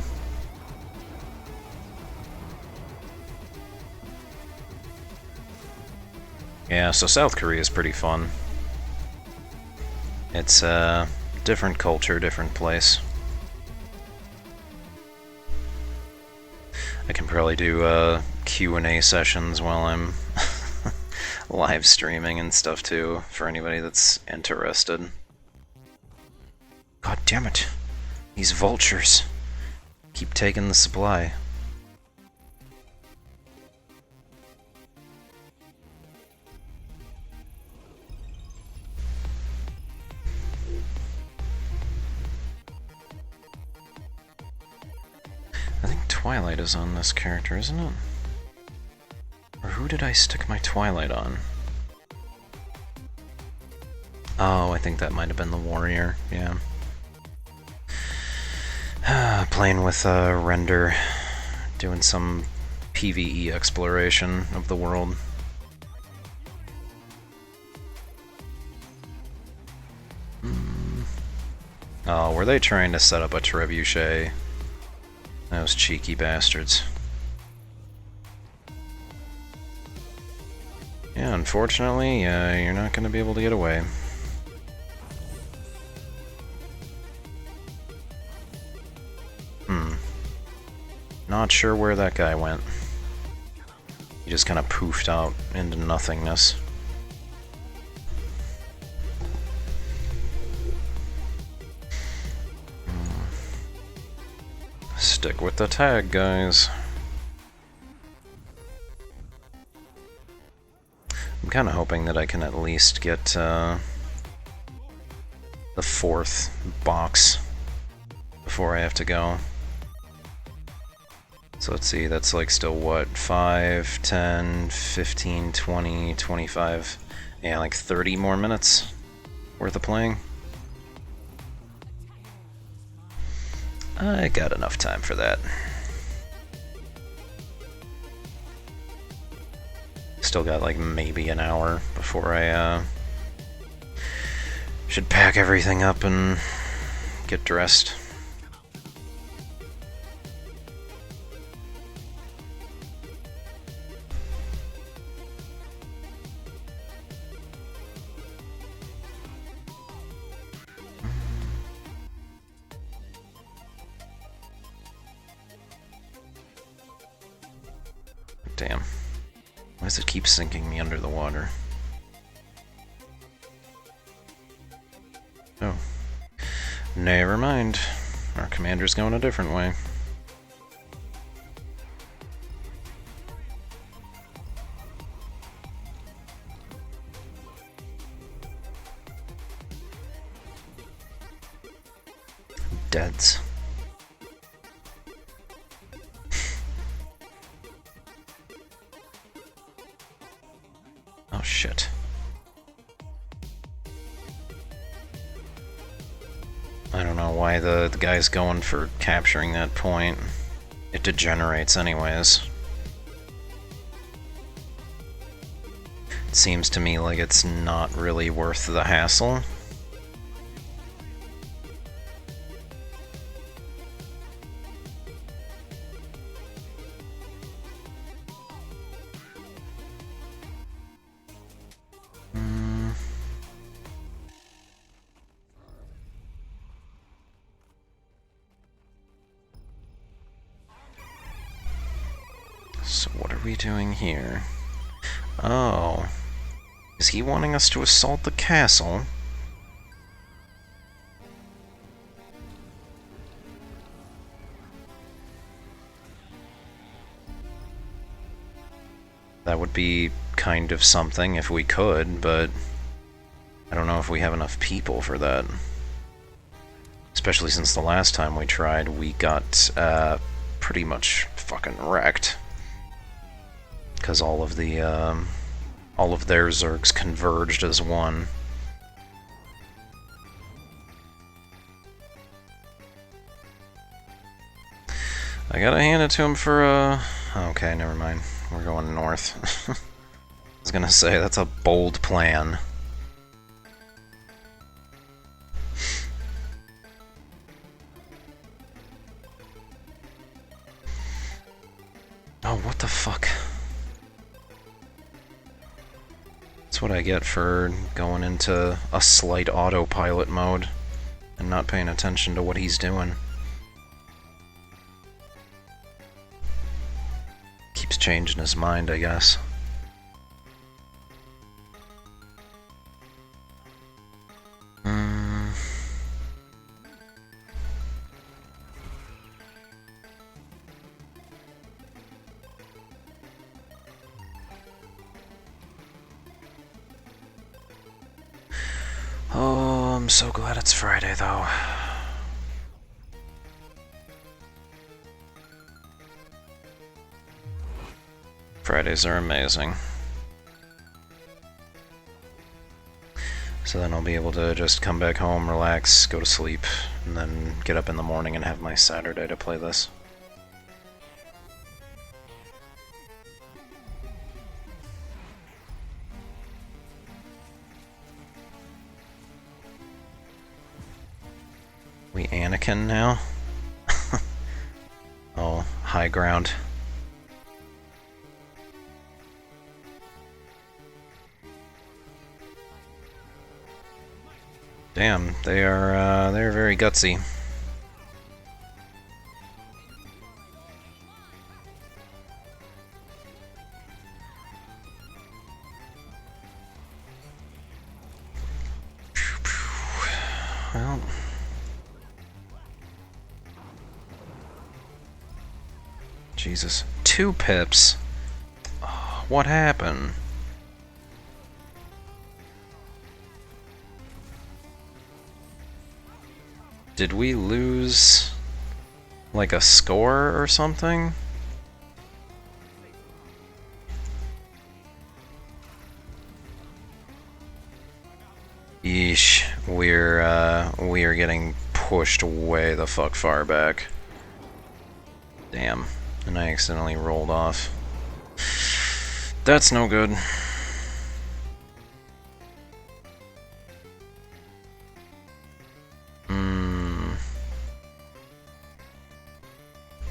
Yeah, so South Korea is pretty fun. It's a different culture, different place. I can probably do Q&A sessions while I'm live streaming and stuff too, for anybody that's interested. God damn it. These vultures keep taking the supply. I think Twilight is on this character, isn't it? Or who did I stick my Twilight on? Oh, I think that might have been the Warrior, yeah. Playing with Render, doing some PvE exploration of the world. Oh, were they trying to set up a trebuchet? Those cheeky bastards. Yeah, unfortunately, you're not going to be able to get away. Not sure where that guy went. He just kind of poofed out into nothingness. Stick with the tag, guys. I'm kind of hoping that I can at least get the 4th box before I have to go. So let's see, that's like still what, 5, 10, 15, 20, 25, yeah, like 30 more minutes worth of playing. I got enough time for that. Still got like maybe an hour before I should pack everything up and get dressed. Damn. Why does it keep sinking me under the water? Oh. Never mind. Our commander's going a different way. Deads. Oh shit. I don't know why the guy's going for capturing that point. It degenerates anyways. It seems to me like it's not really worth the hassle. So what are we doing here? Oh. Is he wanting us to assault the castle? That would be kind of something if we could, but I don't know if we have enough people for that. Especially since the last time we tried, we got pretty much fucking wrecked. Because all of their Zergs converged as one. I gotta hand it to him for okay, never mind. We're going north. I was gonna say, that's a bold plan. Oh, what the fuck? That's what I get for going into a slight autopilot mode and not paying attention to what he's doing. Keeps changing his mind, I guess. Oh, I'm so glad it's Friday, though. Fridays are amazing. So then I'll be able to just come back home, relax, go to sleep, and then get up in the morning and have my Saturday to play this. we Anakin now? Oh, high ground. Damn, they're very gutsy. Well, Jesus, 2 pips. Oh, what happened? Did we lose, like, a score or something? Yeesh, we are getting pushed way the fuck far back. Damn, and I accidentally rolled off. That's no good.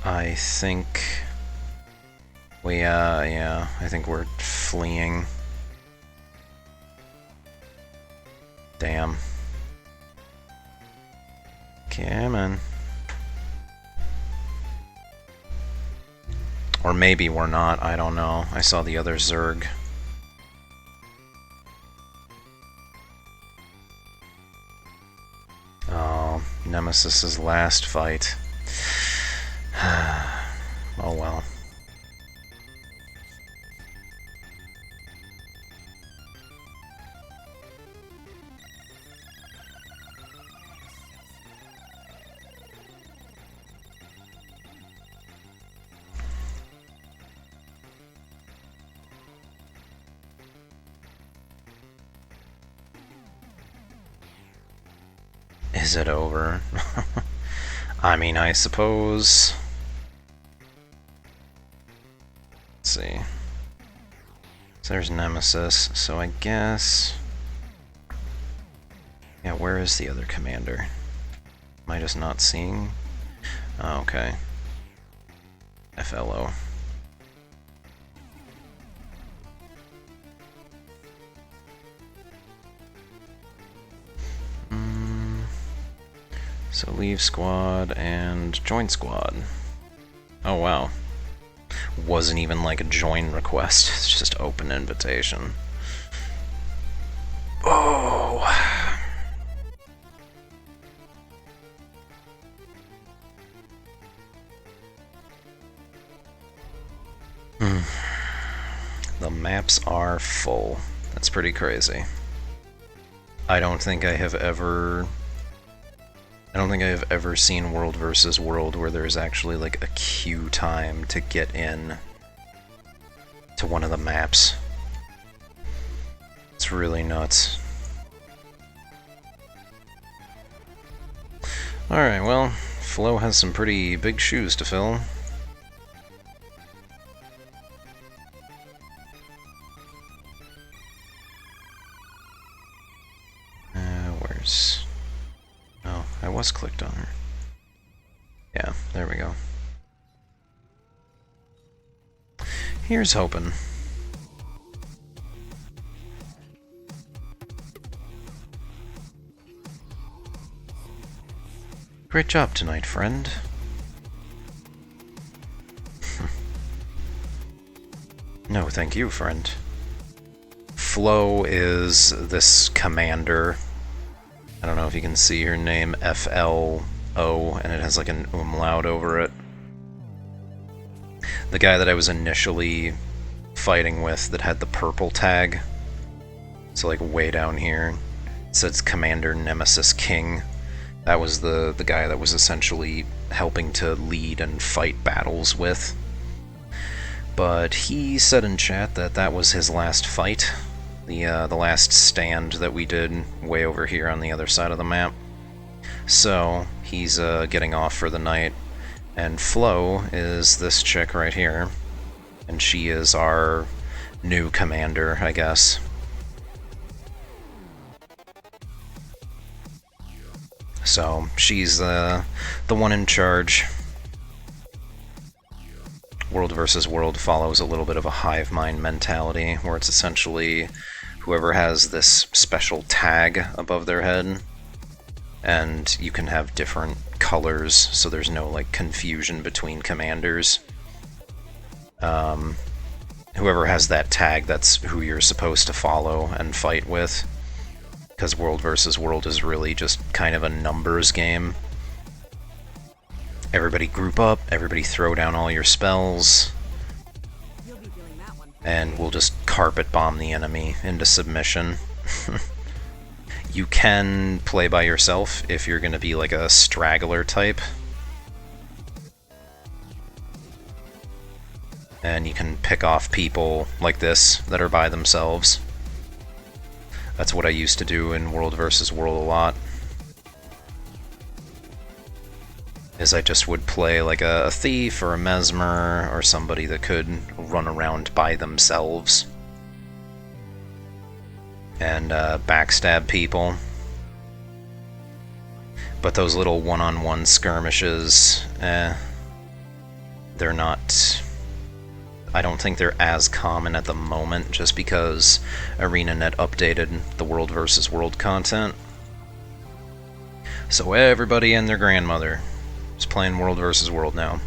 I think we, yeah, I think we're fleeing. Damn. Come on. Or maybe we're not, I don't know. I saw the other Zerg. Oh, Nemesis's last fight. Oh well. Is it over? I mean, I suppose... Let's see. So there's Nemesis, so I guess... Yeah, where is the other commander? Am I just not seeing? Oh, okay. FLO. So leave squad and join squad. Oh wow. Wasn't even like a join request, it's just open invitation. Oh. The maps are full. That's pretty crazy. I don't think I have ever seen World versus World where there's actually like a queue time to get in to one of the maps. It's really nuts. Alright, well, Flo has some pretty big shoes to fill. Where's... Oh, I was clicked on her. Yeah, there we go. Here's hoping. Great job tonight, friend. No, thank you, friend. Flo is this commander. I don't know if you can see her name, FLO, and it has like an umlaut over it. The guy that I was initially fighting with that had the purple tag, so like way down here, it says Commander Nemesis King. That was the guy that was essentially helping to lead and fight battles with. But he said in chat that that was his last fight. The last stand that we did way over here on the other side of the map. So he's getting off for the night, and Flo is this chick right here, and she is our new commander, I guess. So she's the one in charge. World versus World follows a little bit of a hive mind mentality, where it's essentially whoever has this special tag above their head, and you can have different colors, so there's no like confusion between commanders. Whoever has that tag, that's who you're supposed to follow and fight with, because World versus World is really just kind of a numbers game. Everybody group up, everybody throw down all your spells, You'll be feeling that one. and we'll just carpet bomb the enemy into submission. You can play by yourself if you're going to be like a straggler type. And you can pick off people like this that are by themselves. That's what I used to do in World vs. World a lot. Is I just would play like a thief or a mesmer or somebody that could run around by themselves and backstab people. But those little one-on-one skirmishes, they're not... I don't think they're as common at the moment, just because ArenaNet updated the World vs. World content. So everybody and their grandmother is playing World vs. World now.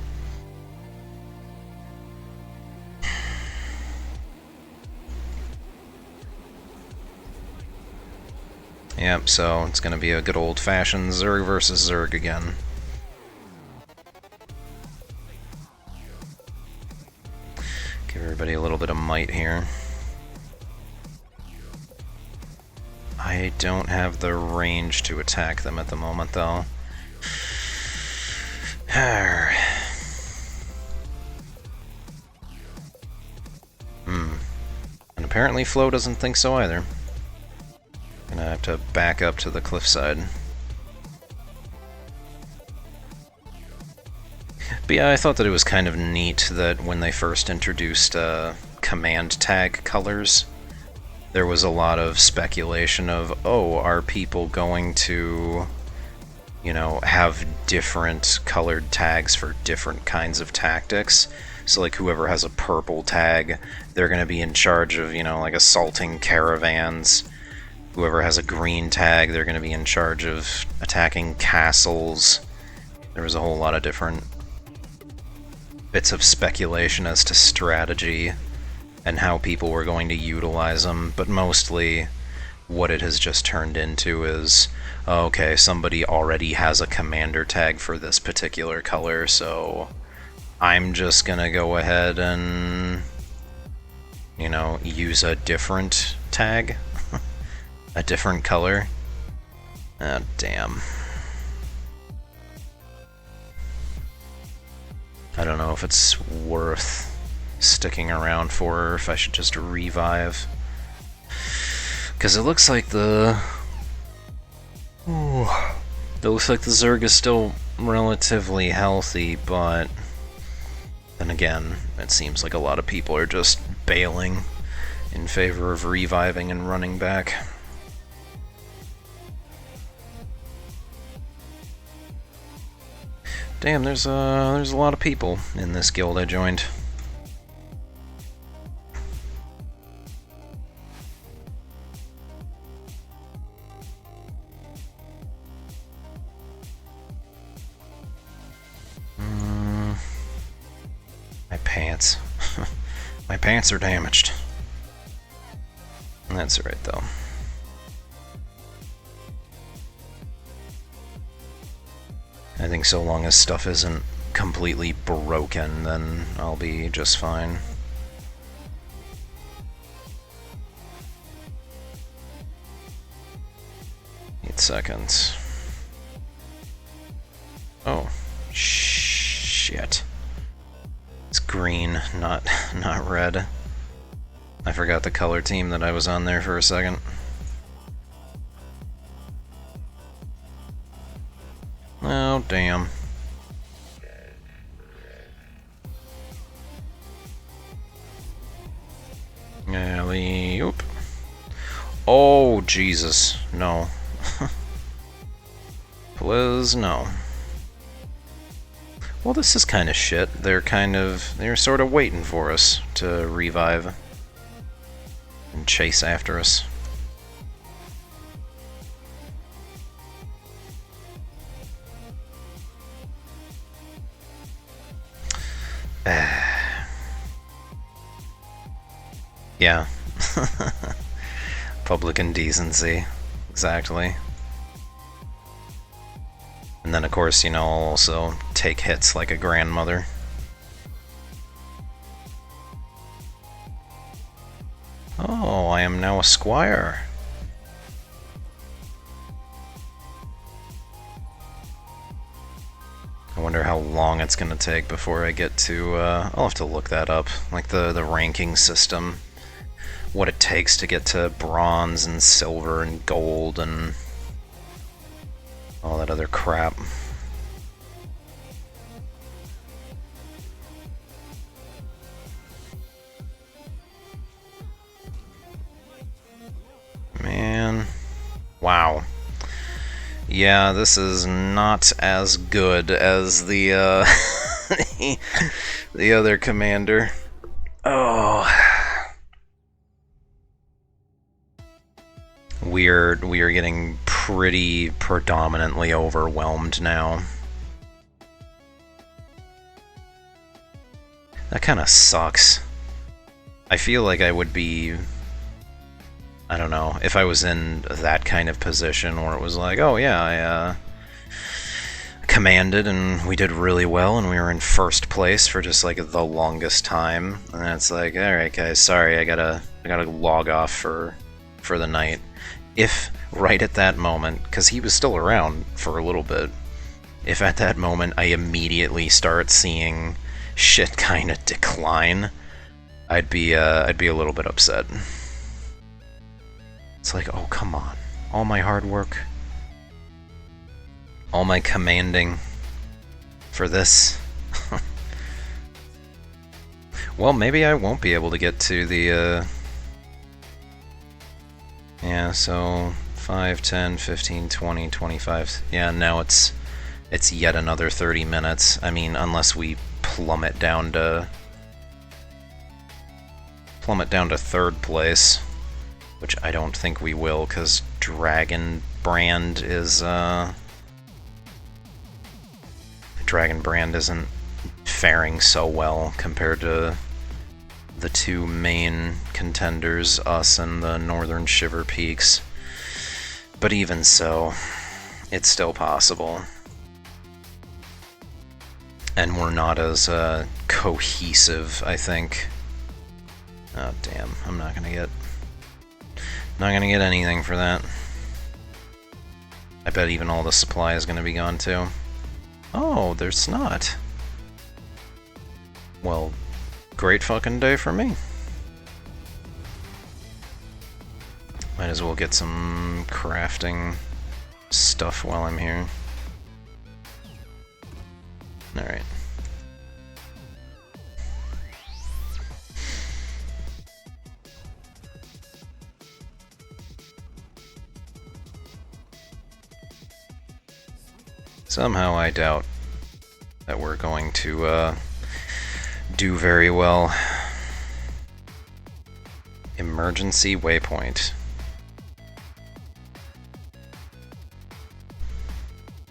Yep, so it's gonna be a good old-fashioned Zerg versus Zerg again. Give everybody a little bit of might here. I don't have the range to attack them at the moment, though. And apparently Flo doesn't think so either. Gonna have to back up to the cliffside. But yeah, I thought that it was kind of neat that when they first introduced command tag colors, there was a lot of speculation of, oh, are people going to, you know, have different colored tags for different kinds of tactics? So like whoever has a purple tag, they're going to be in charge of, you know, like assaulting caravans. Whoever has a green tag, they're going to be in charge of attacking castles. There was a whole lot of different bits of speculation as to strategy and how people were going to utilize them, but mostly what it has just turned into is, okay, somebody already has a commander tag for this particular color, so I'm just gonna go ahead and, you know, use a different tag, a different color. Oh, damn. I don't know if it's worth sticking around for, or if I should just revive. Because it looks like the... Ooh, it looks like the Zerg is still relatively healthy, but... Then again, it seems like a lot of people are just bailing in favor of reviving and running back. Damn, there's a lot of people in this guild I joined. My pants. My pants are damaged. That's alright though. I think so long as stuff isn't completely broken, then I'll be just fine. Eight seconds. Oh, shit. It's green, not red. I forgot the color team that I was on there for a second. Oh, damn. Alley-oop. Oh, Jesus. No. Simple as no. Well, this is kind of shit. They're sort of waiting for us to revive and chase after us. Yeah. Public indecency. Exactly. And then, of course, you know, I'll also take hits like a grandmother. Oh, I am now a squire. I wonder how long it's gonna take before I get to, I'll have to look that up. Like the ranking system. What it takes to get to bronze and silver and gold and all that other crap. Man. Wow. Yeah, this is not as good as the, the other commander. Oh. We are getting pretty predominantly overwhelmed now. That kind of sucks. I feel like I would be, I don't know, if I was in that kind of position where it was like, oh yeah, I commanded and we did really well and we were in first place for just like the longest time, and it's like, alright guys, sorry, I gotta log off for the night. If right at that moment, because he was still around for a little bit, if at that moment I immediately start seeing shit kind of decline, I'd be a little bit upset. It's like, oh come on, all my hard work, all my commanding for this. Well, maybe I won't be able to get to the yeah, so 5, 10, 15, 20, 25. Yeah, now it's yet another 30 minutes. I mean, unless we plummet down to third place, which I don't think we will, because Dragon Brand isn't faring so well compared to the two main contenders, us and the Northern Shiver Peaks. But even so, it's still possible. And we're not as cohesive, I think. Oh damn, I'm not gonna get anything for that. I bet even all the supply is gonna be gone too. Oh, there's not. Well, great fucking day for me. Might as well get some crafting stuff while I'm here. Alright. Somehow I doubt that we're going to do very well. Emergency waypoint.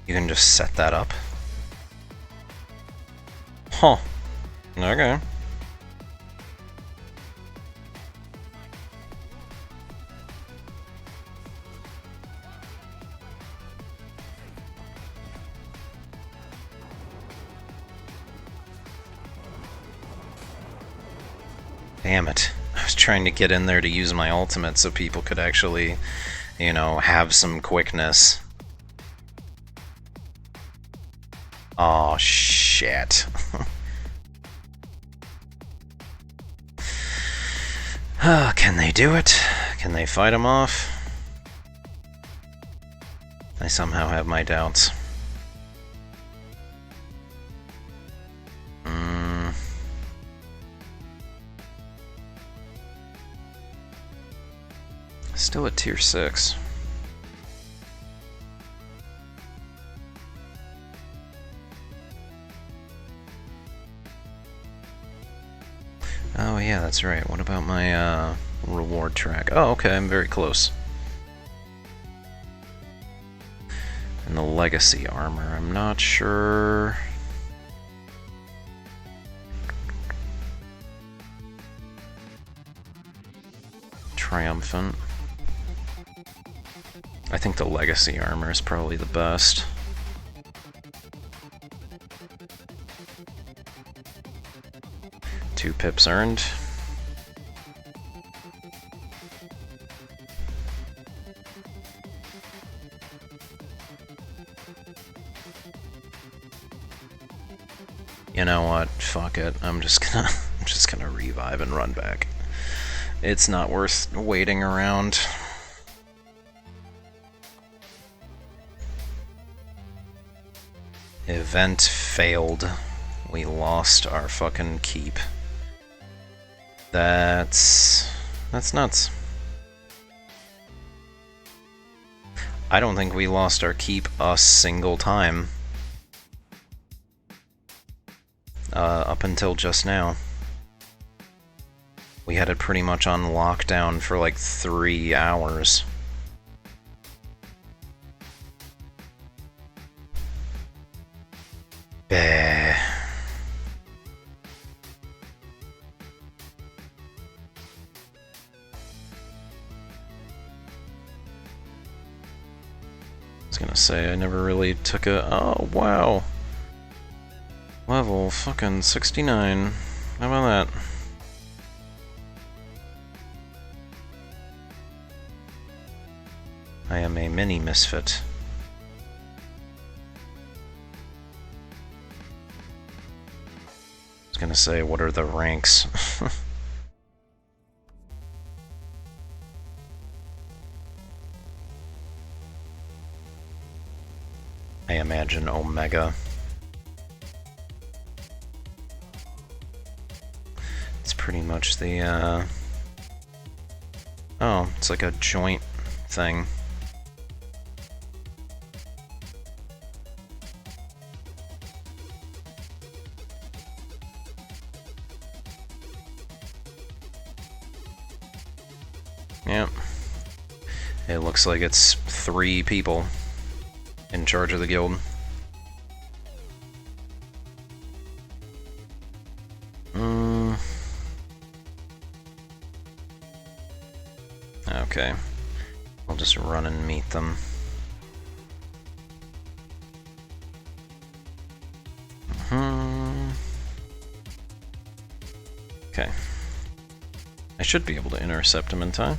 You can just set that up? Huh. Okay. Damn it. I was trying to get in there to use my ultimate so people could actually, you know, have some quickness. Oh shit. Can they do it? Can they fight him off? I somehow have my doubts. Still at tier 6. Oh yeah, that's right. What about my reward track? Oh, okay, I'm very close. And the legacy armor, I'm not sure. Triumphant. I think the legacy armor is probably the best. Two pips earned. You know what? Fuck it. I'm just gonna revive and run back. It's not worth waiting around. Event failed. We lost our fucking keep. That's nuts. I don't think we lost our keep a single time. Up until just now. We had it pretty much on lockdown for like 3 hours. Bah. I was gonna say, I never really took a... Oh, wow. Level fucking 69. How about that? I am a mini misfit. I was gonna say, what are the ranks? I imagine Omega. It's pretty much the, Oh, it's like a joint thing. Yep. It looks like it's 3 people in charge of the guild. Okay. I'll just run and meet them. Okay. I should be able to intercept him in time.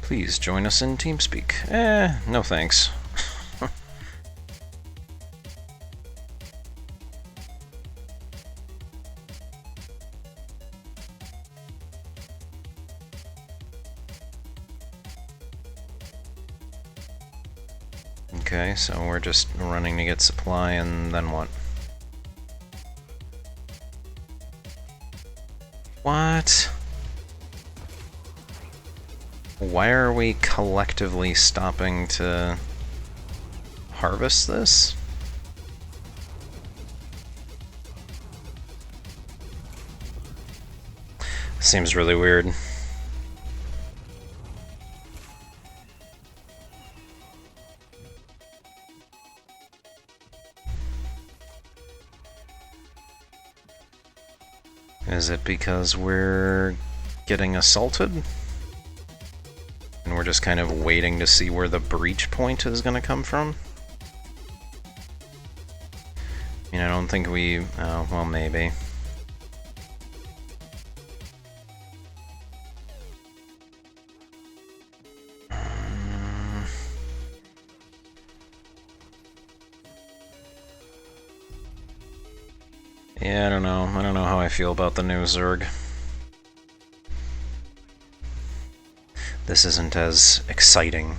Please join us in TeamSpeak. No thanks. Okay, so we're just running to get supply, and then what? What? Why are we collectively stopping to harvest this? Seems really weird. Is it because we're getting assaulted? And we're just kind of waiting to see where the breach point is going to come from? I mean, I don't think we... Oh, well, maybe. Yeah, I don't know. I don't know how I feel about the new Zerg. This isn't as exciting.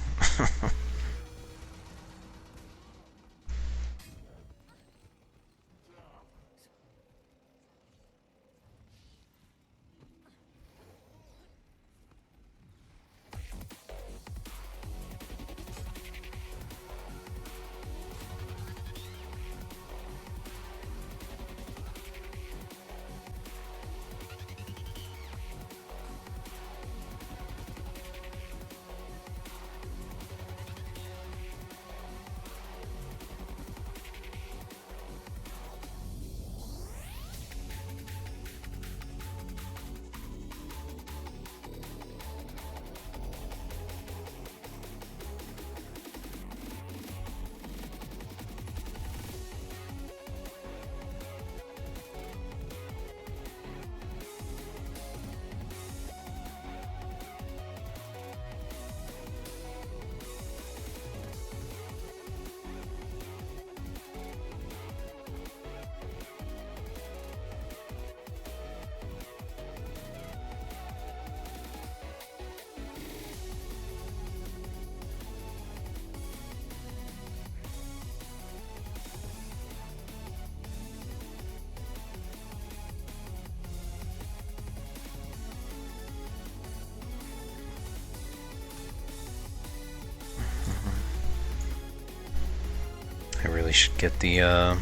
really should get the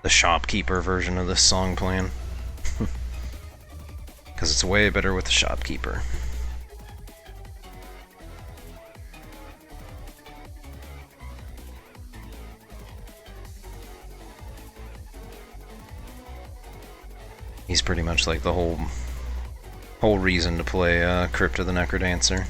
shopkeeper version of this song playing. Because it's way better with the shopkeeper. He's pretty much like the whole reason to play Crypt of the Necrodancer.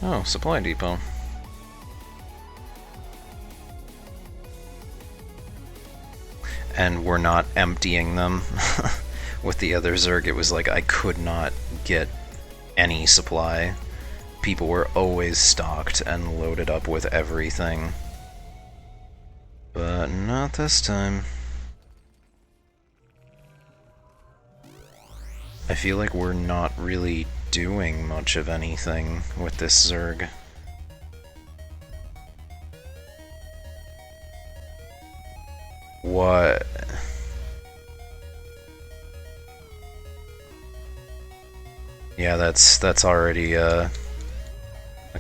Oh, supply depot. And we're not emptying them. With the other Zerg, it was like I could not get any supply. People were always stocked and loaded up with everything. But not this time. I feel like we're not really doing much of anything with this Zerg. What? Yeah, that's already a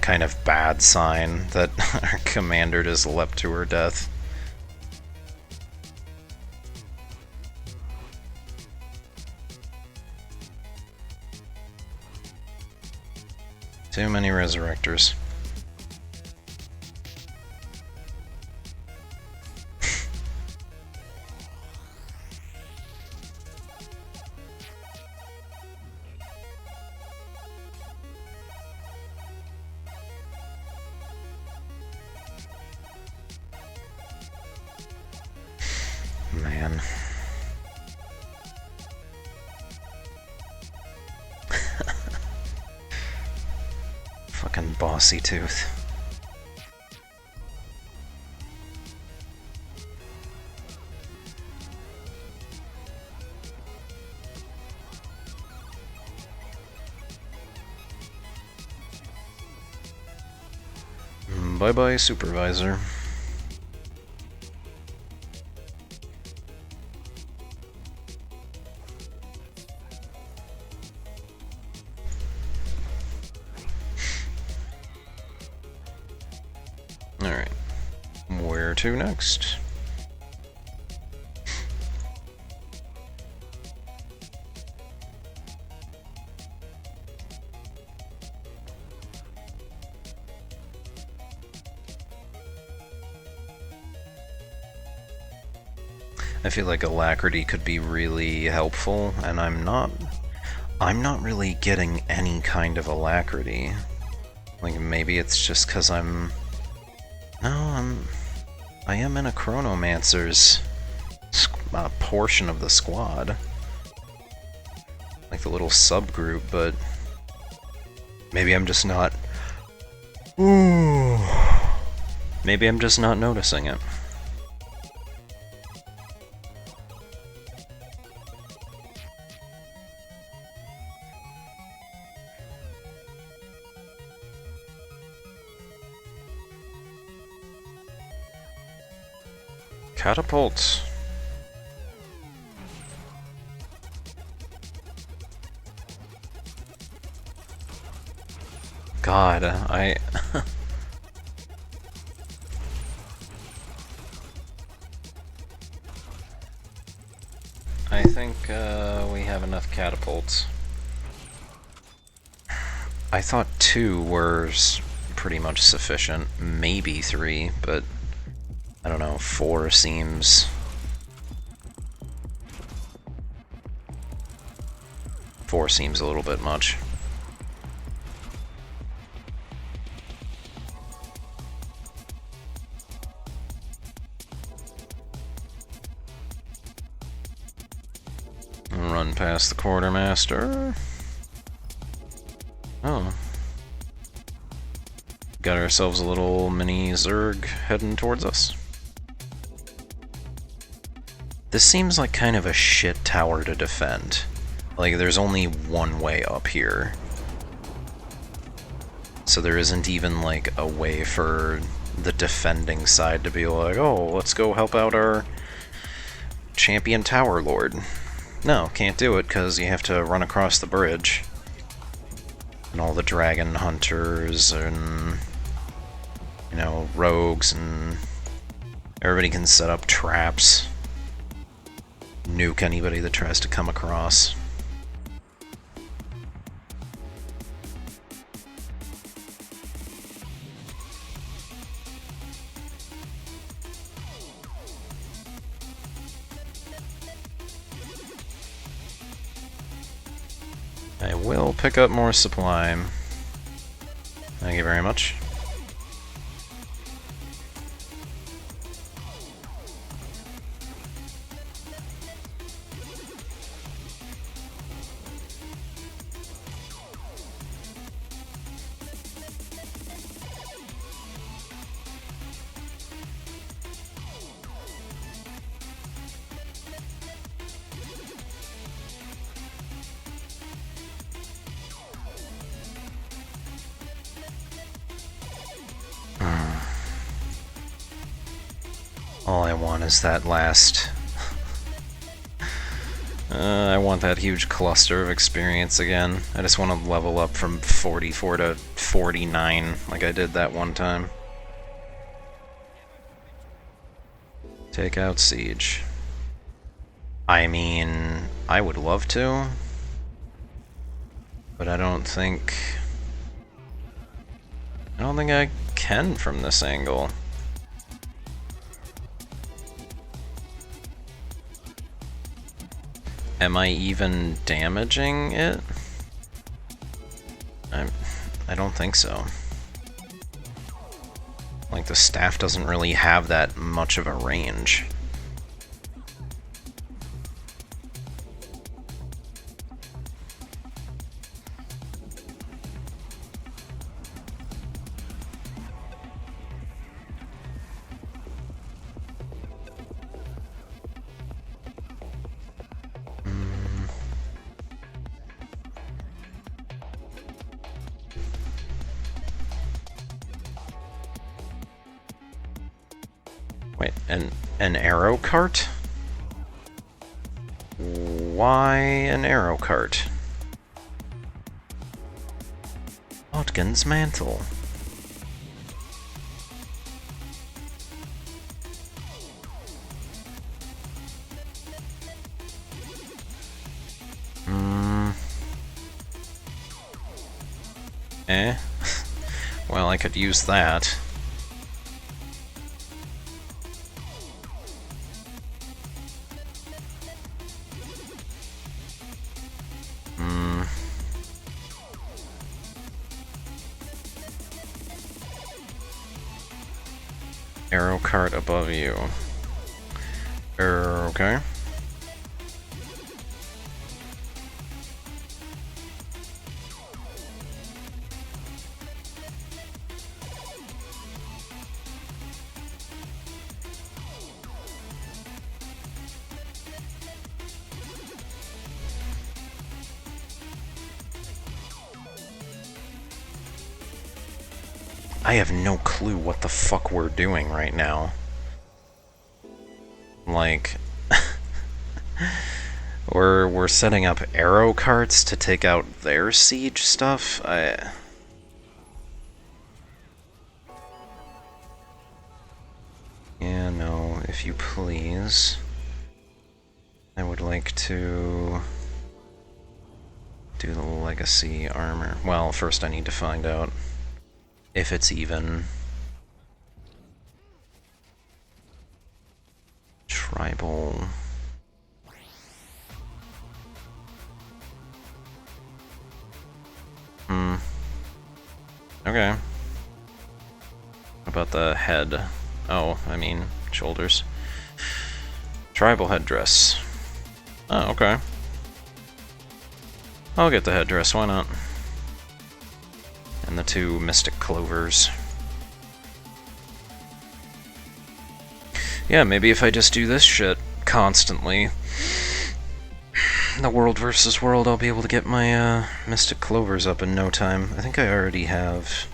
kind of bad sign that our commander just leapt to her death. Too many resurrectors. Man. Fucking bossy tooth. Bye-bye, supervisor. Alright. Where to next? I feel like Alacrity could be really helpful, and I'm not really getting any kind of Alacrity. Like, maybe it's just because I am in a Chronomancer's portion of the squad. Like the little subgroup, but maybe I'm just not... Ooh. Maybe I'm just not noticing it. Catapults. God, I think we have enough catapults. I thought 2 were pretty much sufficient, maybe 3, but I don't know, 4 seems... 4 seems a little bit much. Run past the quartermaster. Oh. Got ourselves a little mini Zerg heading towards us. This seems like kind of a shit tower to defend. Like, there's only one way up here. So there isn't even, like, a way for the defending side to be like, oh, let's go help out our champion tower lord. No, can't do it, because you have to run across the bridge. And all the dragon hunters and, you know, rogues, and everybody can set up traps. Nuke anybody that tries to come across. I will pick up more supply. Thank you very much. All I want is that last... I want that huge cluster of experience again. I just want to level up from 44 to 49, like I did that one time. Take out Siege. I mean, I would love to, but I don't think I can from this angle. Am I even damaging it? I don't think so. Like, the staff doesn't really have that much of a range. Wait, an arrow cart? Why an arrow cart? Otkin's mantle. Well, I could use that. Arrow cart above you. Okay. I have no clue what the fuck we're doing right now. Like, we're setting up arrow carts to take out their siege stuff. Yeah, no, if you please. I would like to do the legacy armor. Well, first I need to find out if it's even tribal. Okay. What about the head? Oh, I mean, shoulders. Tribal headdress. Oh, okay. I'll get the headdress, why not? And the two mystic clovers. Yeah, maybe if I just do this shit constantly, the world versus world, I'll be able to get my Mystic Clovers up in no time. I think I already have...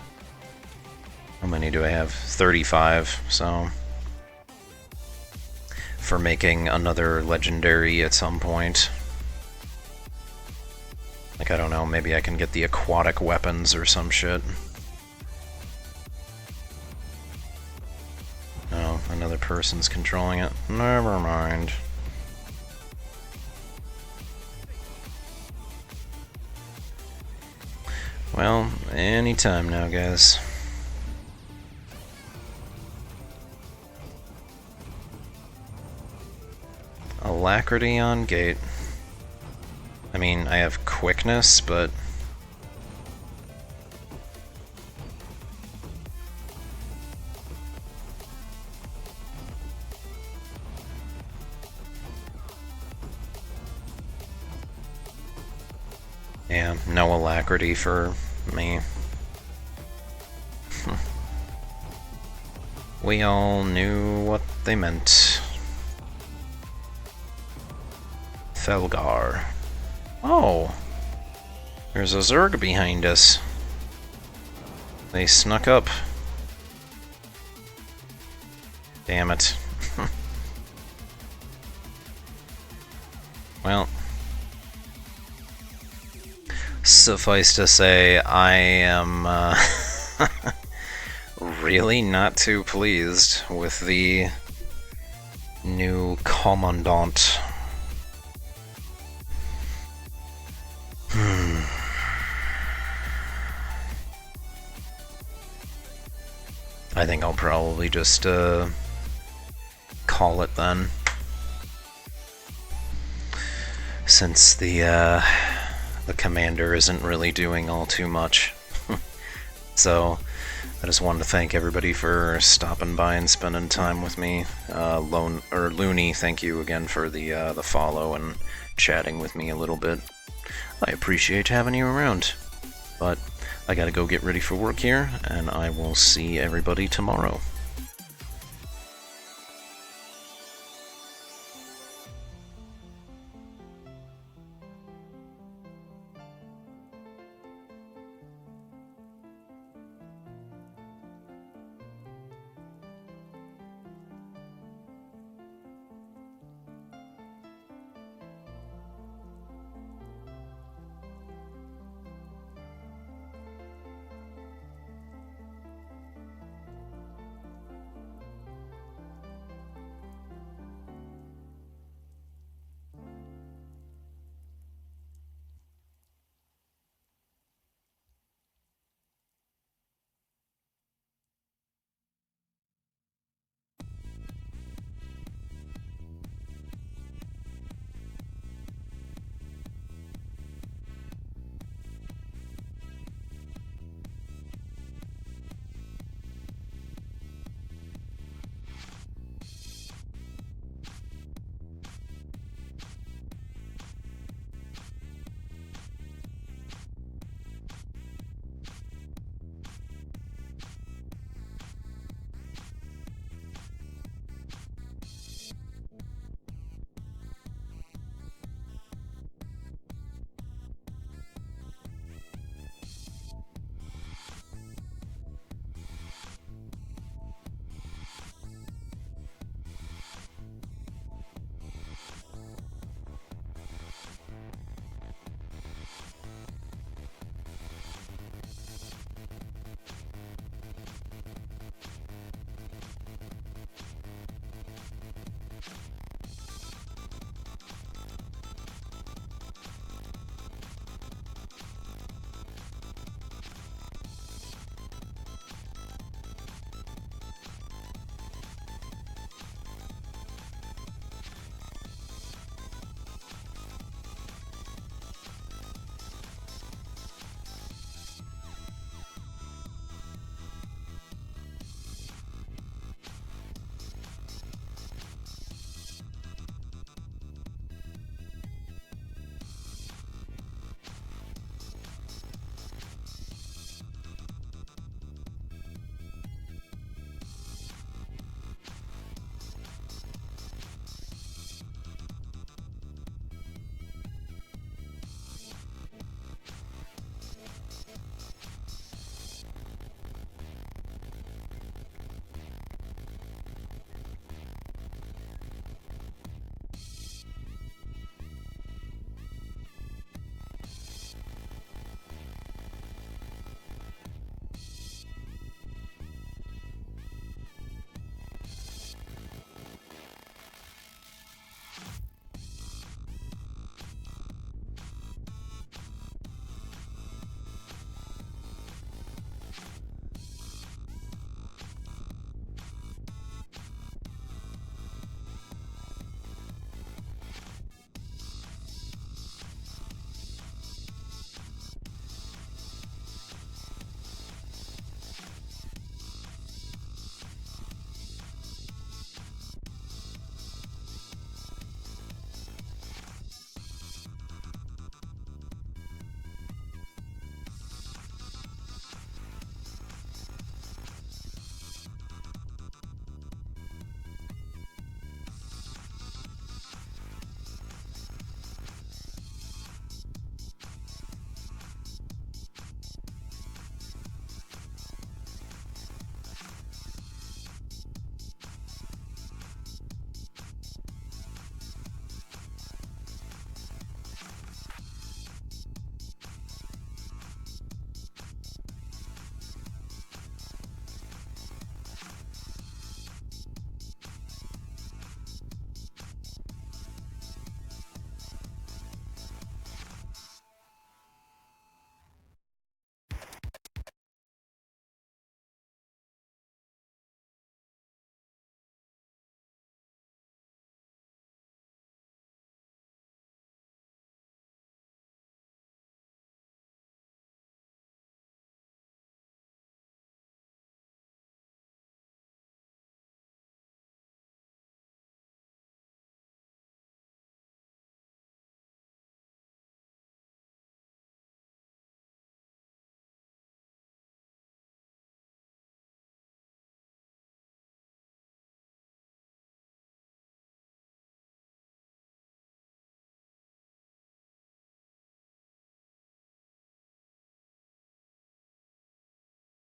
How many do I have? 35, so... For making another legendary at some point. Like, I don't know, maybe I can get the aquatic weapons or some shit. Oh, another person's controlling it. Never mind. Well, anytime now, guys. Alacrity on gate. I mean, I have quickness, but... Yeah, no alacrity for me. We all knew what they meant. Felgar. Oh! There's a Zerg behind us. They snuck up. Damn it. Well... Suffice to say, I am really not too pleased with the new Commandant. I think I'll probably just call it then. Since the commander isn't really doing all too much. So, I just wanted to thank everybody for stopping by and spending time with me. Looney, thank you again for the follow and chatting with me a little bit. I appreciate having you around. But I gotta go get ready for work here, and I will see everybody tomorrow.